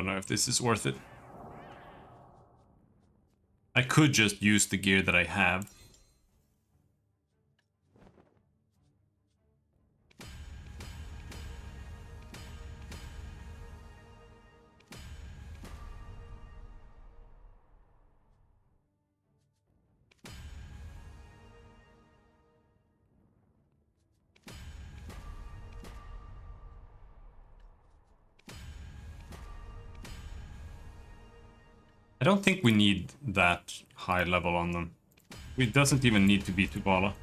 know if this is worth it. I could just use the gear that I have. I don't think we need that high level on them. It doesn't even need to be Tubala.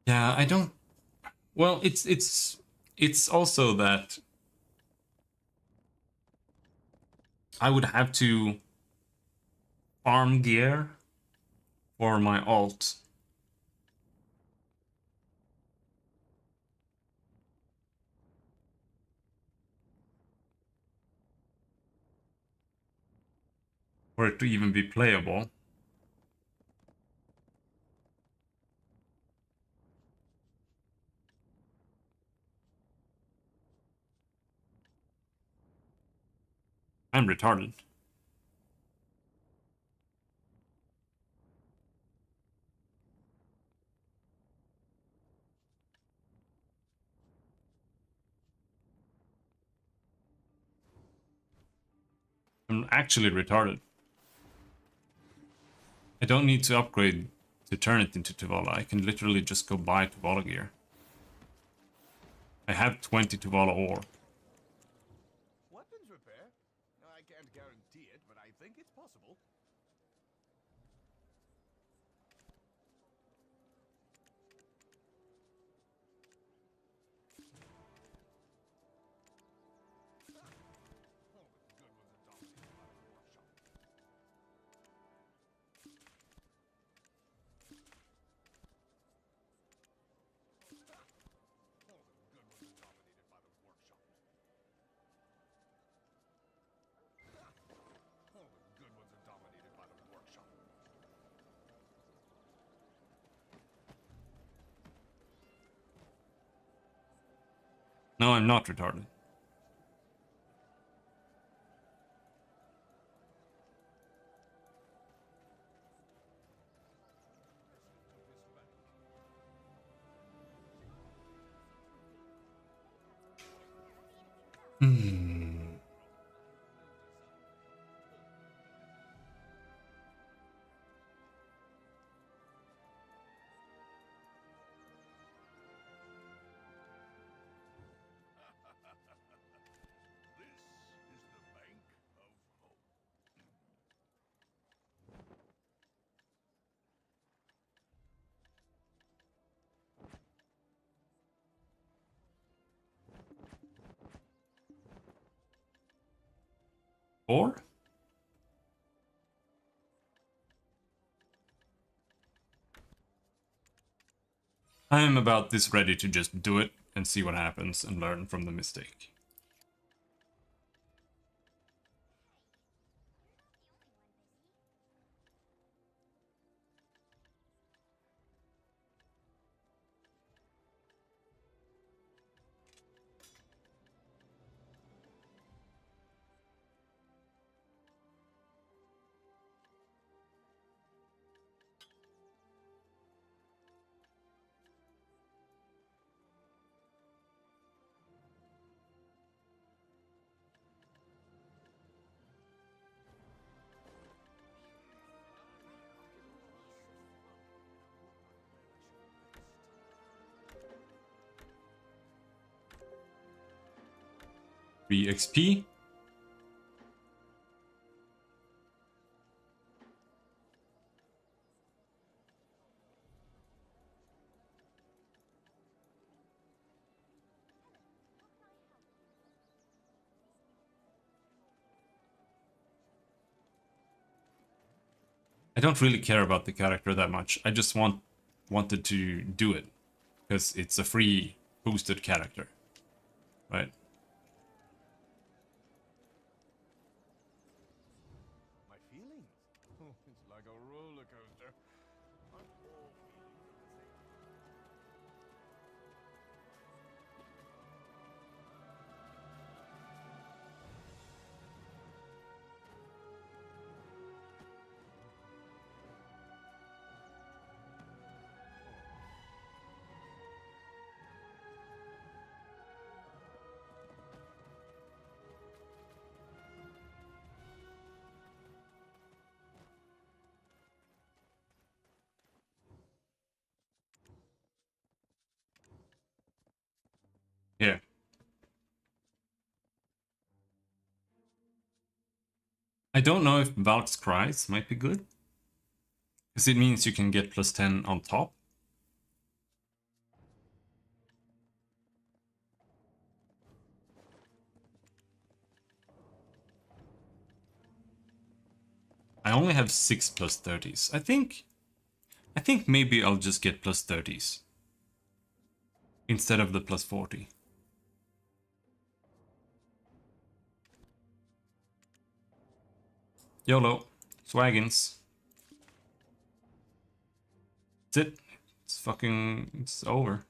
Yeah, I don't. Well, it's also that I would have to farm gear for my alt. For it to even be playable. I'm retarded. I'm actually retarded. I don't need to upgrade to turn it into Tuvala. I can literally just go buy Tuvala gear. I have 20 Tuvala ore. Weapons repair? I can't guarantee it, but I think it's possible. All the good ones are dominated by the workshop. All the good ones are dominated by the workshop. All the good ones are dominated by the workshop. No, I'm not retarded. Hmm. This is the Bank of Hope. Or? I am about this ready to just do it and see what happens and learn from the mistake. 3 XP. I don't really care about the character that much. I just wanted to do it because it's a free boosted character, right? My feelings? Oh, it's like a roller coaster. Aren't all feelings at the same time? Yeah. I don't know if Valk's Cries might be good. Because it means you can get plus 10 on top. I only have 6 plus 30s. I think maybe I'll just get plus 30s. Instead of the plus 40. YOLO. Swaggins. That's it. It's over.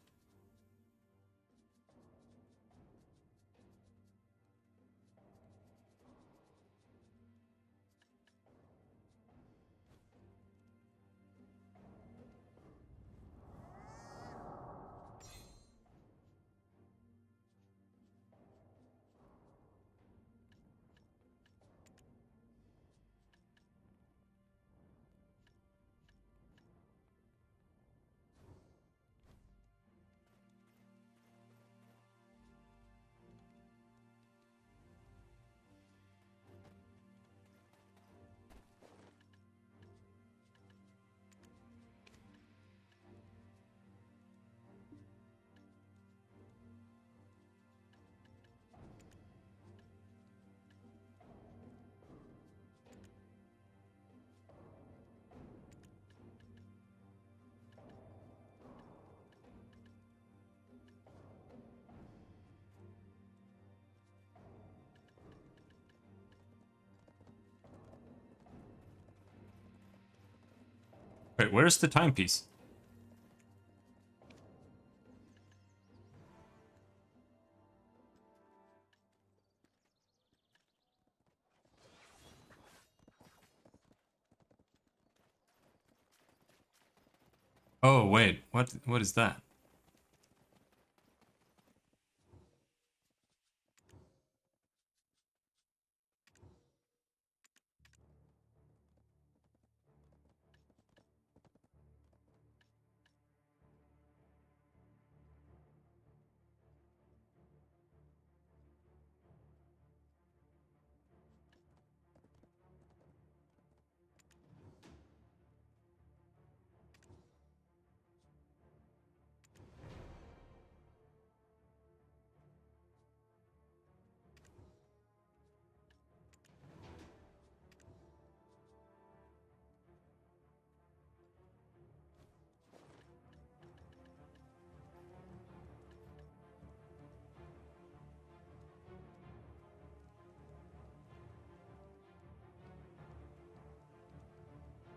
Wait, where's the timepiece? Oh, wait. What is that?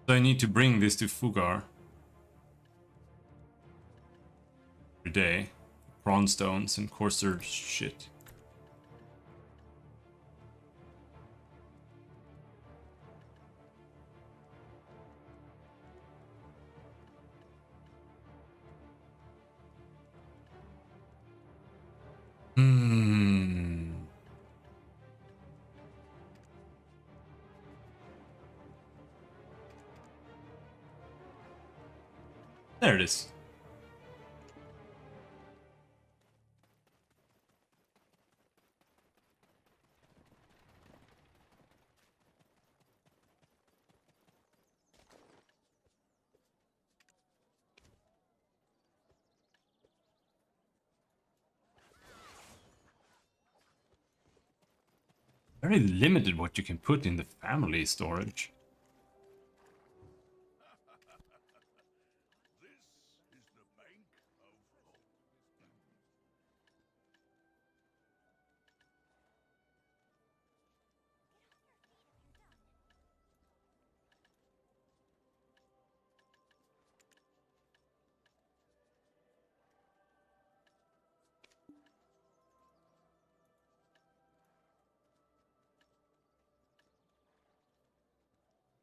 So I need to bring this to Fugar. Every day. Prawn stones and coarser shit. Hmm. There it is. Very limited what you can put in the family storage. This is the bank of hope.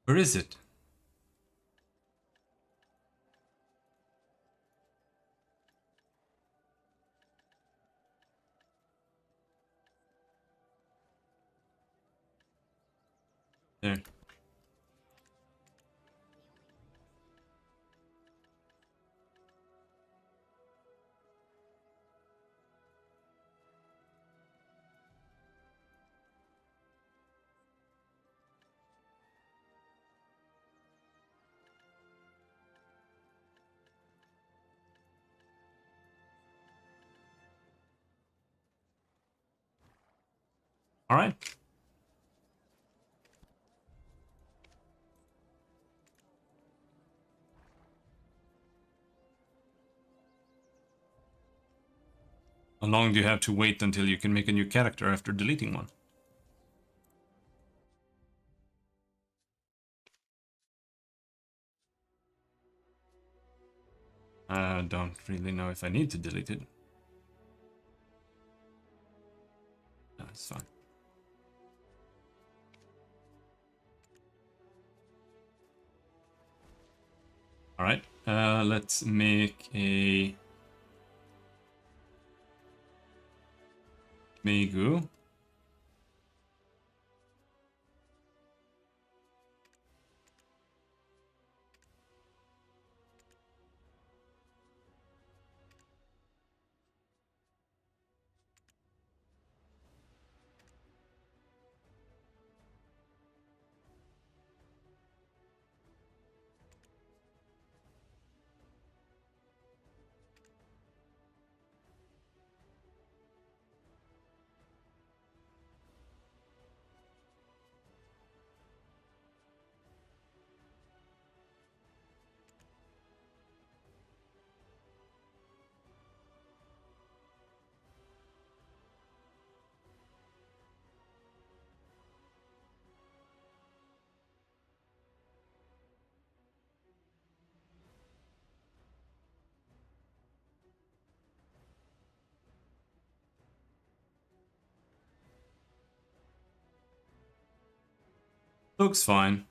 Where is it? There. All right. How long do you have to wait until you can make a new character after deleting one? I don't really know if I need to delete it. No, it's fine. All right, let's make a Megu. Looks fine.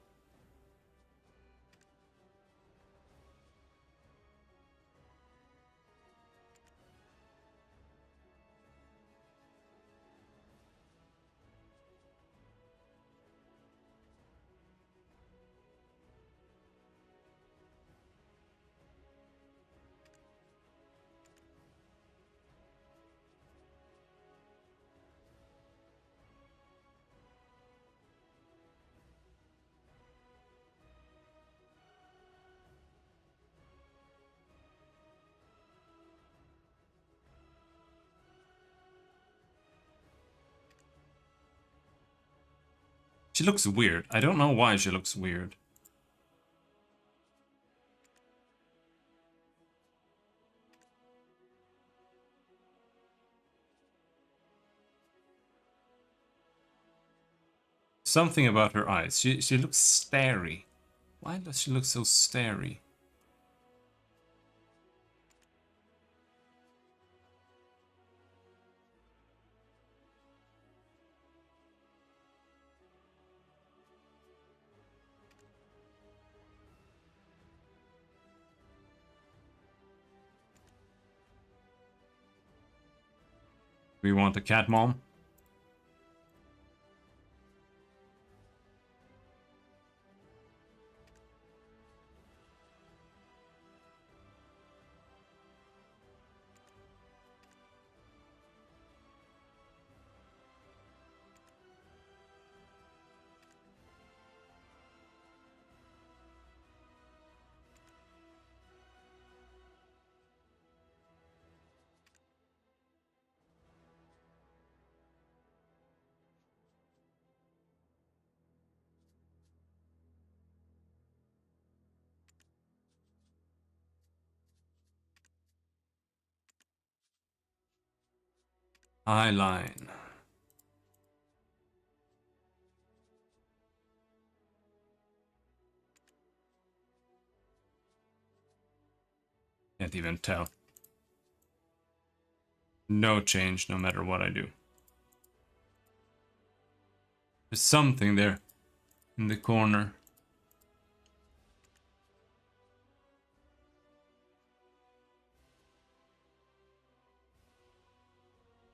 She looks weird. I don't know why she looks weird. Something about her eyes. She looks starey. Why does she look so starey? We want a cat mom. Eye line. Can't even tell. No change no matter what I do. There's something there in the corner.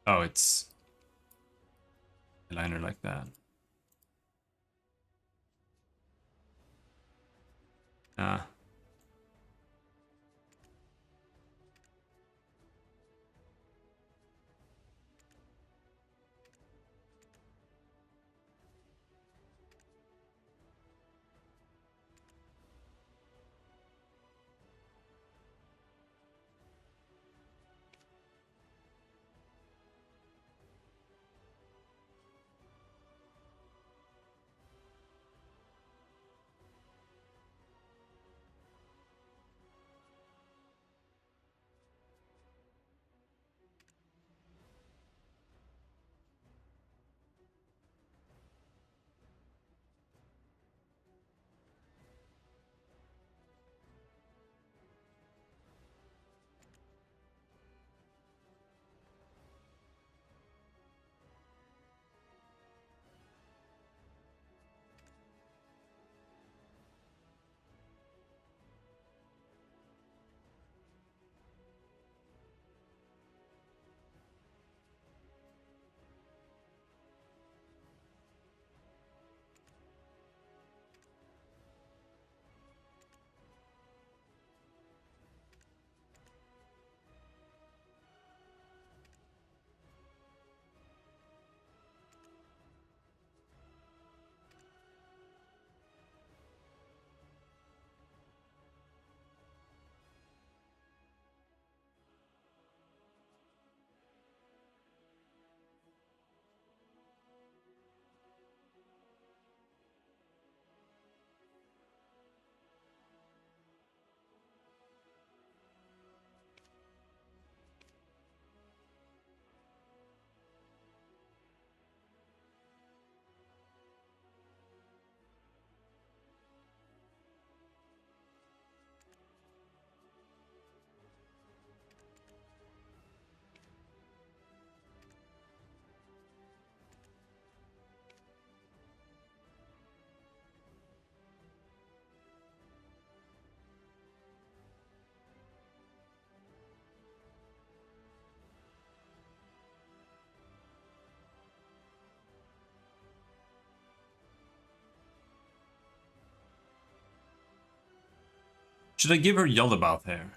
Oh, it's a liner like that. Ah. Should I give her Yellowbath hair?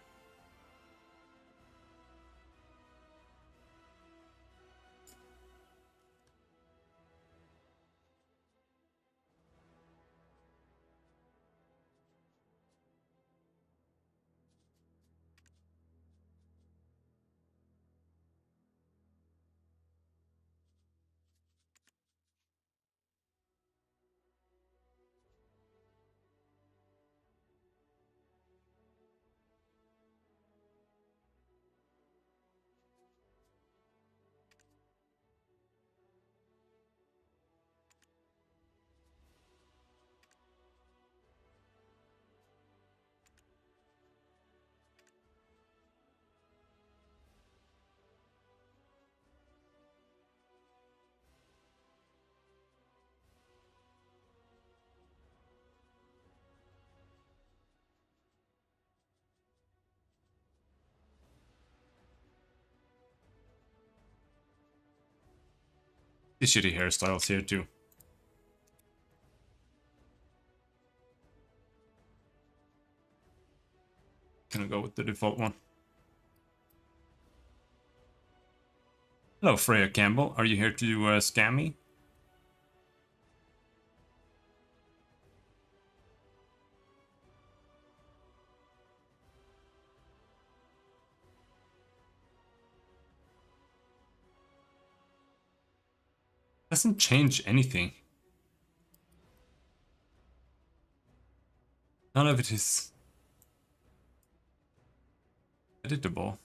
These shitty hairstyles here too. Gonna go with the default one. Hello, Freya Campbell. Are you here to scam me? Doesn't change anything. None of it is editable.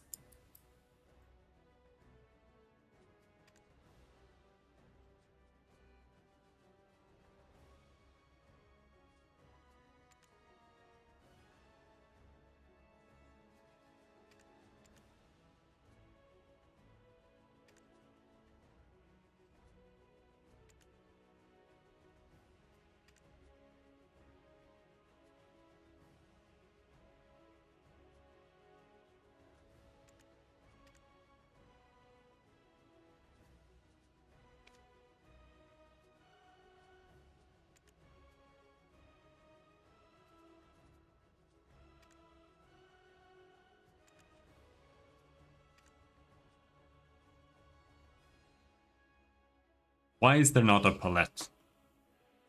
Why is there not a palette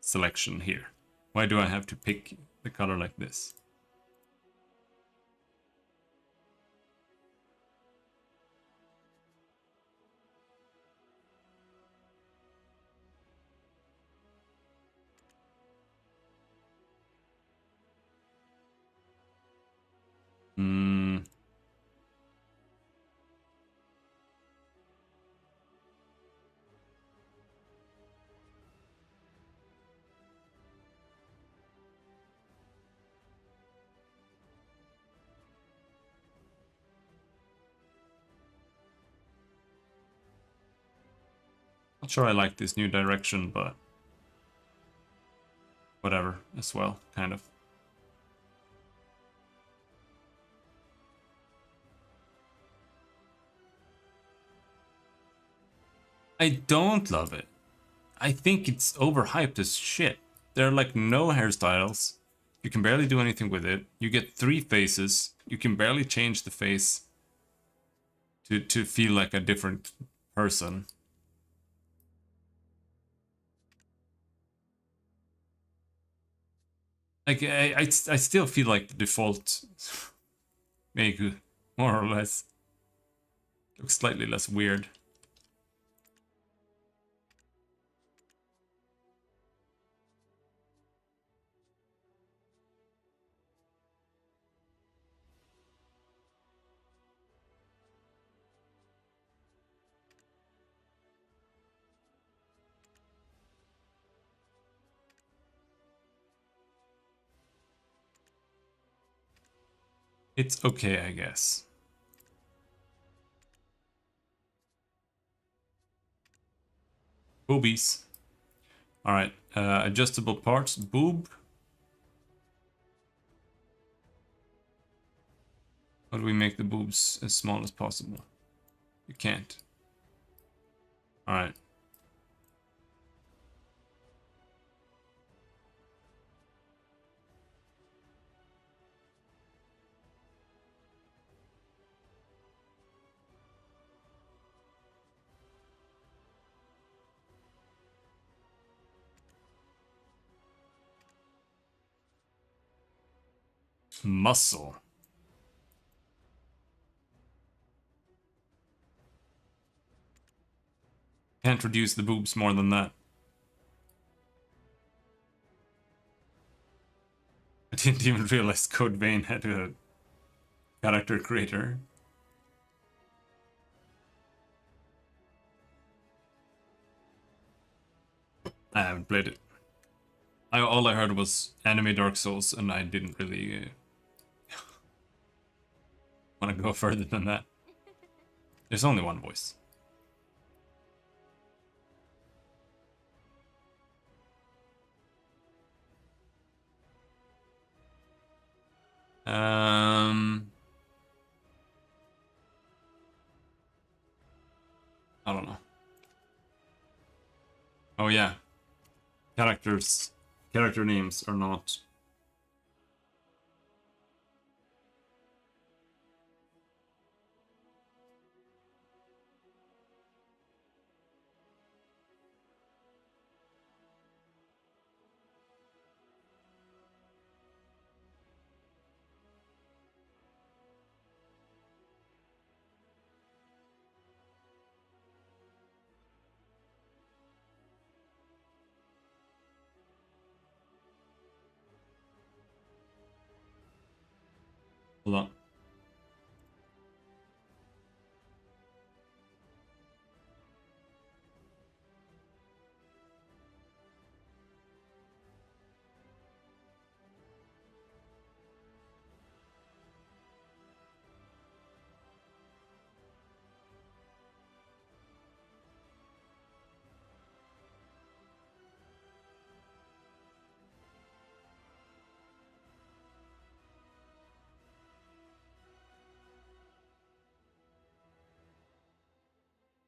selection here? Why do I have to pick the color like this? Hmm. Not sure I like this new direction, but whatever as well, kind of. I don't love it. I think it's overhyped as shit. There are like no hairstyles. You can barely do anything with it. You get 3 faces. You can barely change the face to feel like a different person. Like I still feel like the default Meiku more or less looks slightly less weird. It's okay, I guess. Boobies. Alright, adjustable parts, boob. How do we make the boobs as small as possible? You can't. Alright. Muscle. Can't reduce the boobs more than that. I didn't even realize Code Vein had a character creator. I haven't played it. All I heard was anime Dark Souls, and I didn't really want to go further than that. There's only one voice. I don't know. Oh yeah, character names are not. Hold on.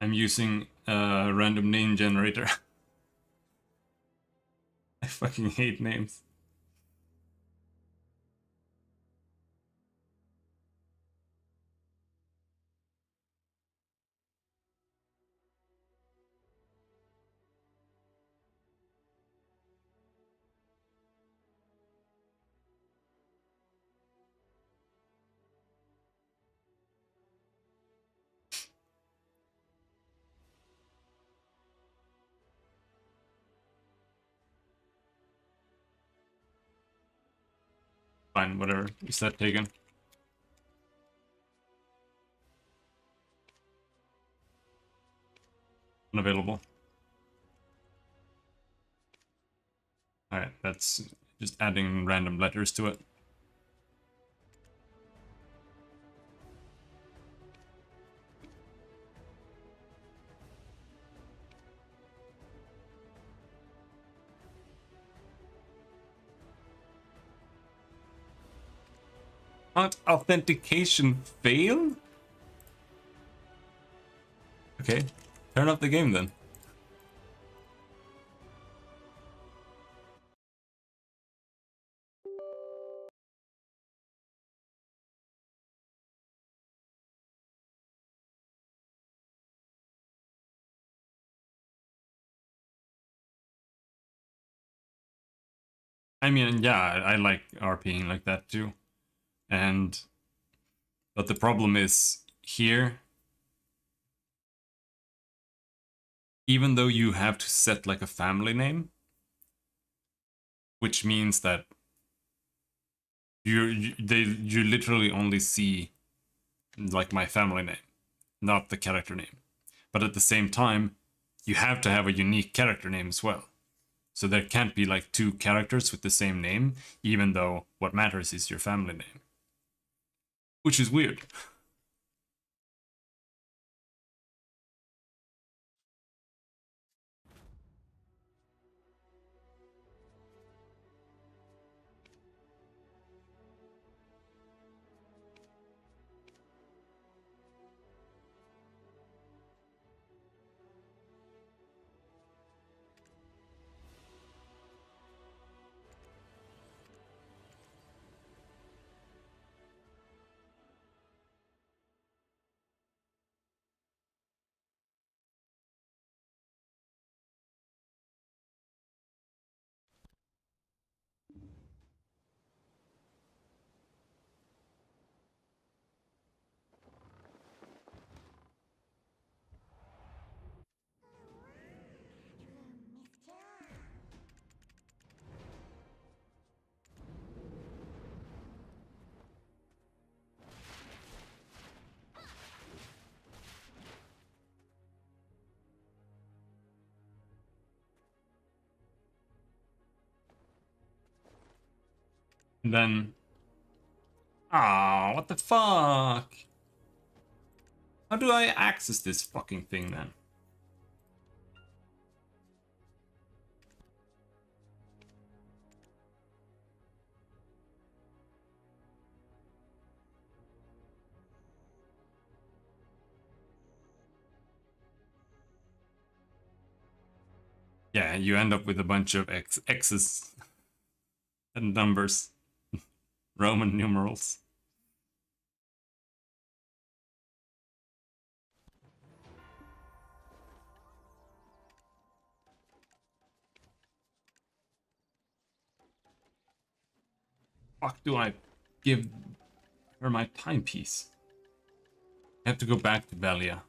I'm using a random name generator. I fucking hate names. Fine, whatever. Is that taken? Unavailable. Alright, that's just adding random letters to it. Authentication fail? Okay, turn off the game then. I mean, yeah, I like RPing like that too. But the problem is here, even though you have to set like a family name, which means that you literally only see like my family name, not the character name. But at the same time, you have to have a unique character name as well. So there can't be like two characters with the same name, even though what matters is your family name. Which is weird. And then... Ah, what the fuck? How do I access this fucking thing then? Yeah, you end up with a bunch of X's and numbers. Roman numerals. Fuck do I give her my timepiece? I have to go back to Belia.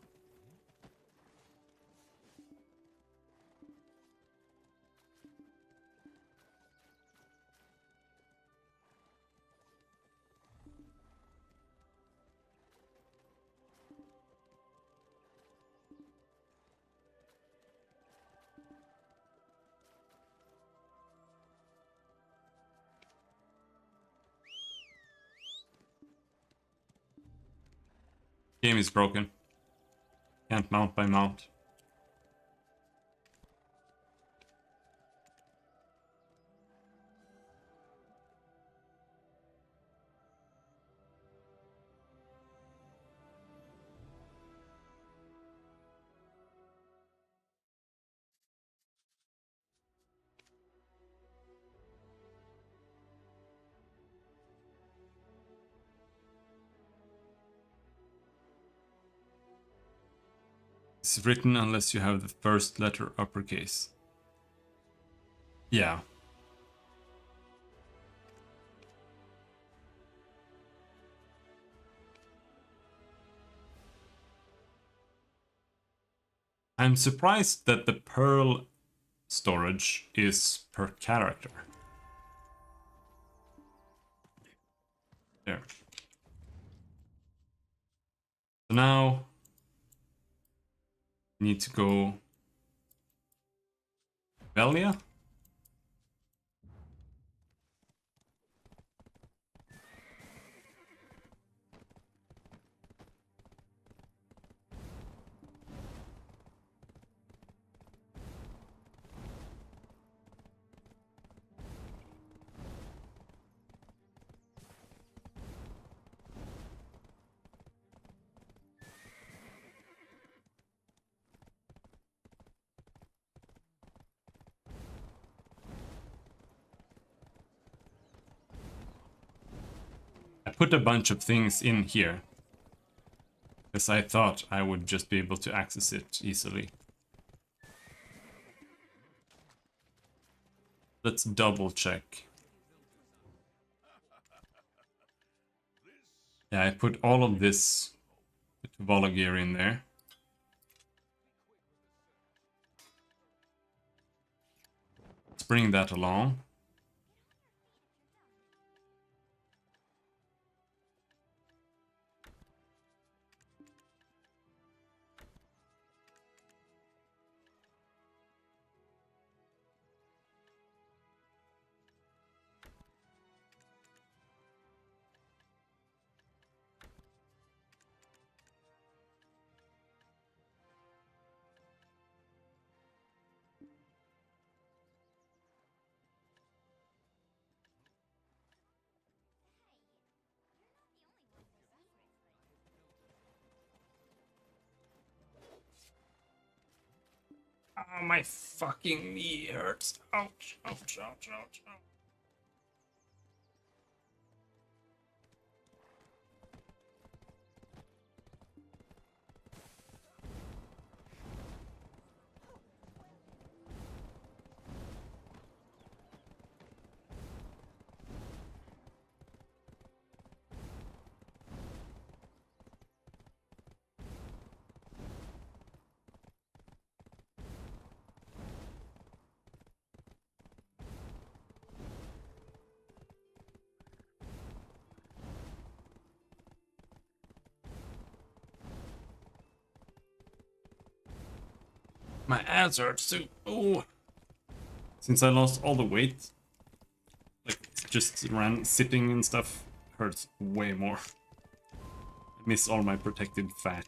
Game is broken. Can't mount by mount. It's written unless you have the first letter uppercase. Yeah. I'm surprised that the pearl storage is per character. There. So now we need to go Velia. I put a bunch of things in here because I thought I would just be able to access it easily. Let's double check. Yeah, I put all of this Vala gear in there. Let's bring that along. Ah, my fucking knee hurts. Ouch, ouch, ouch, ouch, ouch. My ass hurts too. Oh. Since I lost all the weight, like just sitting and stuff hurts way more. I miss all my protected fat.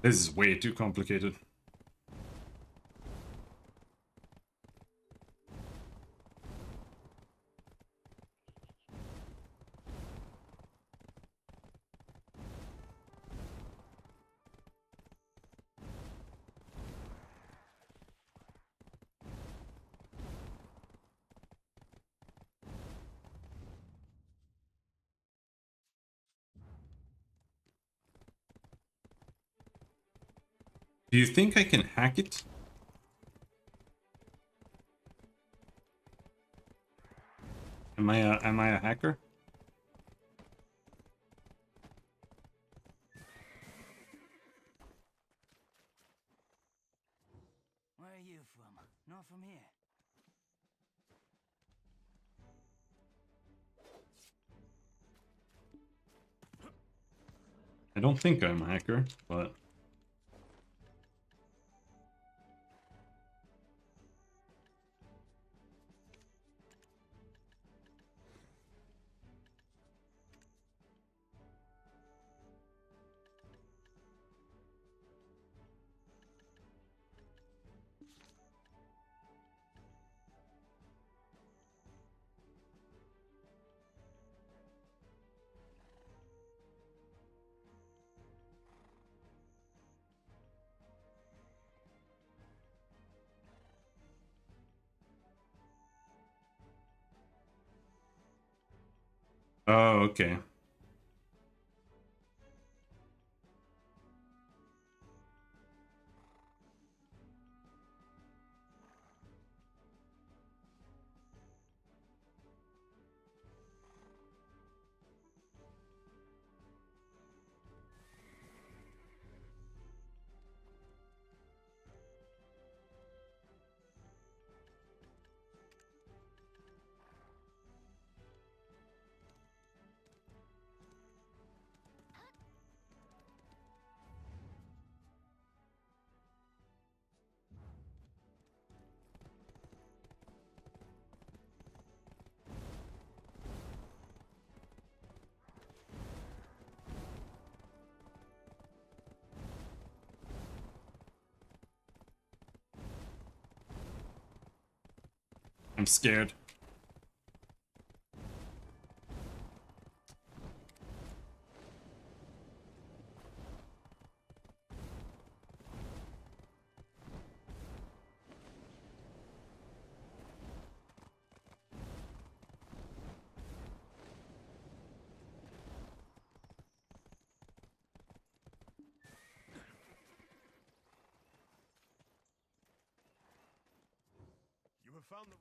This is way too complicated. Do you think I can hack it? Am I a hacker? Where are you from? Not from here. I don't think I'm a hacker, but Oh, okay. I'm scared. You have found the...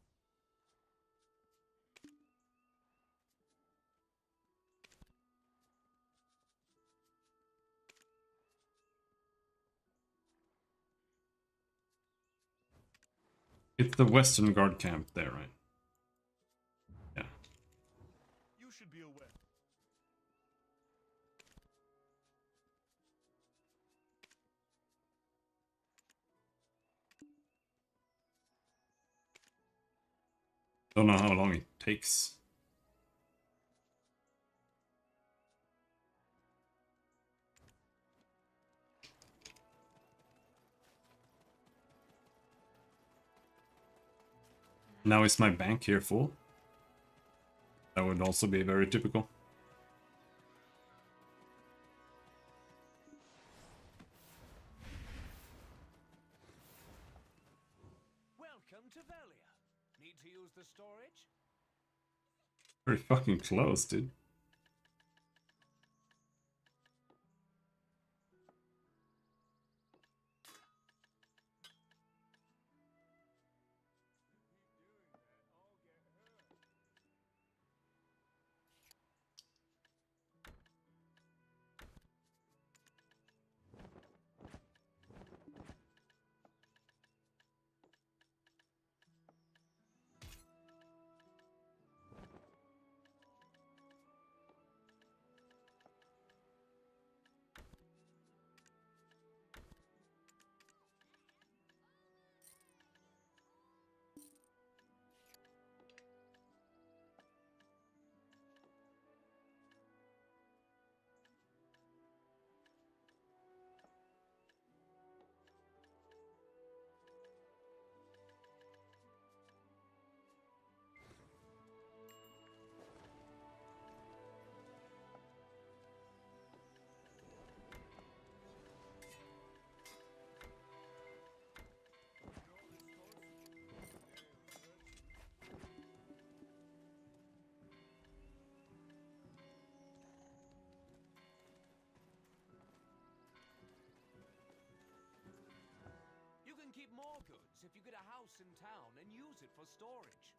It's the Western Guard camp there, right? Yeah. You should be aware. Don't know how long it takes. Now is my bank here full? That would also be very typical. Welcome to Velia. Need to use the storage? Very fucking close, dude. You can keep more goods if you get a house in town and use it for storage.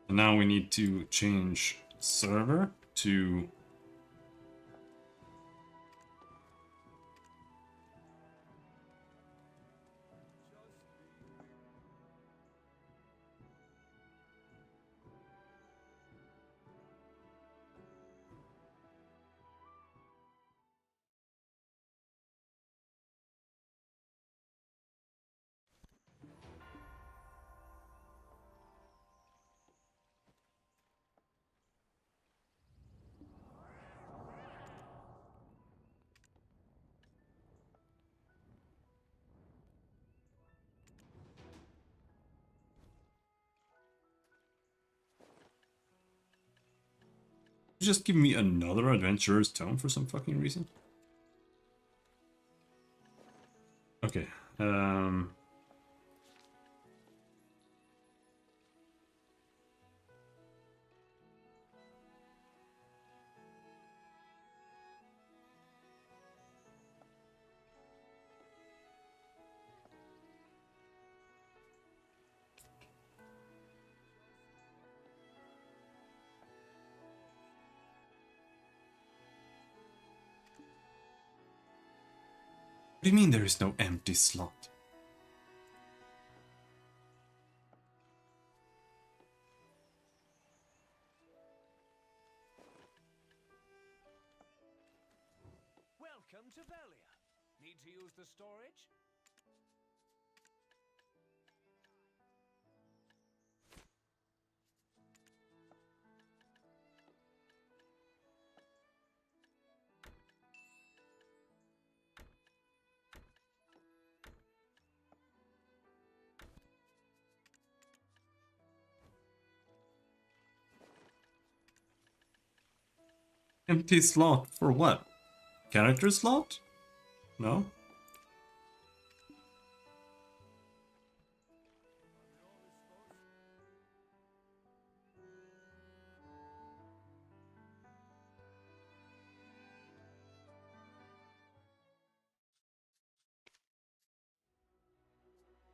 And now we need to change server to... just give me another adventurer's tome for some fucking reason? Okay. What do you mean there is no empty slot? Welcome to Velia. Need to use the storage? Empty slot for what? Character slot? No?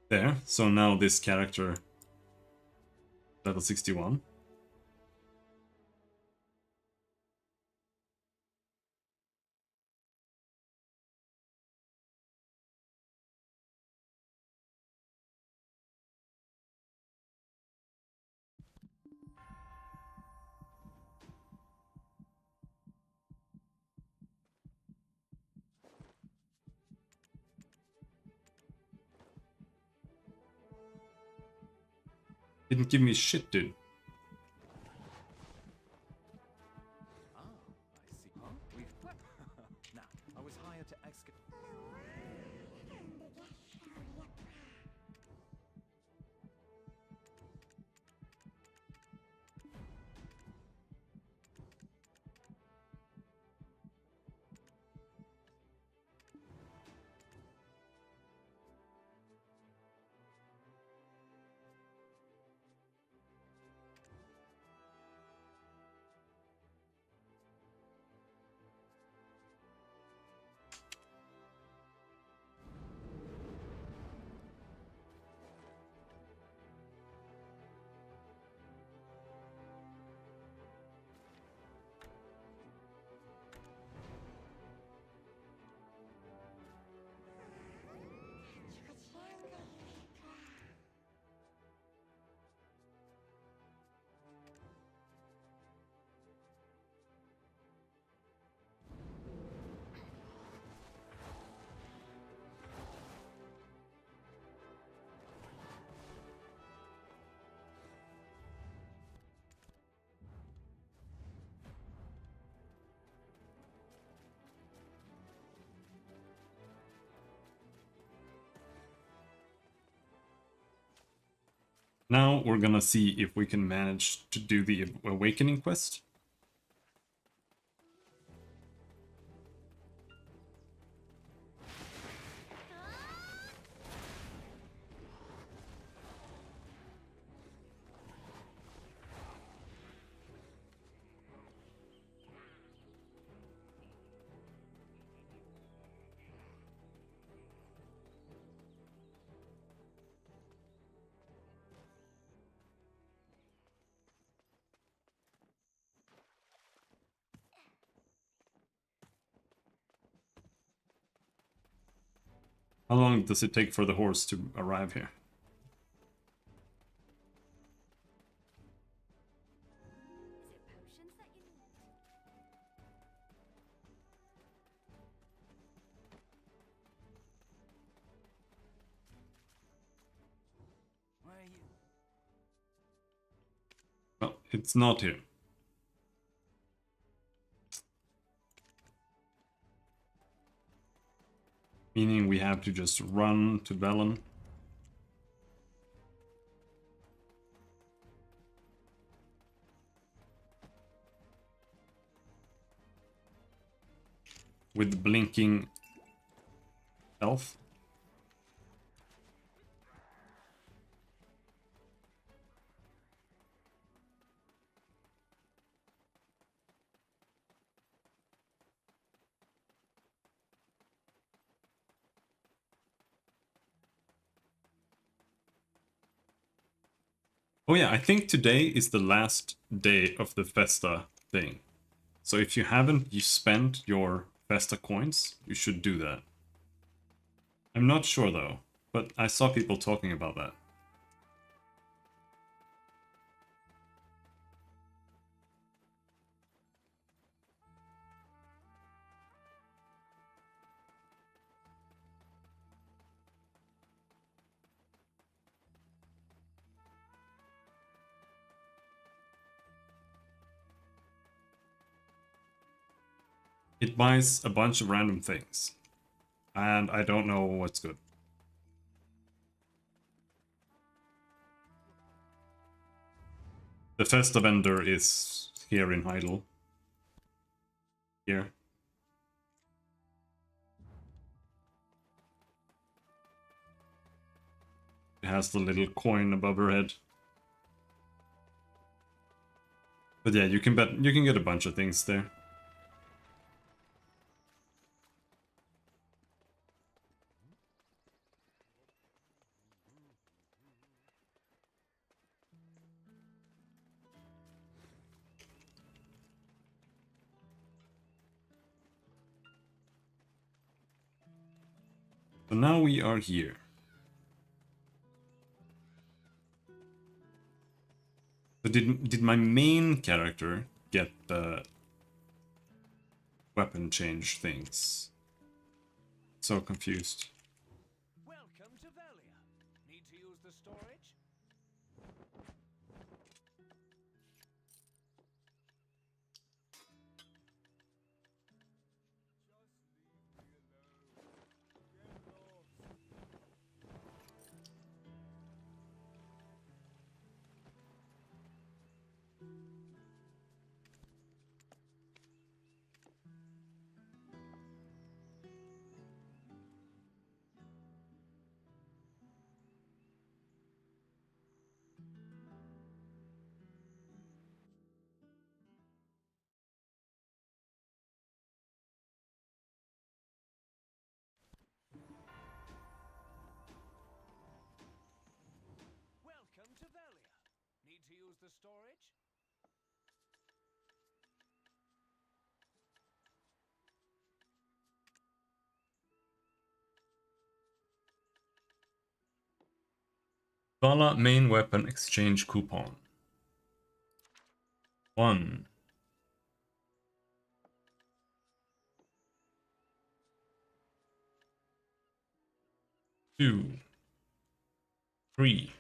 There, so now this character level 61. Didn't give me shit, dude. Ah, I see. Huh? We've... Now, I was hired to excavate... Now we're gonna see if we can manage to do the awakening quest. How long does it take for the horse to arrive here? Is it potions that you need? Where are you? Well, it's not here. Meaning we have to just run to Velen. with blinking health. Oh yeah, I think today is the last day of the Festa thing. So if you haven't spent your Festa coins, you should do that. I'm not sure though, but I saw people talking about that. It buys a bunch of random things, and I don't know what's good. The Festa vendor is here in Heidel. Here. It has the little coin above her head. But yeah, you can get a bunch of things there. So now we are here. So did my main character get the weapon change things? So confused. Welcome to Velia. Need to use the storage? Welcome to Velia. Need to use the storage? Vala main weapon exchange coupon. 1. 2. 3.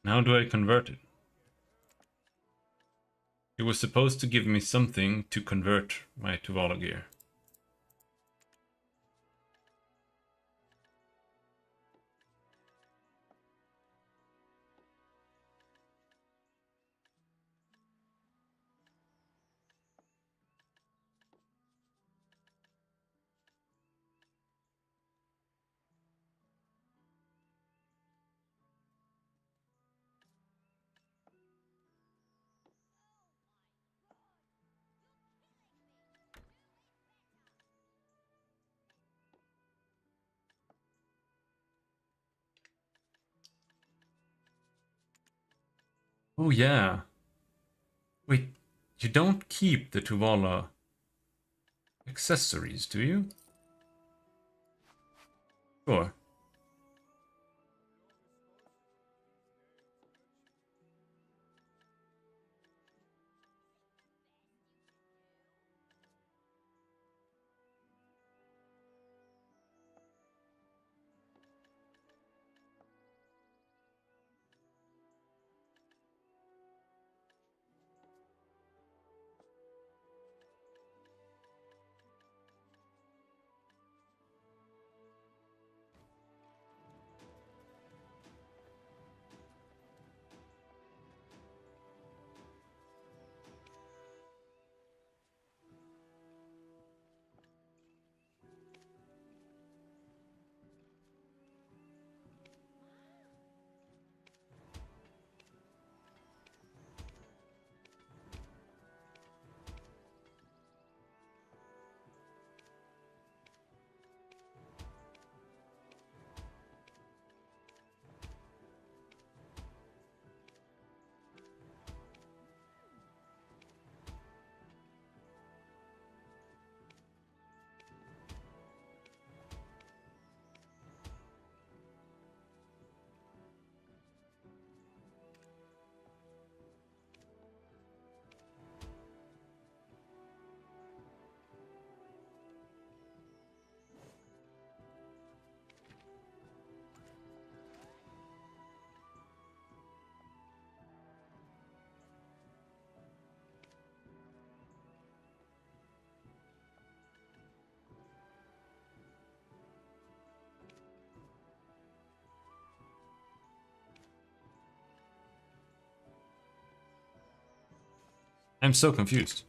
How do I convert it? It was supposed to give me something to convert my Tuvala gear. Oh yeah. Wait, you don't keep the Tuvala accessories, do you? Sure. I'm so confused.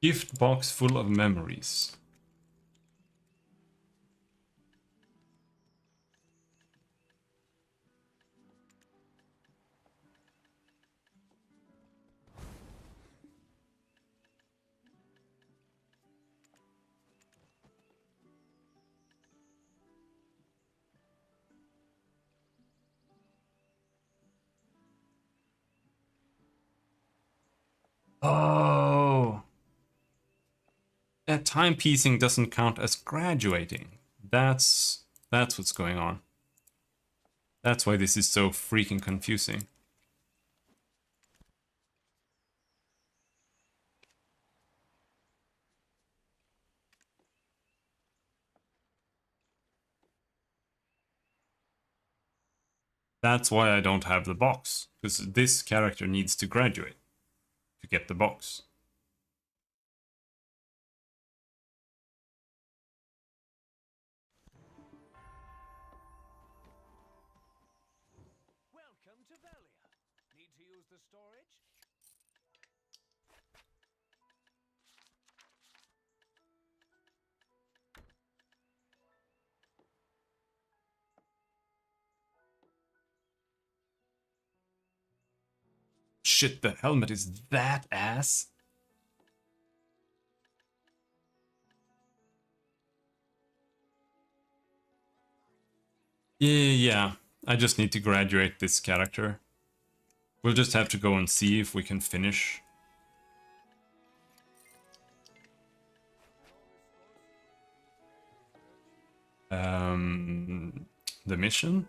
Gift box full of memories. Oh, that timepiecing doesn't count as graduating. That's what's going on. That's why this is so freaking confusing. That's why I don't have the box, because this character needs to graduate to get the box. Welcome to Velia. Need to use the storage? Shit, the helmet is that ass. Yeah. I just need to graduate this character. We'll just have to go and see if we can finish. The mission?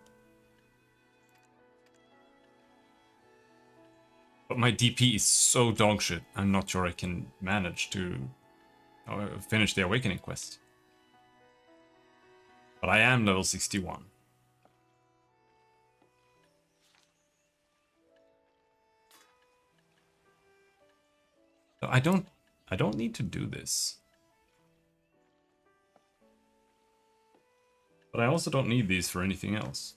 But my DP is so dogshit, I'm not sure I can manage to finish the Awakening quest. But I am level 61. So I don't need to do this. But I also don't need these for anything else.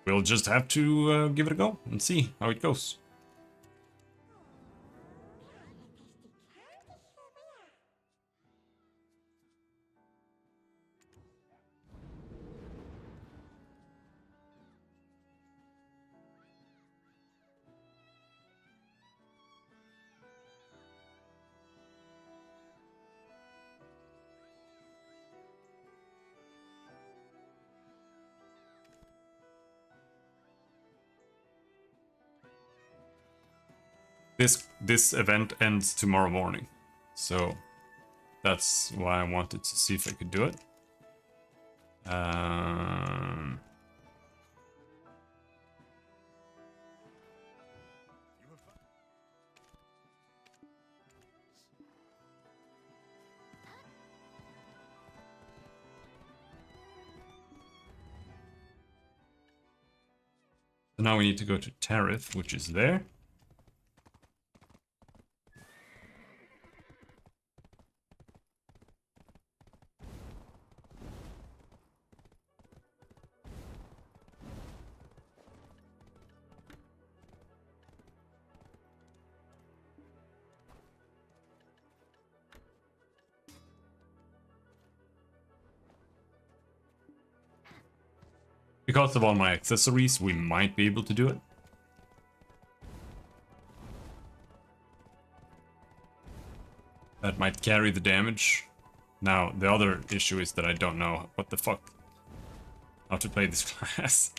We'll just have to give it a go and see how it goes. This event ends tomorrow morning, So that's why I wanted to see if I could do it. You have found. So now we need to go to tariff, which is there. Because of all my accessories, we might be able to do it. That might carry the damage. Now, the other issue is that I don't know what the fuck how to play this class.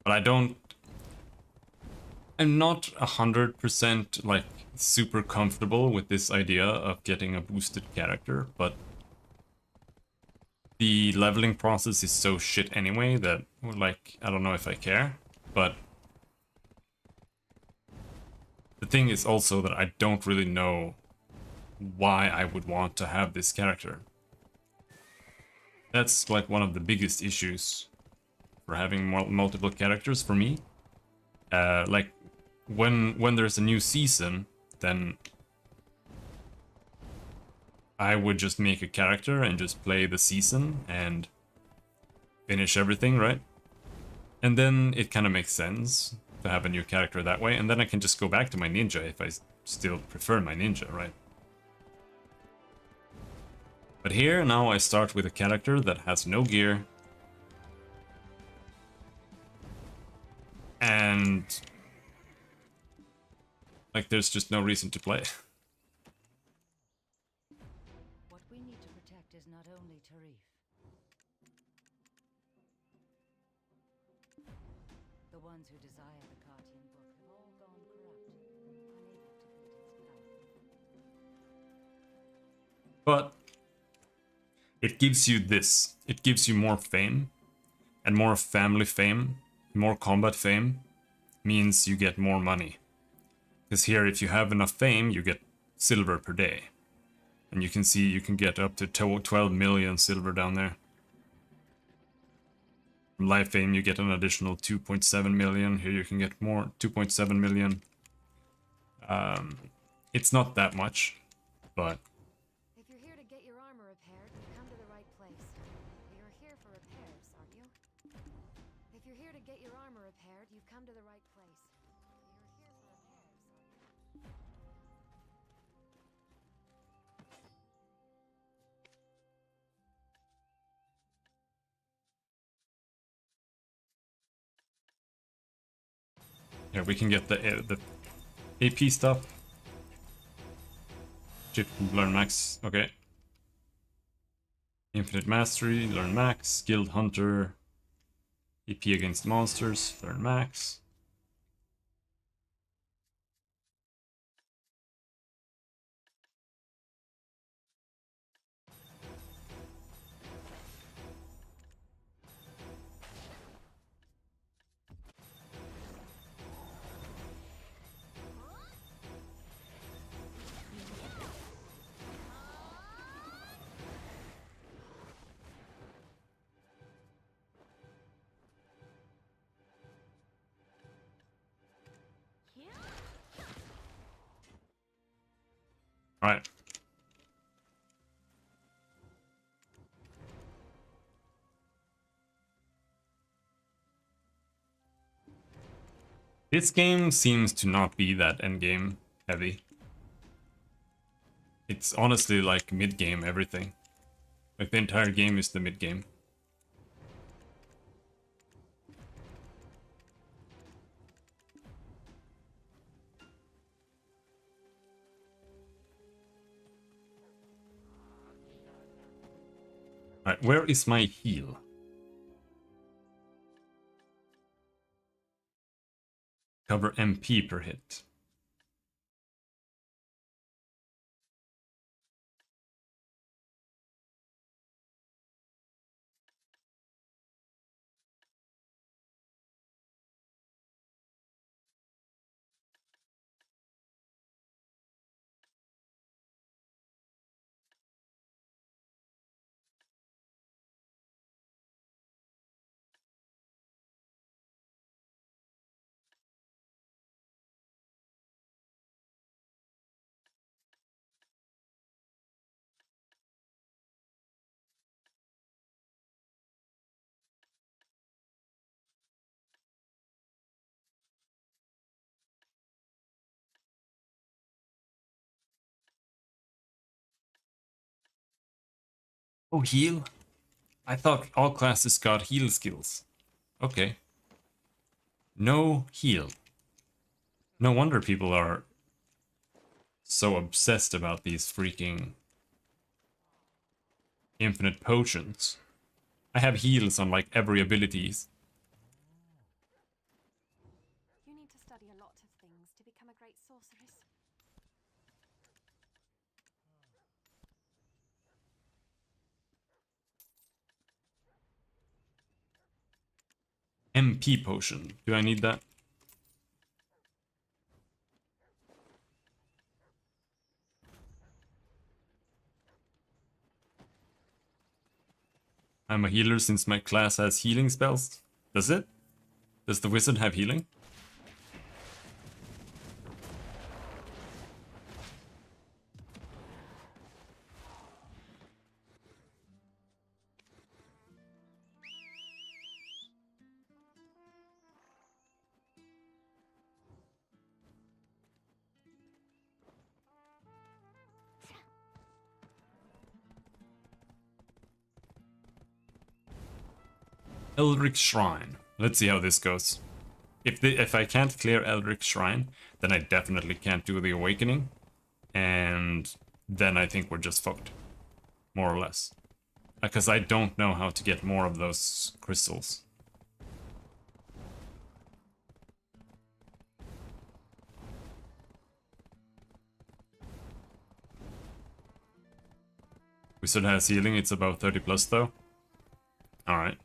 But I'm not 100% like super comfortable with this idea of getting a boosted character, but the leveling process is so shit anyway that, like, I don't know if I care, but the thing is also that I don't really know why I would want to have this character. That's like one of the biggest issues for having multiple characters for me. Like when there's a new season, then I would just make a character and just play the season and finish everything, right? And then it kind of makes sense to have a new character that way, and then I can just go back to my ninja if I still prefer my ninja, right? But here, now I start with a character that has no gear. And like, there's just no reason to play. What we need to protect is not only Tarif. The ones who desire the Cartian book have all gone corrupt, unable to beat its power. But it gives you this. It gives you more fame, and more family fame, more combat fame, means you get more money. Because here, if you have enough fame, you get silver per day. And you can see you can get up to 12 million silver down there. From live fame, you get an additional 2.7 million. Here you can get more, 2.7 million. It's not that much, but If you're here to get your armor repaired, you've come to the right place. You're here for repairs, aren't you? If you're here to get your armor repaired, you've come to the right place. You're here for repairs, aren't you? here we can get the AP stuff. Chip learn max. Okay. Infinite mastery, learn max. Skilled hunter. AP against monsters, learn max. Alright. This game seems to not be that endgame heavy. It's honestly like mid-game everything. Like the entire game is the mid-game. Alright, where is my heal? Cover MP per hit. Oh, heal? I thought all classes got heal skills. Okay. No heal. No wonder people are so obsessed about these freaking infinite potions. I have heals on like every abilities. You need to study a lot of things to become a great sorceress. MP potion. Do I need that? I'm a healer since my class has healing spells. Does it? Does the wizard have healing? Eldritch Shrine. Let's see how this goes. If I can't clear Eldritch Shrine, then I definitely can't do the Awakening. And then I think we're just fucked. More or less. Because I don't know how to get more of those crystals. Wizard has healing, it's about 30 plus though. Alright.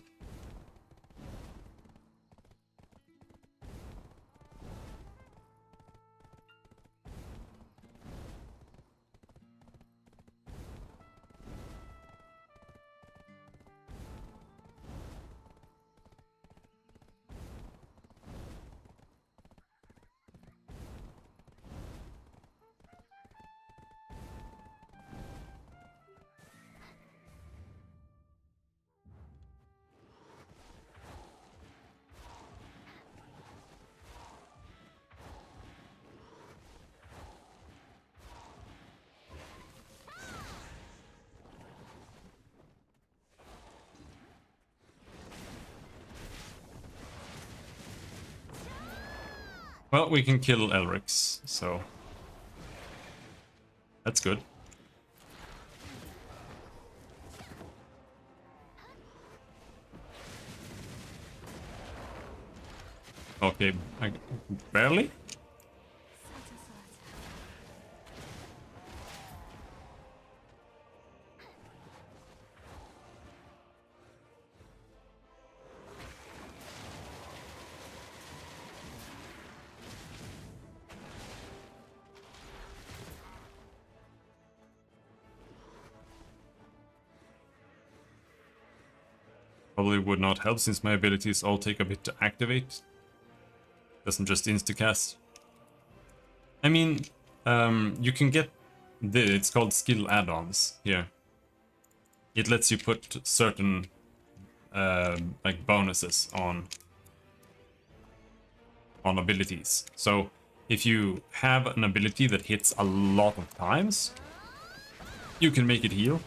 Well, we can kill Elric's, so that's good. Okay, barely? Probably would not help since my abilities all take a bit to activate. Doesn't just insta-cast. I mean, you can get it's called skill add-ons here. It lets you put certain like bonuses on on abilities. So if you have an ability that hits a lot of times, you can make it heal.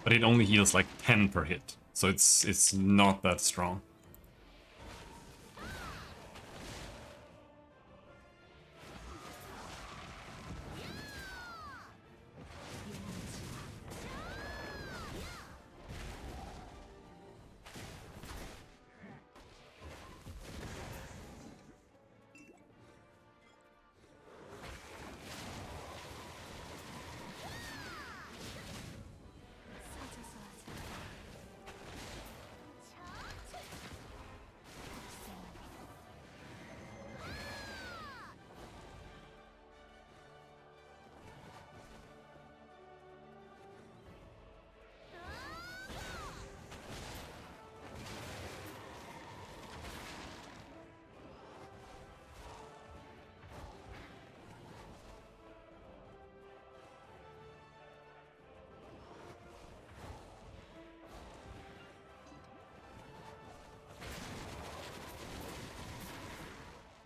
But it only heals like 10 per hit, so it's not that strong.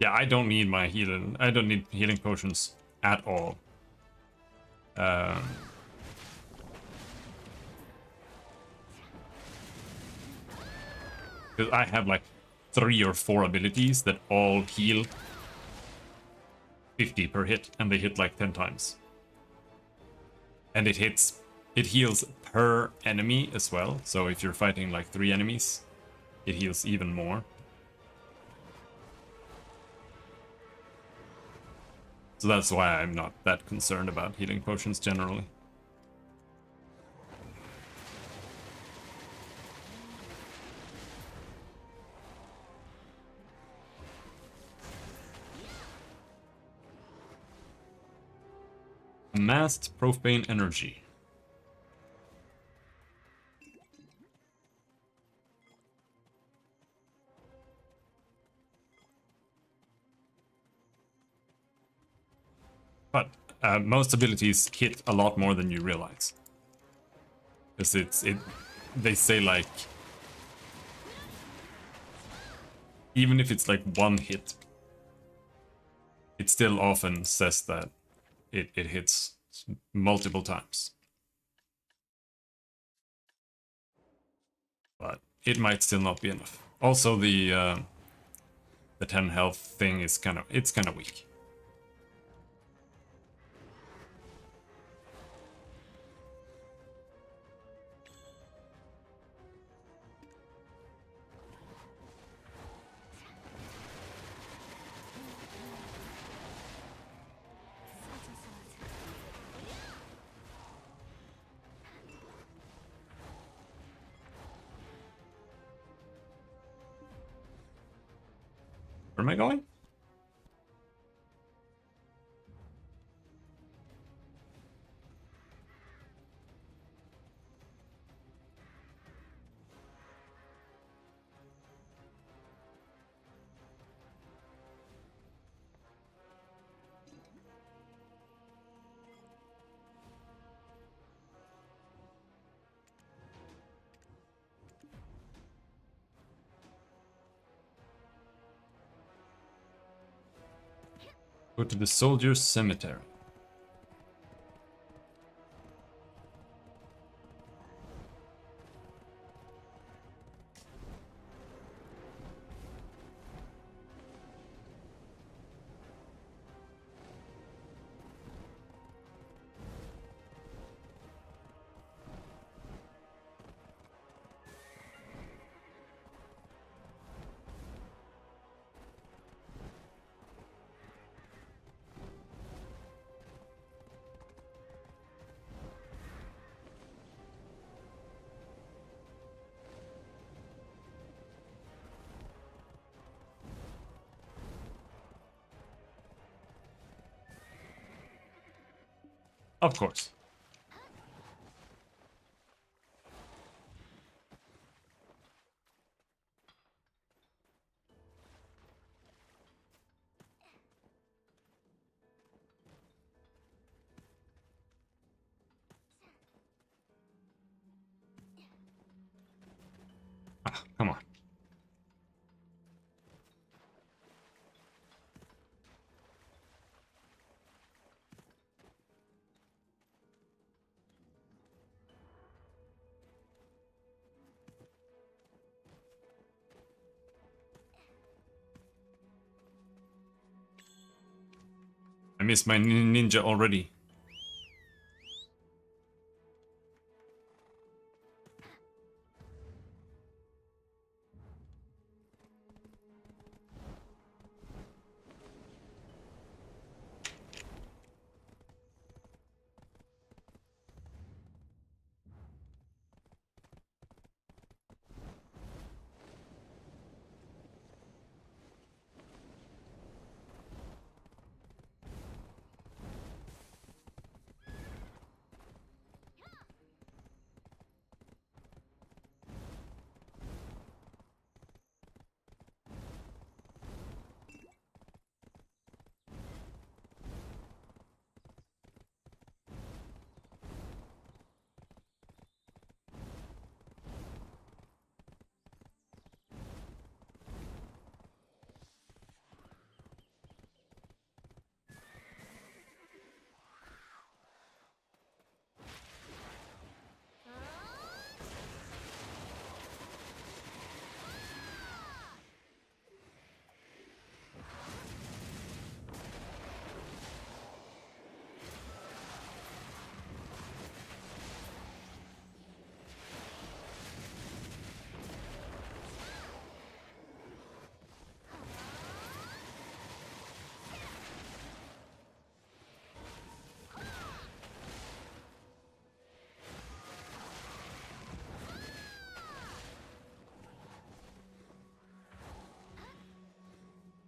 Yeah, I don't need my healing. I don't need healing potions at all. Because I have like 3 or 4 abilities that all heal 50 per hit, and they hit like 10 times. And it heals per enemy as well. So if you're fighting like 3 enemies, it heals even more. So that's why I'm not that concerned about healing potions generally. Amassed profane energy. But most abilities hit a lot more than you realize. Because they say like, even if it's like 1 hit, it still often says that it hits multiple times. But it might still not be enough. Also, the 10 health thing is kind of weak. Where am I going? Go to the Soldiers' Cemetery. Of course. I miss my ninja already.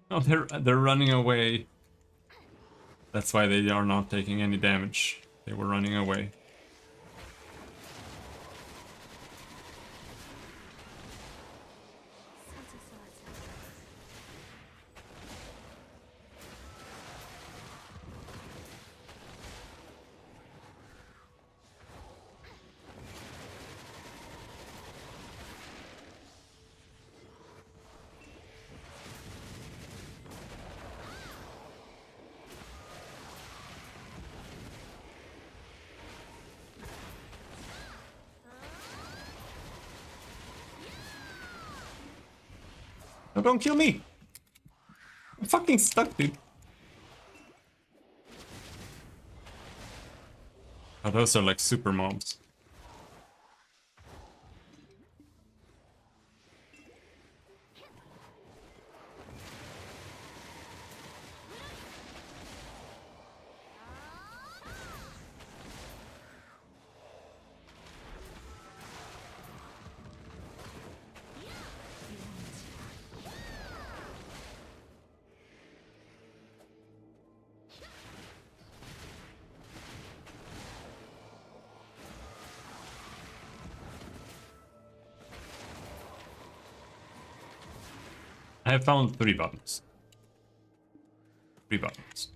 Oh, they're running away. That's why they are not taking any damage. They were running away. No, don't kill me! I'm fucking stuck, dude. Oh, those are like super mobs. I have found 3 buttons. 3 buttons.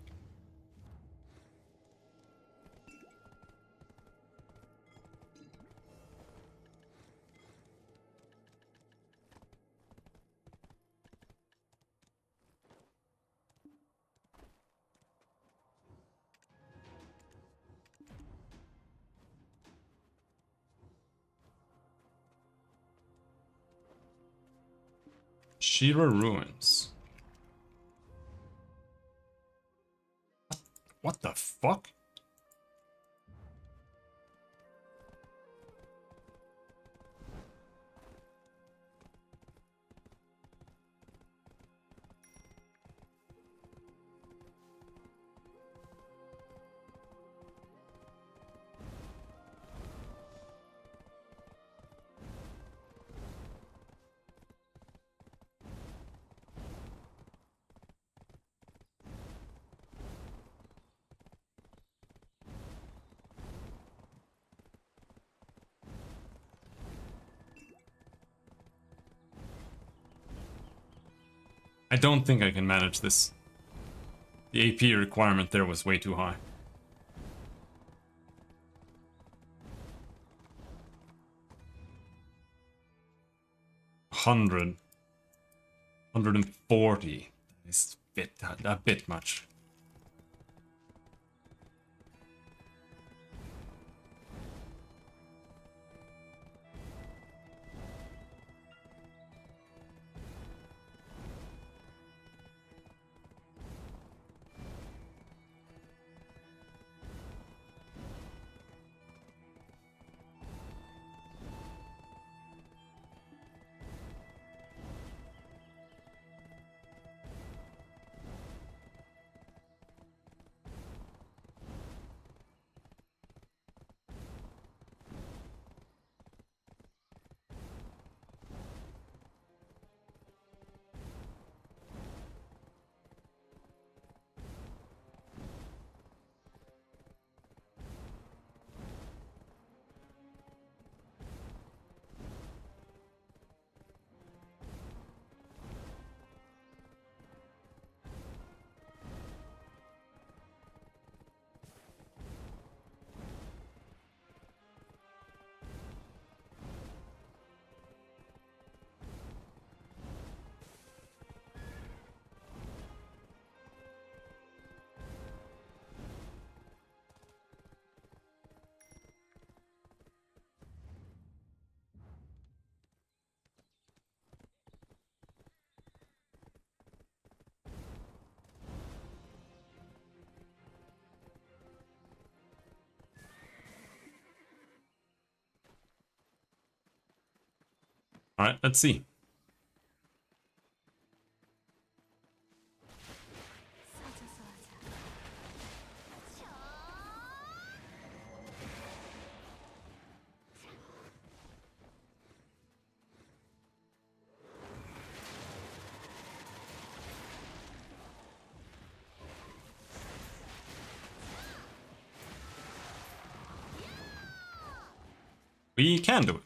Shira Ruins. What the fuck? I don't think I can manage this. The AP requirement there was way too high. 100. 140. It's a bit much. Alright, let's see. We can do it.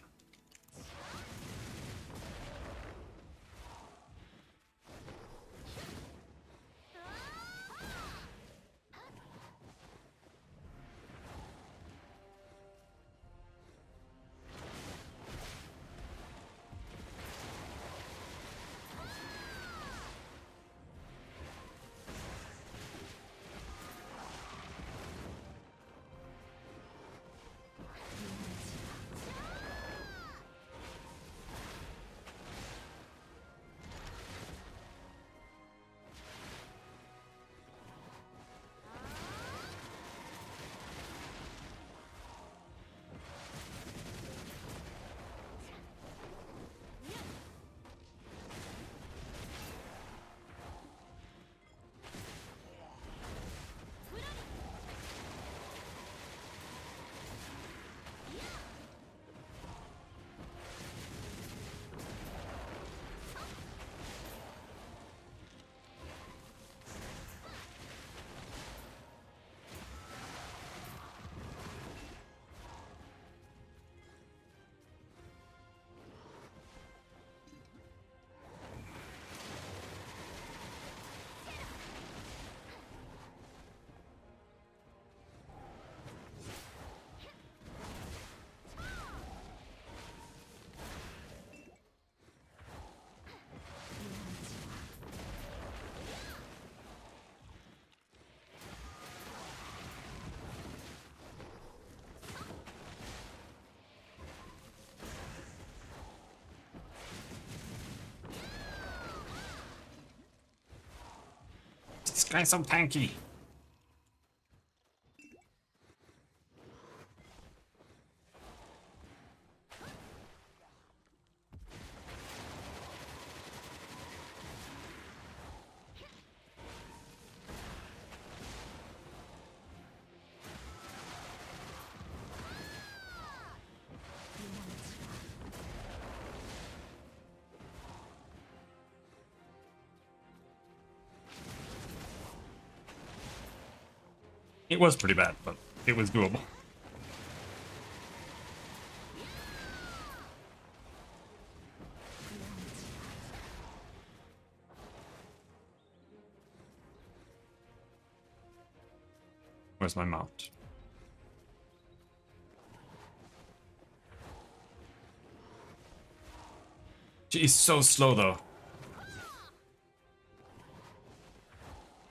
This guy's so tanky. It was pretty bad, but it was doable. Where's my mount? She is so slow though.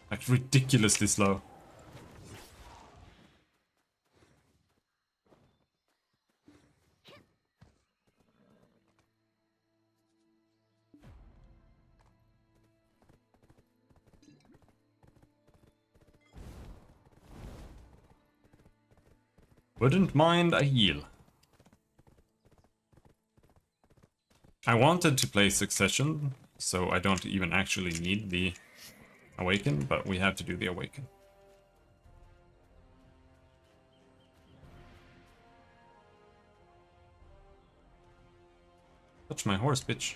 Like ridiculously slow. Wouldn't mind a heal. I wanted to play Succession, so I don't even actually need the Awaken, but we have to do the Awaken. Touch my horse, bitch.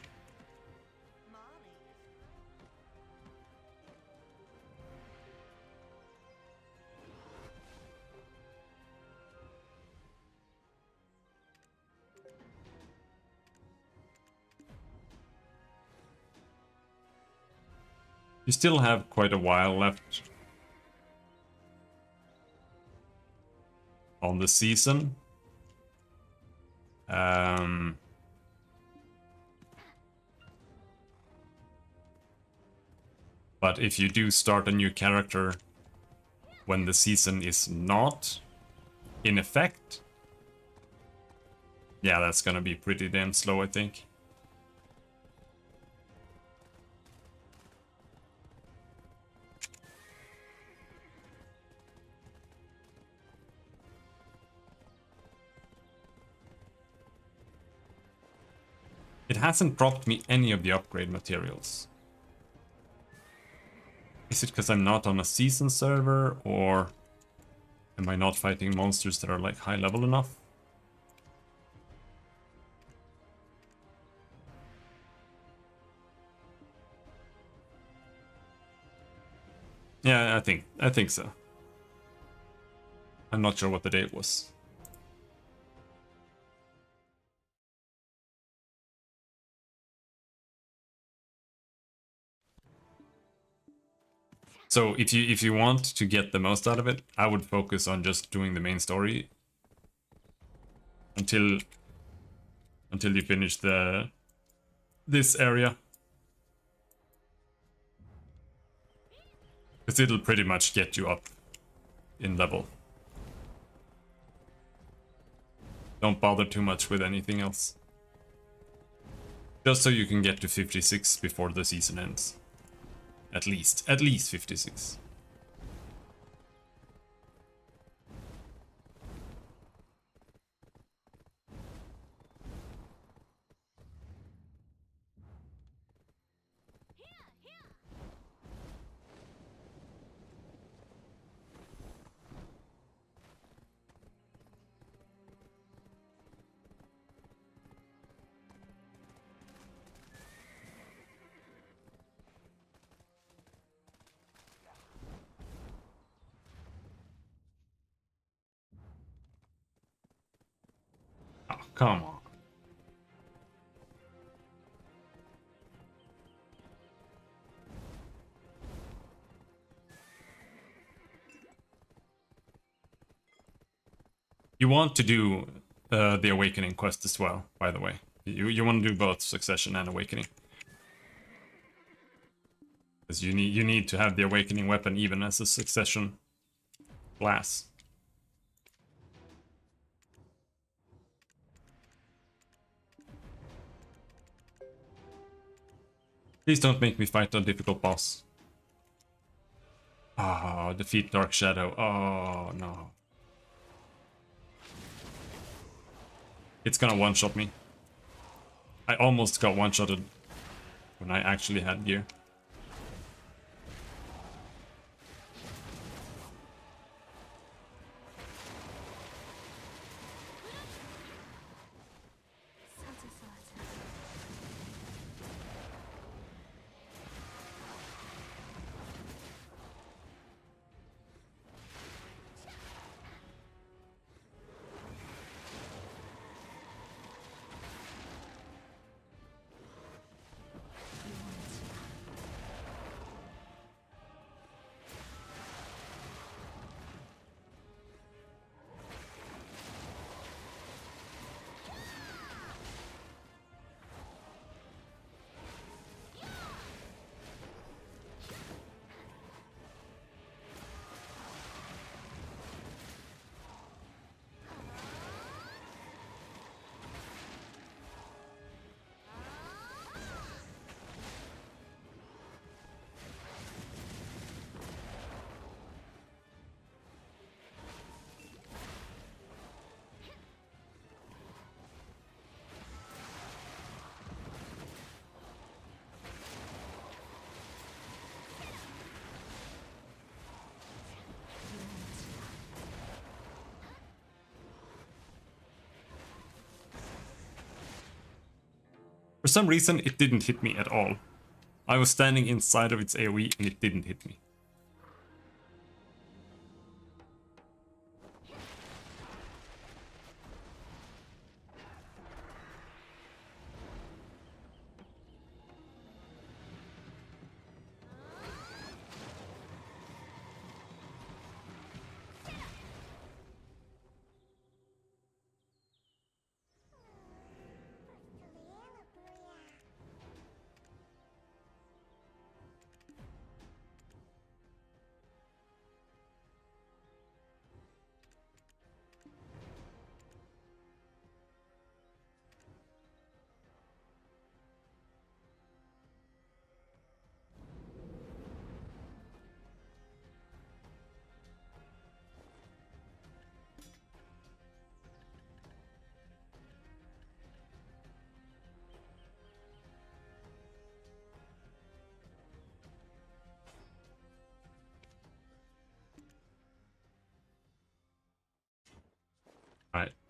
You still have quite a while left on the season. But if you do start a new character when the season is not in effect, yeah, that's gonna be pretty damn slow, I think. It hasn't dropped me any of the upgrade materials. Is it because I'm not on a season server, or am I not fighting monsters that are like high level enough? Yeah, I think so. I'm not sure what the date was. So if you want to get the most out of it, I would focus on just doing the main story until you finish this area. Because it'll pretty much get you up in level. Don't bother too much with anything else. Just so you can get to 56 before the season ends. At least 56. Oh, come on. You want to do the Awakening quest as well, by the way. You want to do both Succession and Awakening. Because you need to have the Awakening weapon even as a Succession class. Please don't make me fight a difficult boss. Oh, defeat Dark Shadow. Oh, no. It's gonna one-shot me. I almost got one-shotted when I actually had gear. For some reason, it didn't hit me at all. I was standing inside of its AoE and it didn't hit me.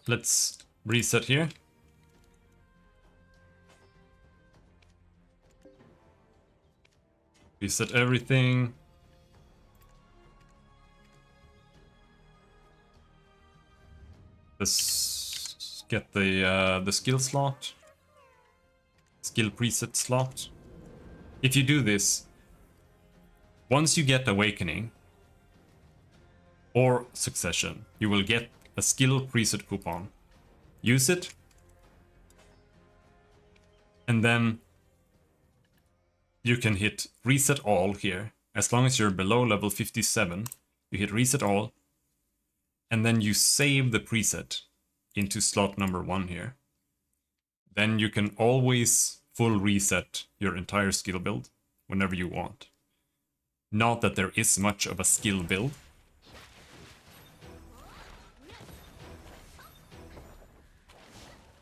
let's reset here. Reset everything. Let's get the skill slot. Skill preset slot. If you do this, once you get Awakening or Succession, you will get a skill preset coupon. Use it, and then you can hit reset all here. As long as you're below level 57, you hit reset all, and then you save the preset into slot number 1 here. Then you can always full reset your entire skill build whenever you want. Not that there is much of a skill build.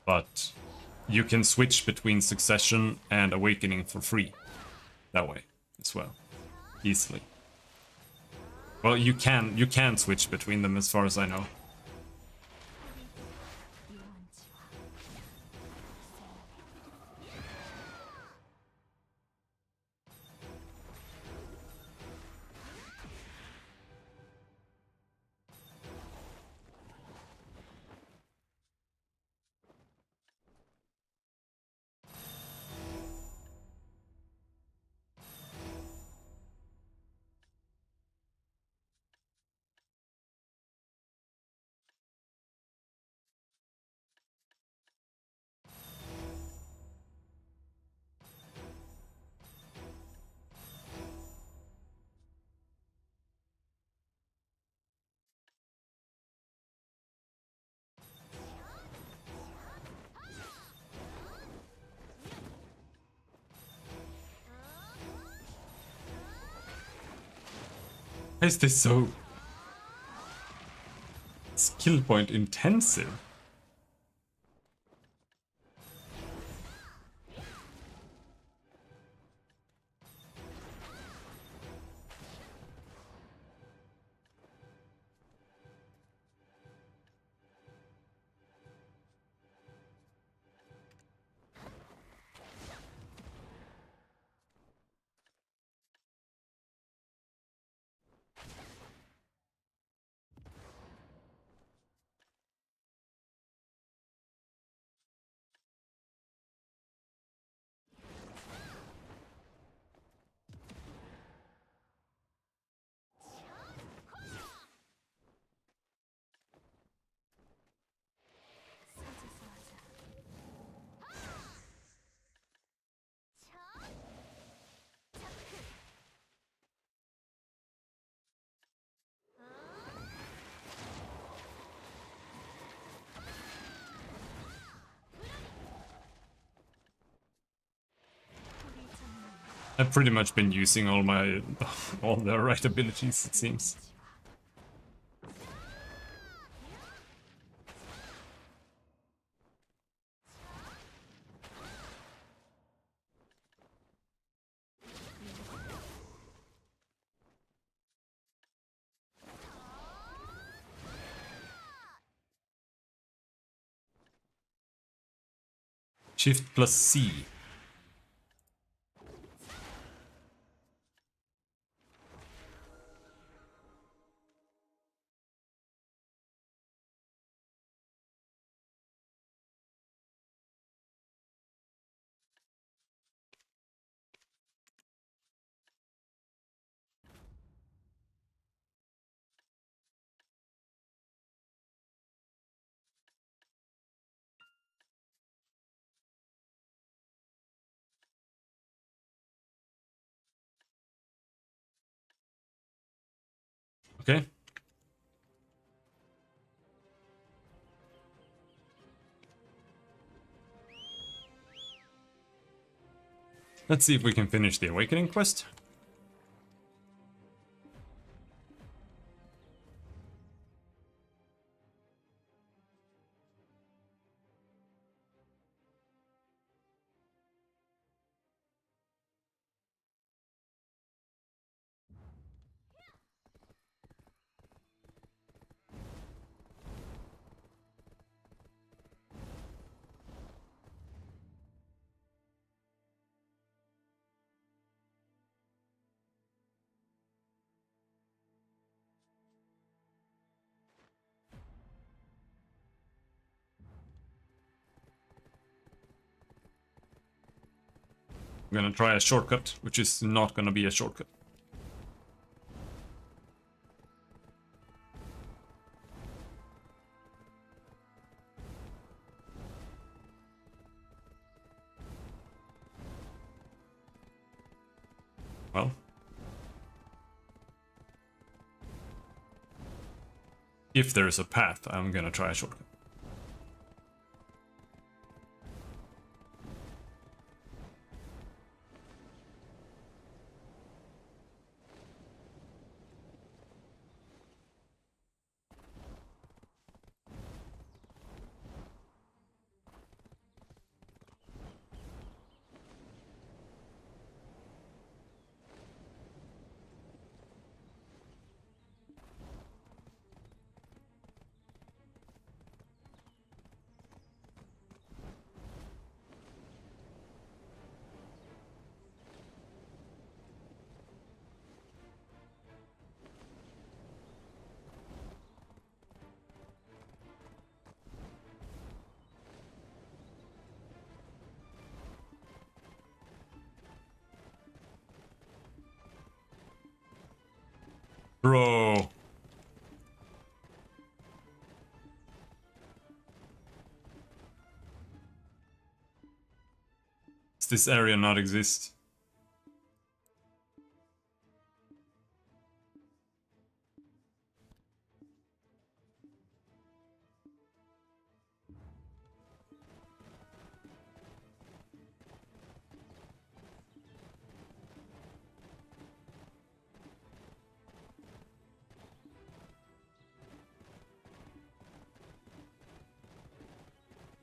But you can switch between Succession and Awakening for free. That way as well. Easily. Well, you can switch between them as far as I know. Why is this so skill point intensive? I've pretty much been using all the right abilities, it seems. Shift plus C. Okay. Let's see if we can finish the Awakening quest. We're gonna try a shortcut, which is not gonna be a shortcut. Well. If there's a path, I'm gonna try a shortcut. Bro. Does this area not exist?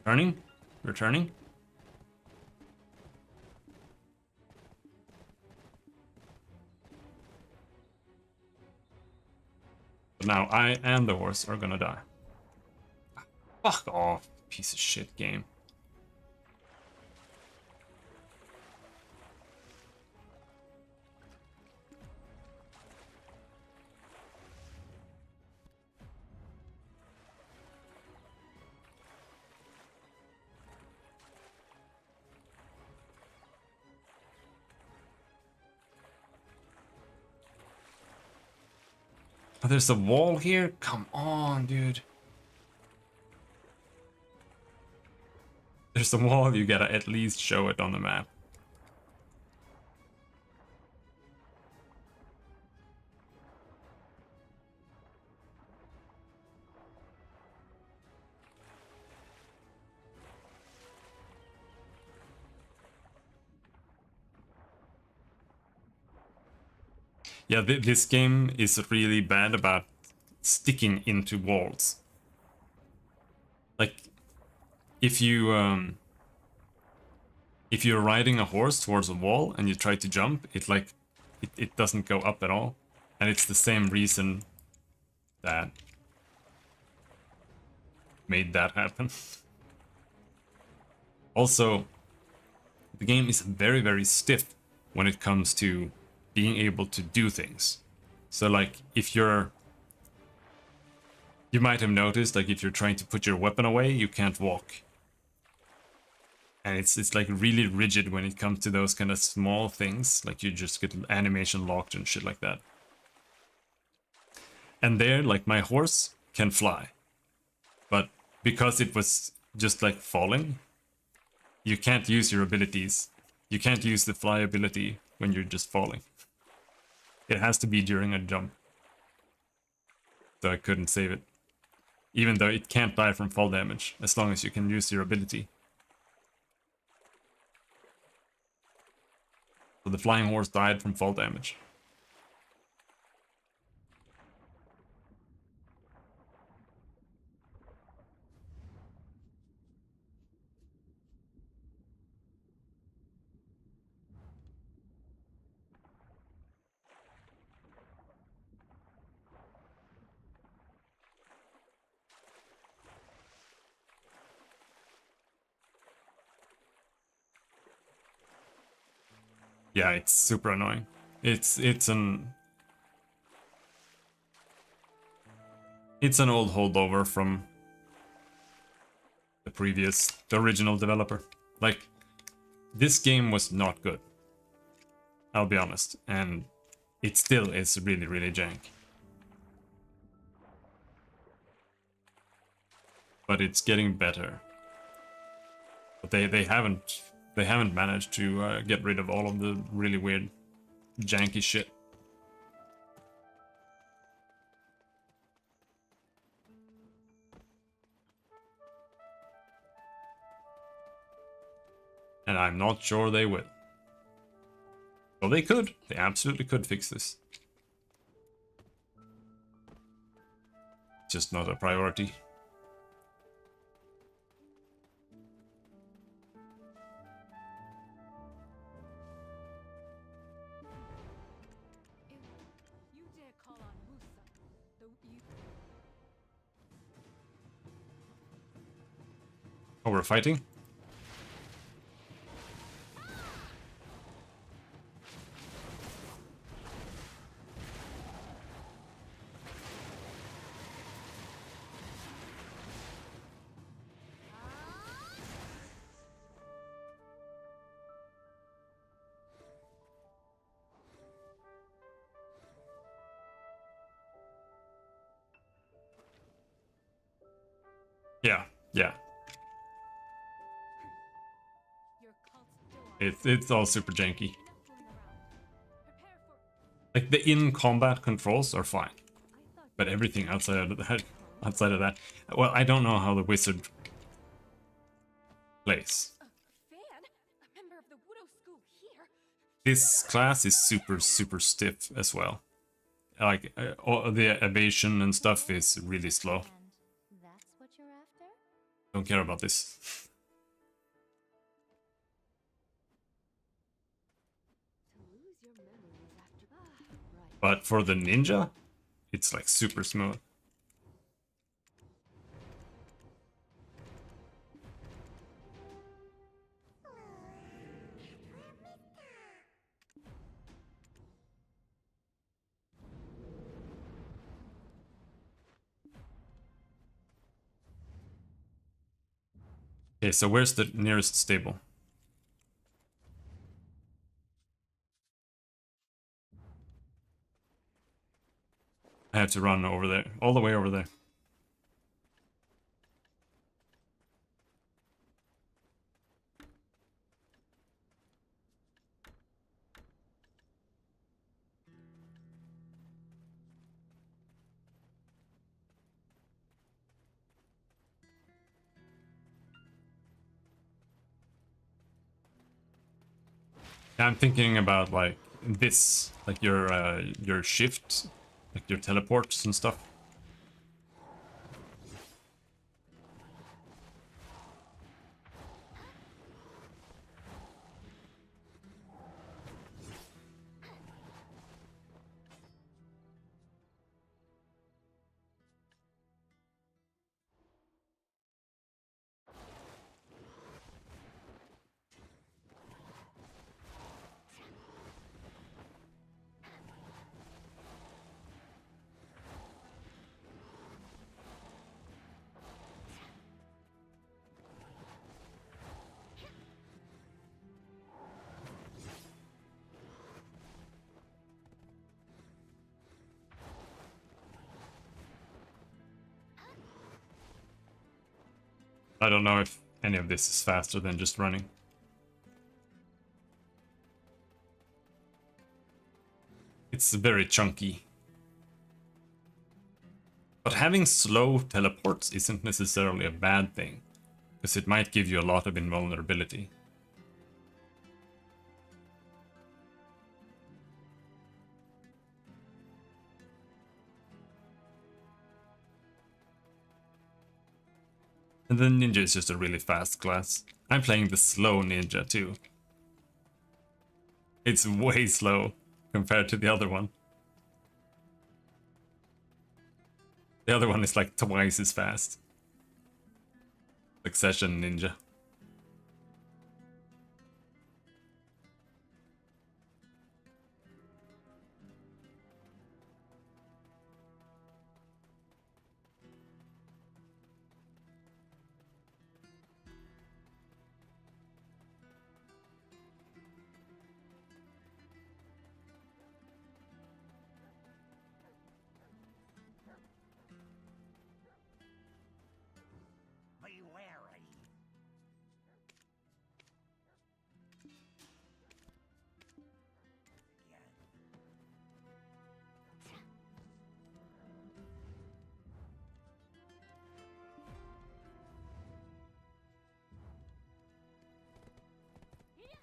Turning? Returning? But now I and the horse are gonna die. Fuck off, piece of shit game. Oh, there's a wall here? Come on, dude. There's a wall, you gotta at least show it on the map. Yeah, this game is really bad about sticking into walls. Like, if you're riding a horse towards a wall and you try to jump, it doesn't go up at all. And it's the same reason that made that happen. Also, the game is very, very stiff when it comes to being able to do things. So like, you might have noticed, like if you're trying to put your weapon away, you can't walk. And it's like really rigid when it comes to those kind of small things, like you just get animation locked and shit like that. And there, like my horse can fly, but because it was just like falling, you can't use your abilities. You can't use the fly ability when you're just falling. It has to be during a jump. So I couldn't save it. Even though it can't die from fall damage, as long as you can use your ability. So the flying horse died from fall damage. Yeah, it's super annoying. It's an old holdover from the original developer. Like, this game was not good. I'll be honest. And it still is really, really jank. But it's getting better. But they haven't managed to get rid of all of the really weird janky shit. And I'm not sure they will. Well, they could. They absolutely could fix this. Just not a priority. You dare call on Musa, though you... Oh, we're fighting? Yeah, yeah. Your cult's still on. It's all super janky. Enough fooling around. Prepare for... Like the in-combat controls are fine, I thought but everything outside of that, well, I don't know how the wizard plays. fan? A member of the Widow School here? This class is super, super stiff as well. Like all the evasion and stuff is really slow. And that's what you're after? Don't care about this. To lose your memories after... right. But for the ninja, it's like super smooth. Okay, so where's the nearest stable? I have to run over there, all the way over there. I'm thinking about like this, like your shift, like your teleports and stuff. I don't know if any of this is faster than just running. It's very chunky. But having slow teleports isn't necessarily a bad thing, because it might give you a lot of invulnerability. And the ninja is just a really fast class. I'm playing the slow ninja too. It's way slow compared to the other one. The other one is like twice as fast. Succession ninja.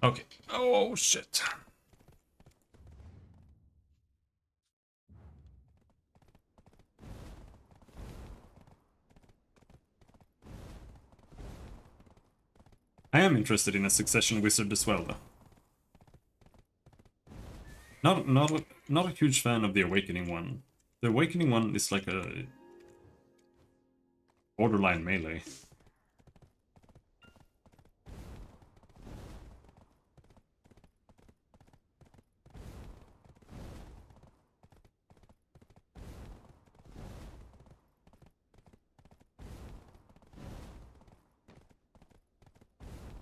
Okay. Oh, shit. I am interested in a succession wizard as well, though. Not a huge fan of the awakening one. The awakening one is like a borderline melee.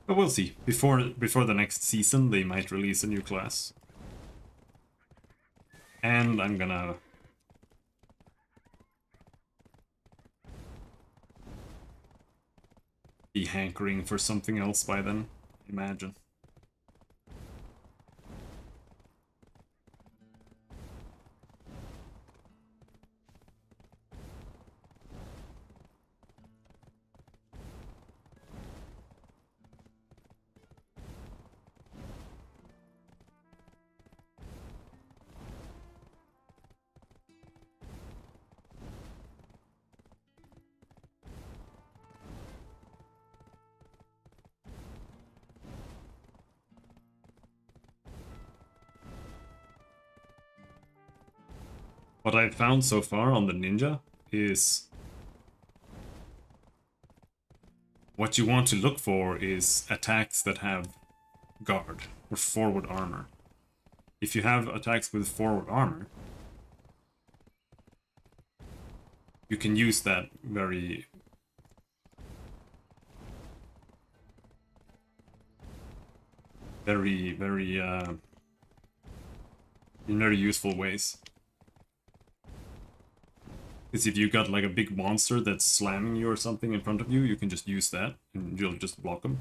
But we'll see. Before the next season, they might release a new class. And I'm gonna be hankering for something else by then, imagine. What I've found so far on the ninja is what you want to look for is attacks that have guard or forward armor. If you have attacks with forward armor, you can use that very in very useful ways. Because if you got like a big monster that's slamming you or something in front of you, you can just use that and you'll just block them.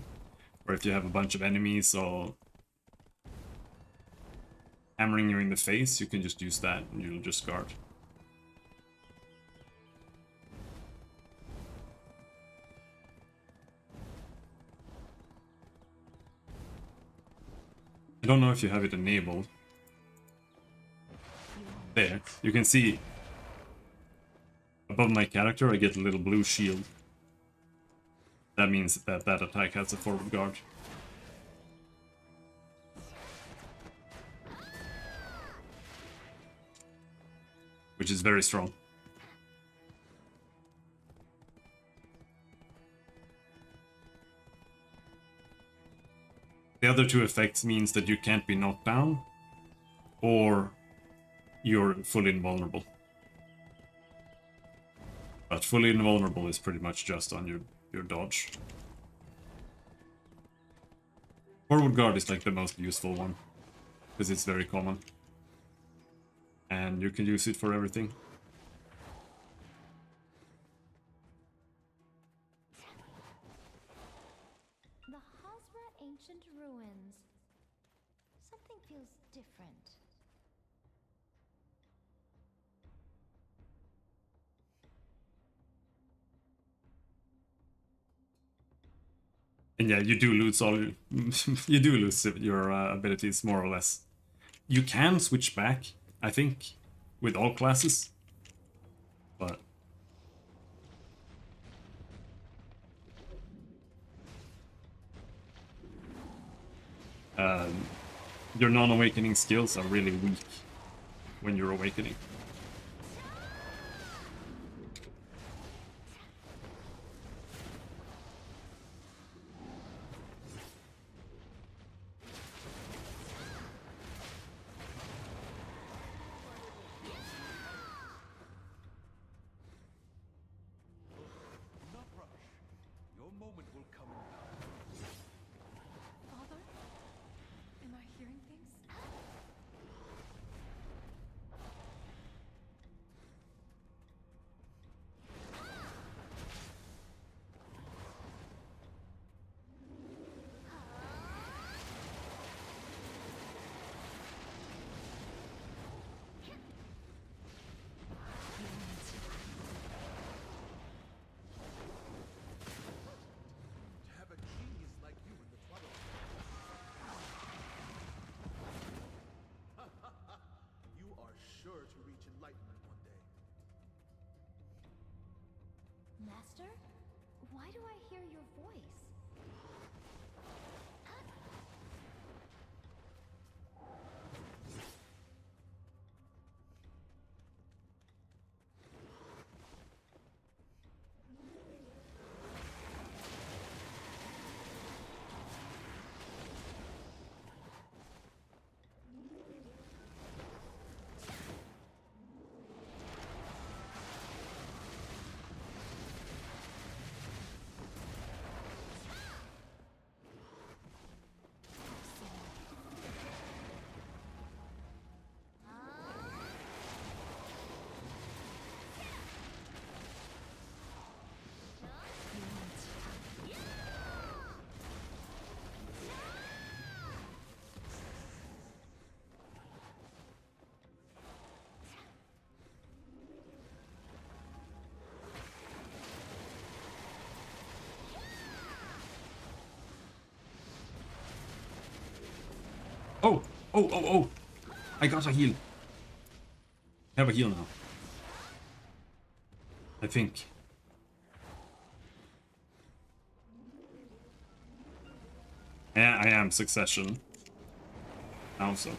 Or if you have a bunch of enemies all hammering you in the face, you can just use that and you'll just guard. I don't know if you have it enabled. There, you can see above my character I get a little blue shield. That means that that attack has a forward guard. Which is very strong. The other two effects means that you can't be knocked down, or you're fully invulnerable. But fully invulnerable is pretty much just on your dodge. Forward guard is like the most useful one, because it's very common. And you can use it for everything. The Hazra ancient ruins. Something feels different. And yeah, you do lose all you do lose your abilities more or less. You can switch back, I think, with all classes, but your non-awakening skills are really weak when you're awakening. Not rush. Your moment will come in time. Father? Am I hearing things? Master? Why do I hear your voice? Oh! Oh, oh, oh! I got a heal. I have a heal now. I think. Yeah, I am succession. Also.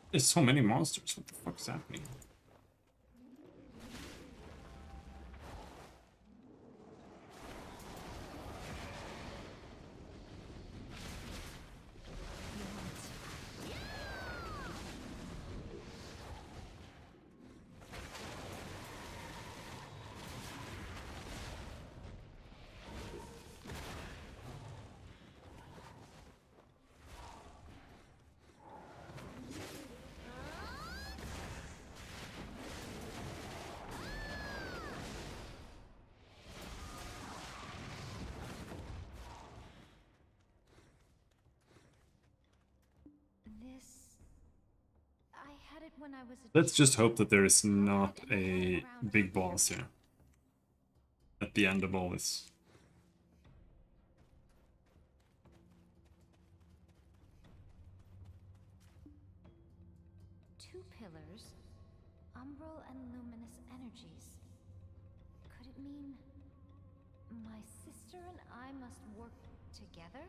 There's so many monsters. What the fuck's happening? This... I had it when I was a Let's just hope that there is not a big boss here at the end of all this. Two pillars, umbral and luminous energies. Could it mean my sister and I must work together?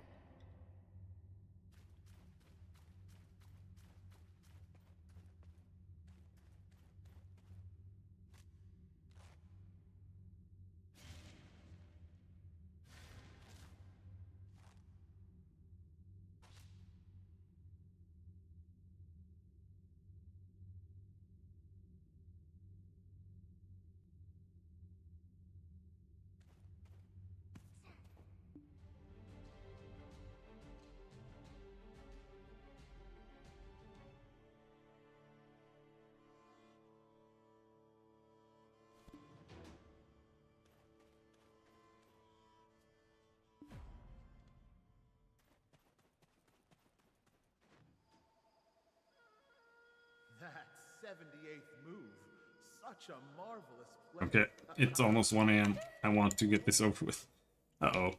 That 78th move. Such a marvelous play. Okay, it's almost 1 AM. I want to get this over with. Uh-oh.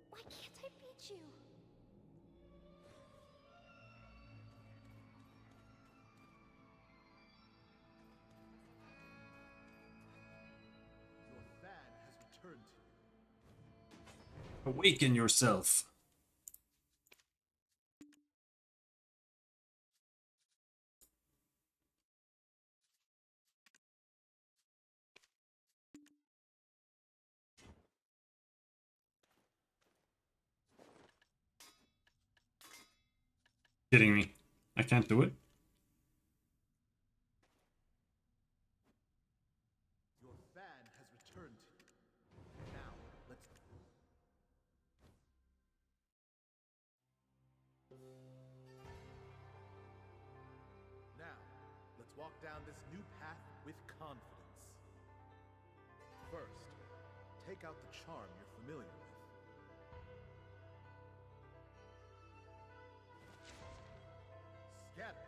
Why can't I beat you? Your fan has returned to Awaken yourself. Kidding me. I can't do it. Your fan has returned to you. Now, let's... Now, let's walk down this new path with confidence. First, take out the charm you're familiar with. Scatter.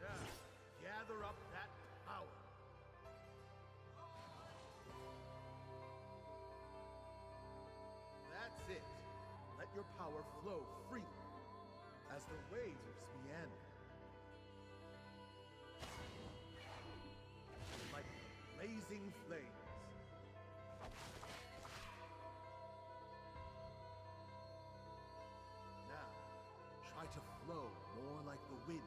Now, gather up that power. That's it. Let your power flow freely as the waves meander. Like blazing flames. Now, try to flow more like the winds.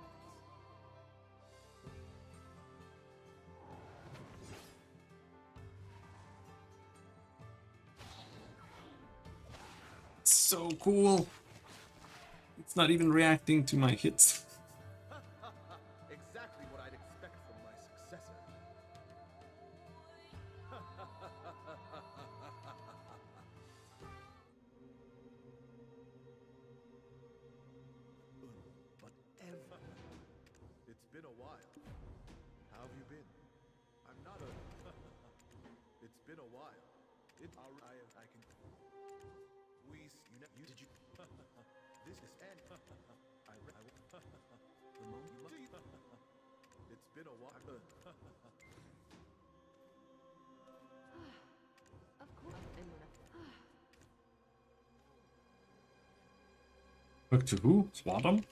So cool. It's not even reacting to my hits. Exactly what I'd expect from my successor. But it's been a while. How have you been? I'm not a... It's been a while. I can... Did you... This is end. The moment you must... It's been a while. Of course. Back to who? Swadom? Daughter,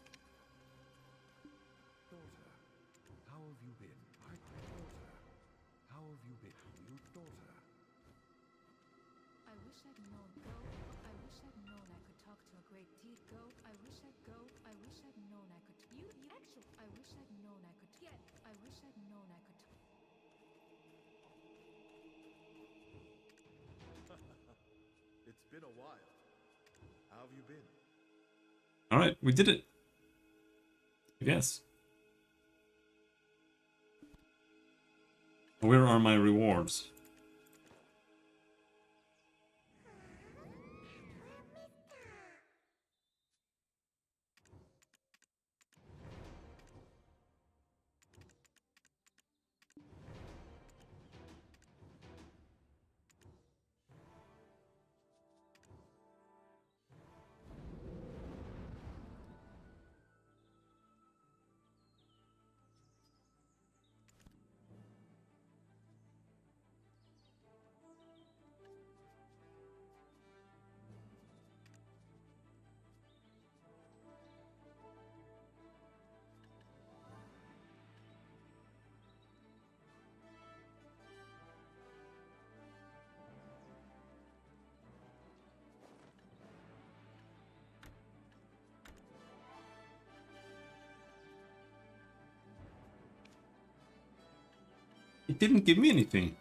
how have you been? Daughter, how have you been? You daughter. I wish I'd known go. I wish I'd known I could talk to a great deed go. I wish I'd go. I wish I'd known I could. You actually. I wish I'd known I could get. I wish I'd known I could. It's been a while. How have you been? Alright, we did it. I guess. Where are my rewards? It didn't give me anything.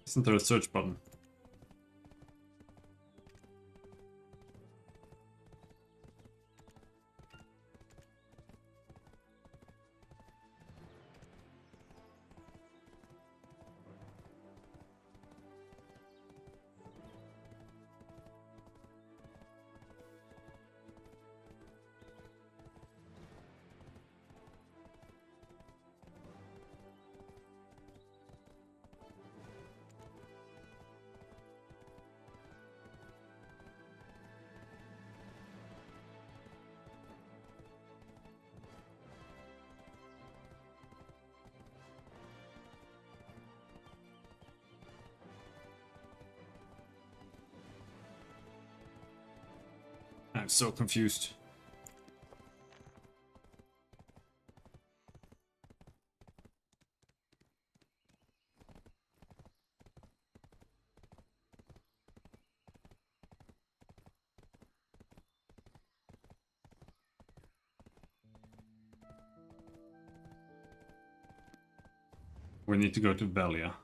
Isn't there a search button? I'm so confused. We need to go to Velia.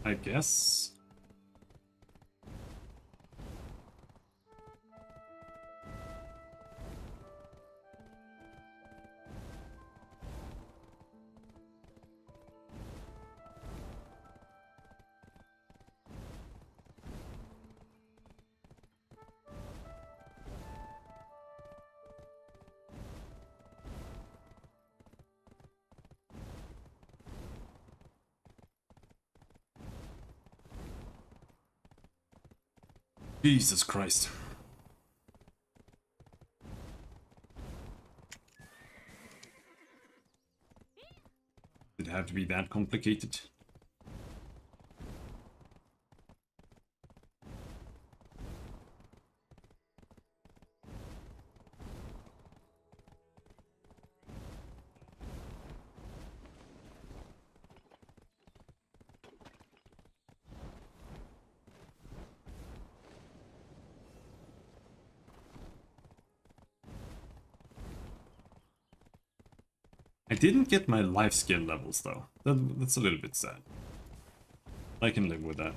I guess. Jesus Christ. Did it have to be that complicated? I didn't get my life skill levels though. That's a little bit sad. I can live with that.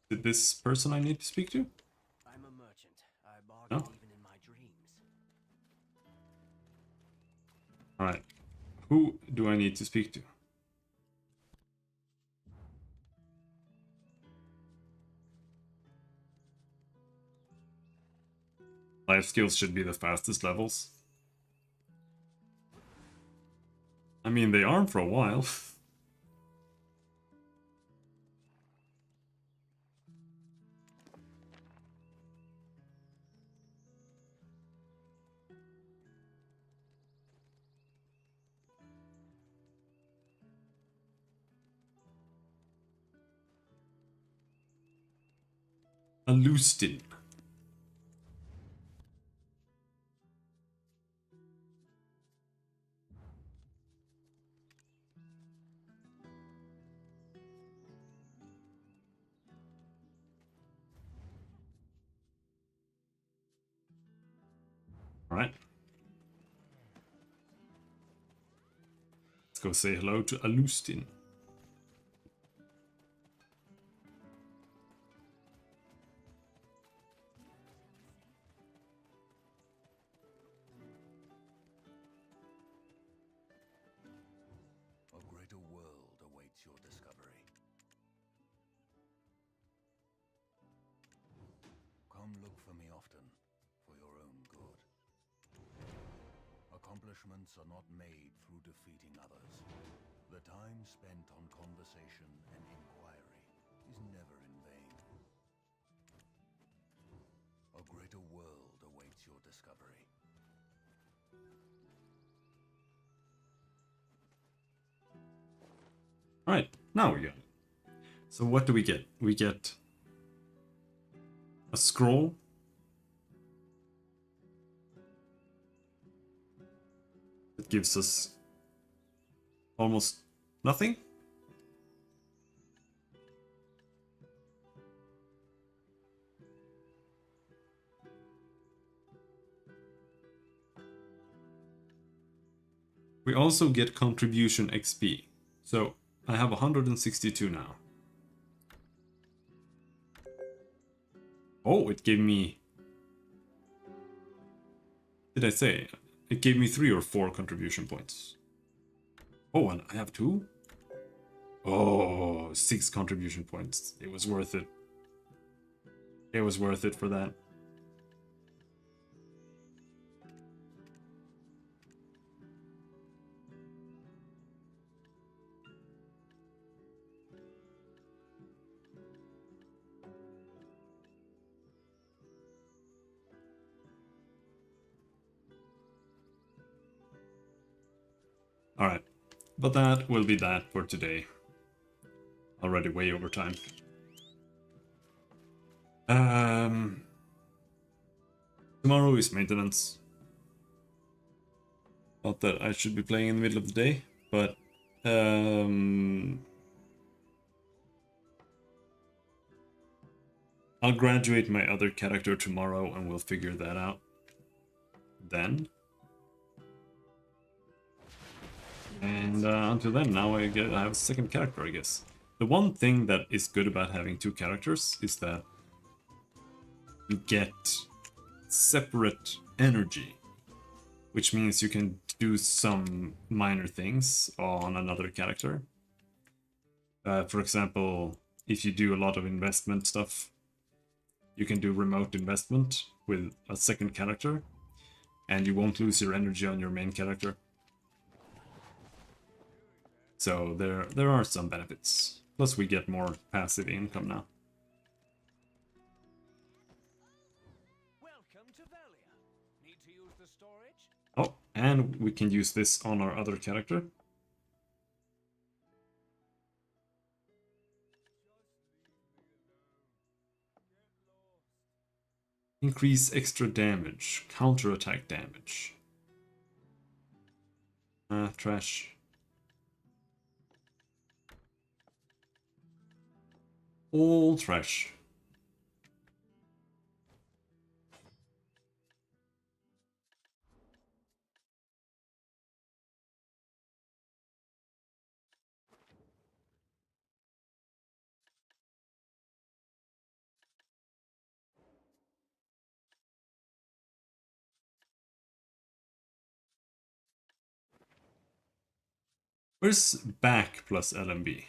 Is it this person I need to speak to? I'm a merchant. I bargain Oh. even in my dreams. Alright. Who do I need to speak to? Life skills should be the fastest levels. I mean, they aren't for a while. A Lustin. Alright. Let's go say hello to Alustin. A greater world awaits your discovery. Come look for me often, for your own good. Accomplishments are not made through defeating others. The time spent on conversation and inquiry is never in vain. A greater your discovery. Alright, now we got it. So what do we get? We get a scroll. It gives us almost nothing. We also get contribution XP. So I have 162 now. Oh, it gave me... Did I say? It gave me 3 or 4 contribution points. Oh, and I have 2? Oh, 6 contribution points. It was worth it. It was worth it for that. Alright, but that will be that for today. Already way over time. Tomorrow is maintenance. Not that I should be playing in the middle of the day, but I'll graduate my other character tomorrow and we'll figure that out then. And until then, now I have a second character, I guess. The one thing that is good about having 2 characters is that you get separate energy, which means you can do some minor things on another character. For example, if you do a lot of investment stuff, you can do remote investment with a second character, and you won't lose your energy on your main character. So there are some benefits. Plus we get more passive income now. Welcome to Velia. Need to use the storage? Oh, and we can use this on our other character. Increase extra damage, counterattack damage. Trash. All trash. Where's back plus LMB?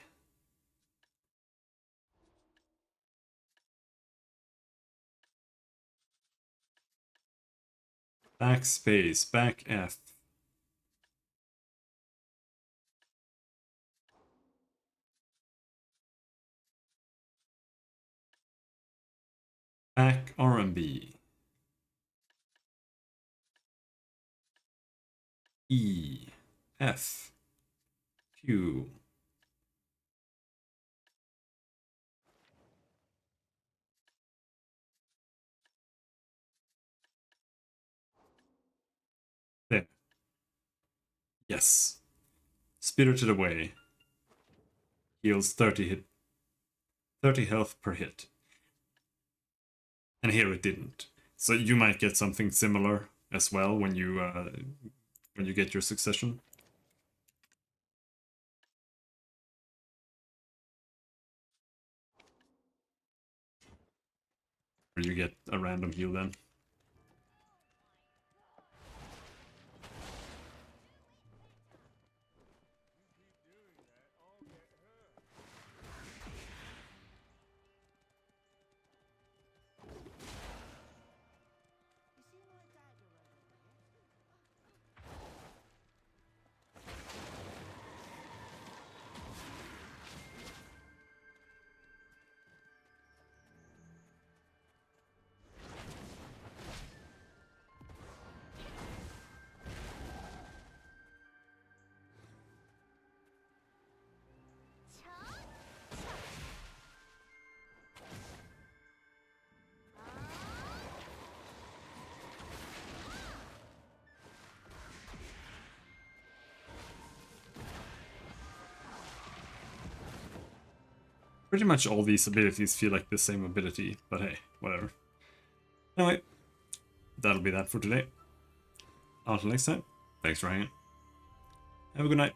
Backspace, back F. Back RMB. E. F. Q. There. Yes. Spirited Away. Heals 30 health per hit. And here it didn't. So you might get something similar as well when you get your succession. Or you get a random heal then. Pretty much all these abilities feel like the same ability, but hey, whatever. Anyway, that'll be that for today. Until next time, thanks for hanging. Have a good night.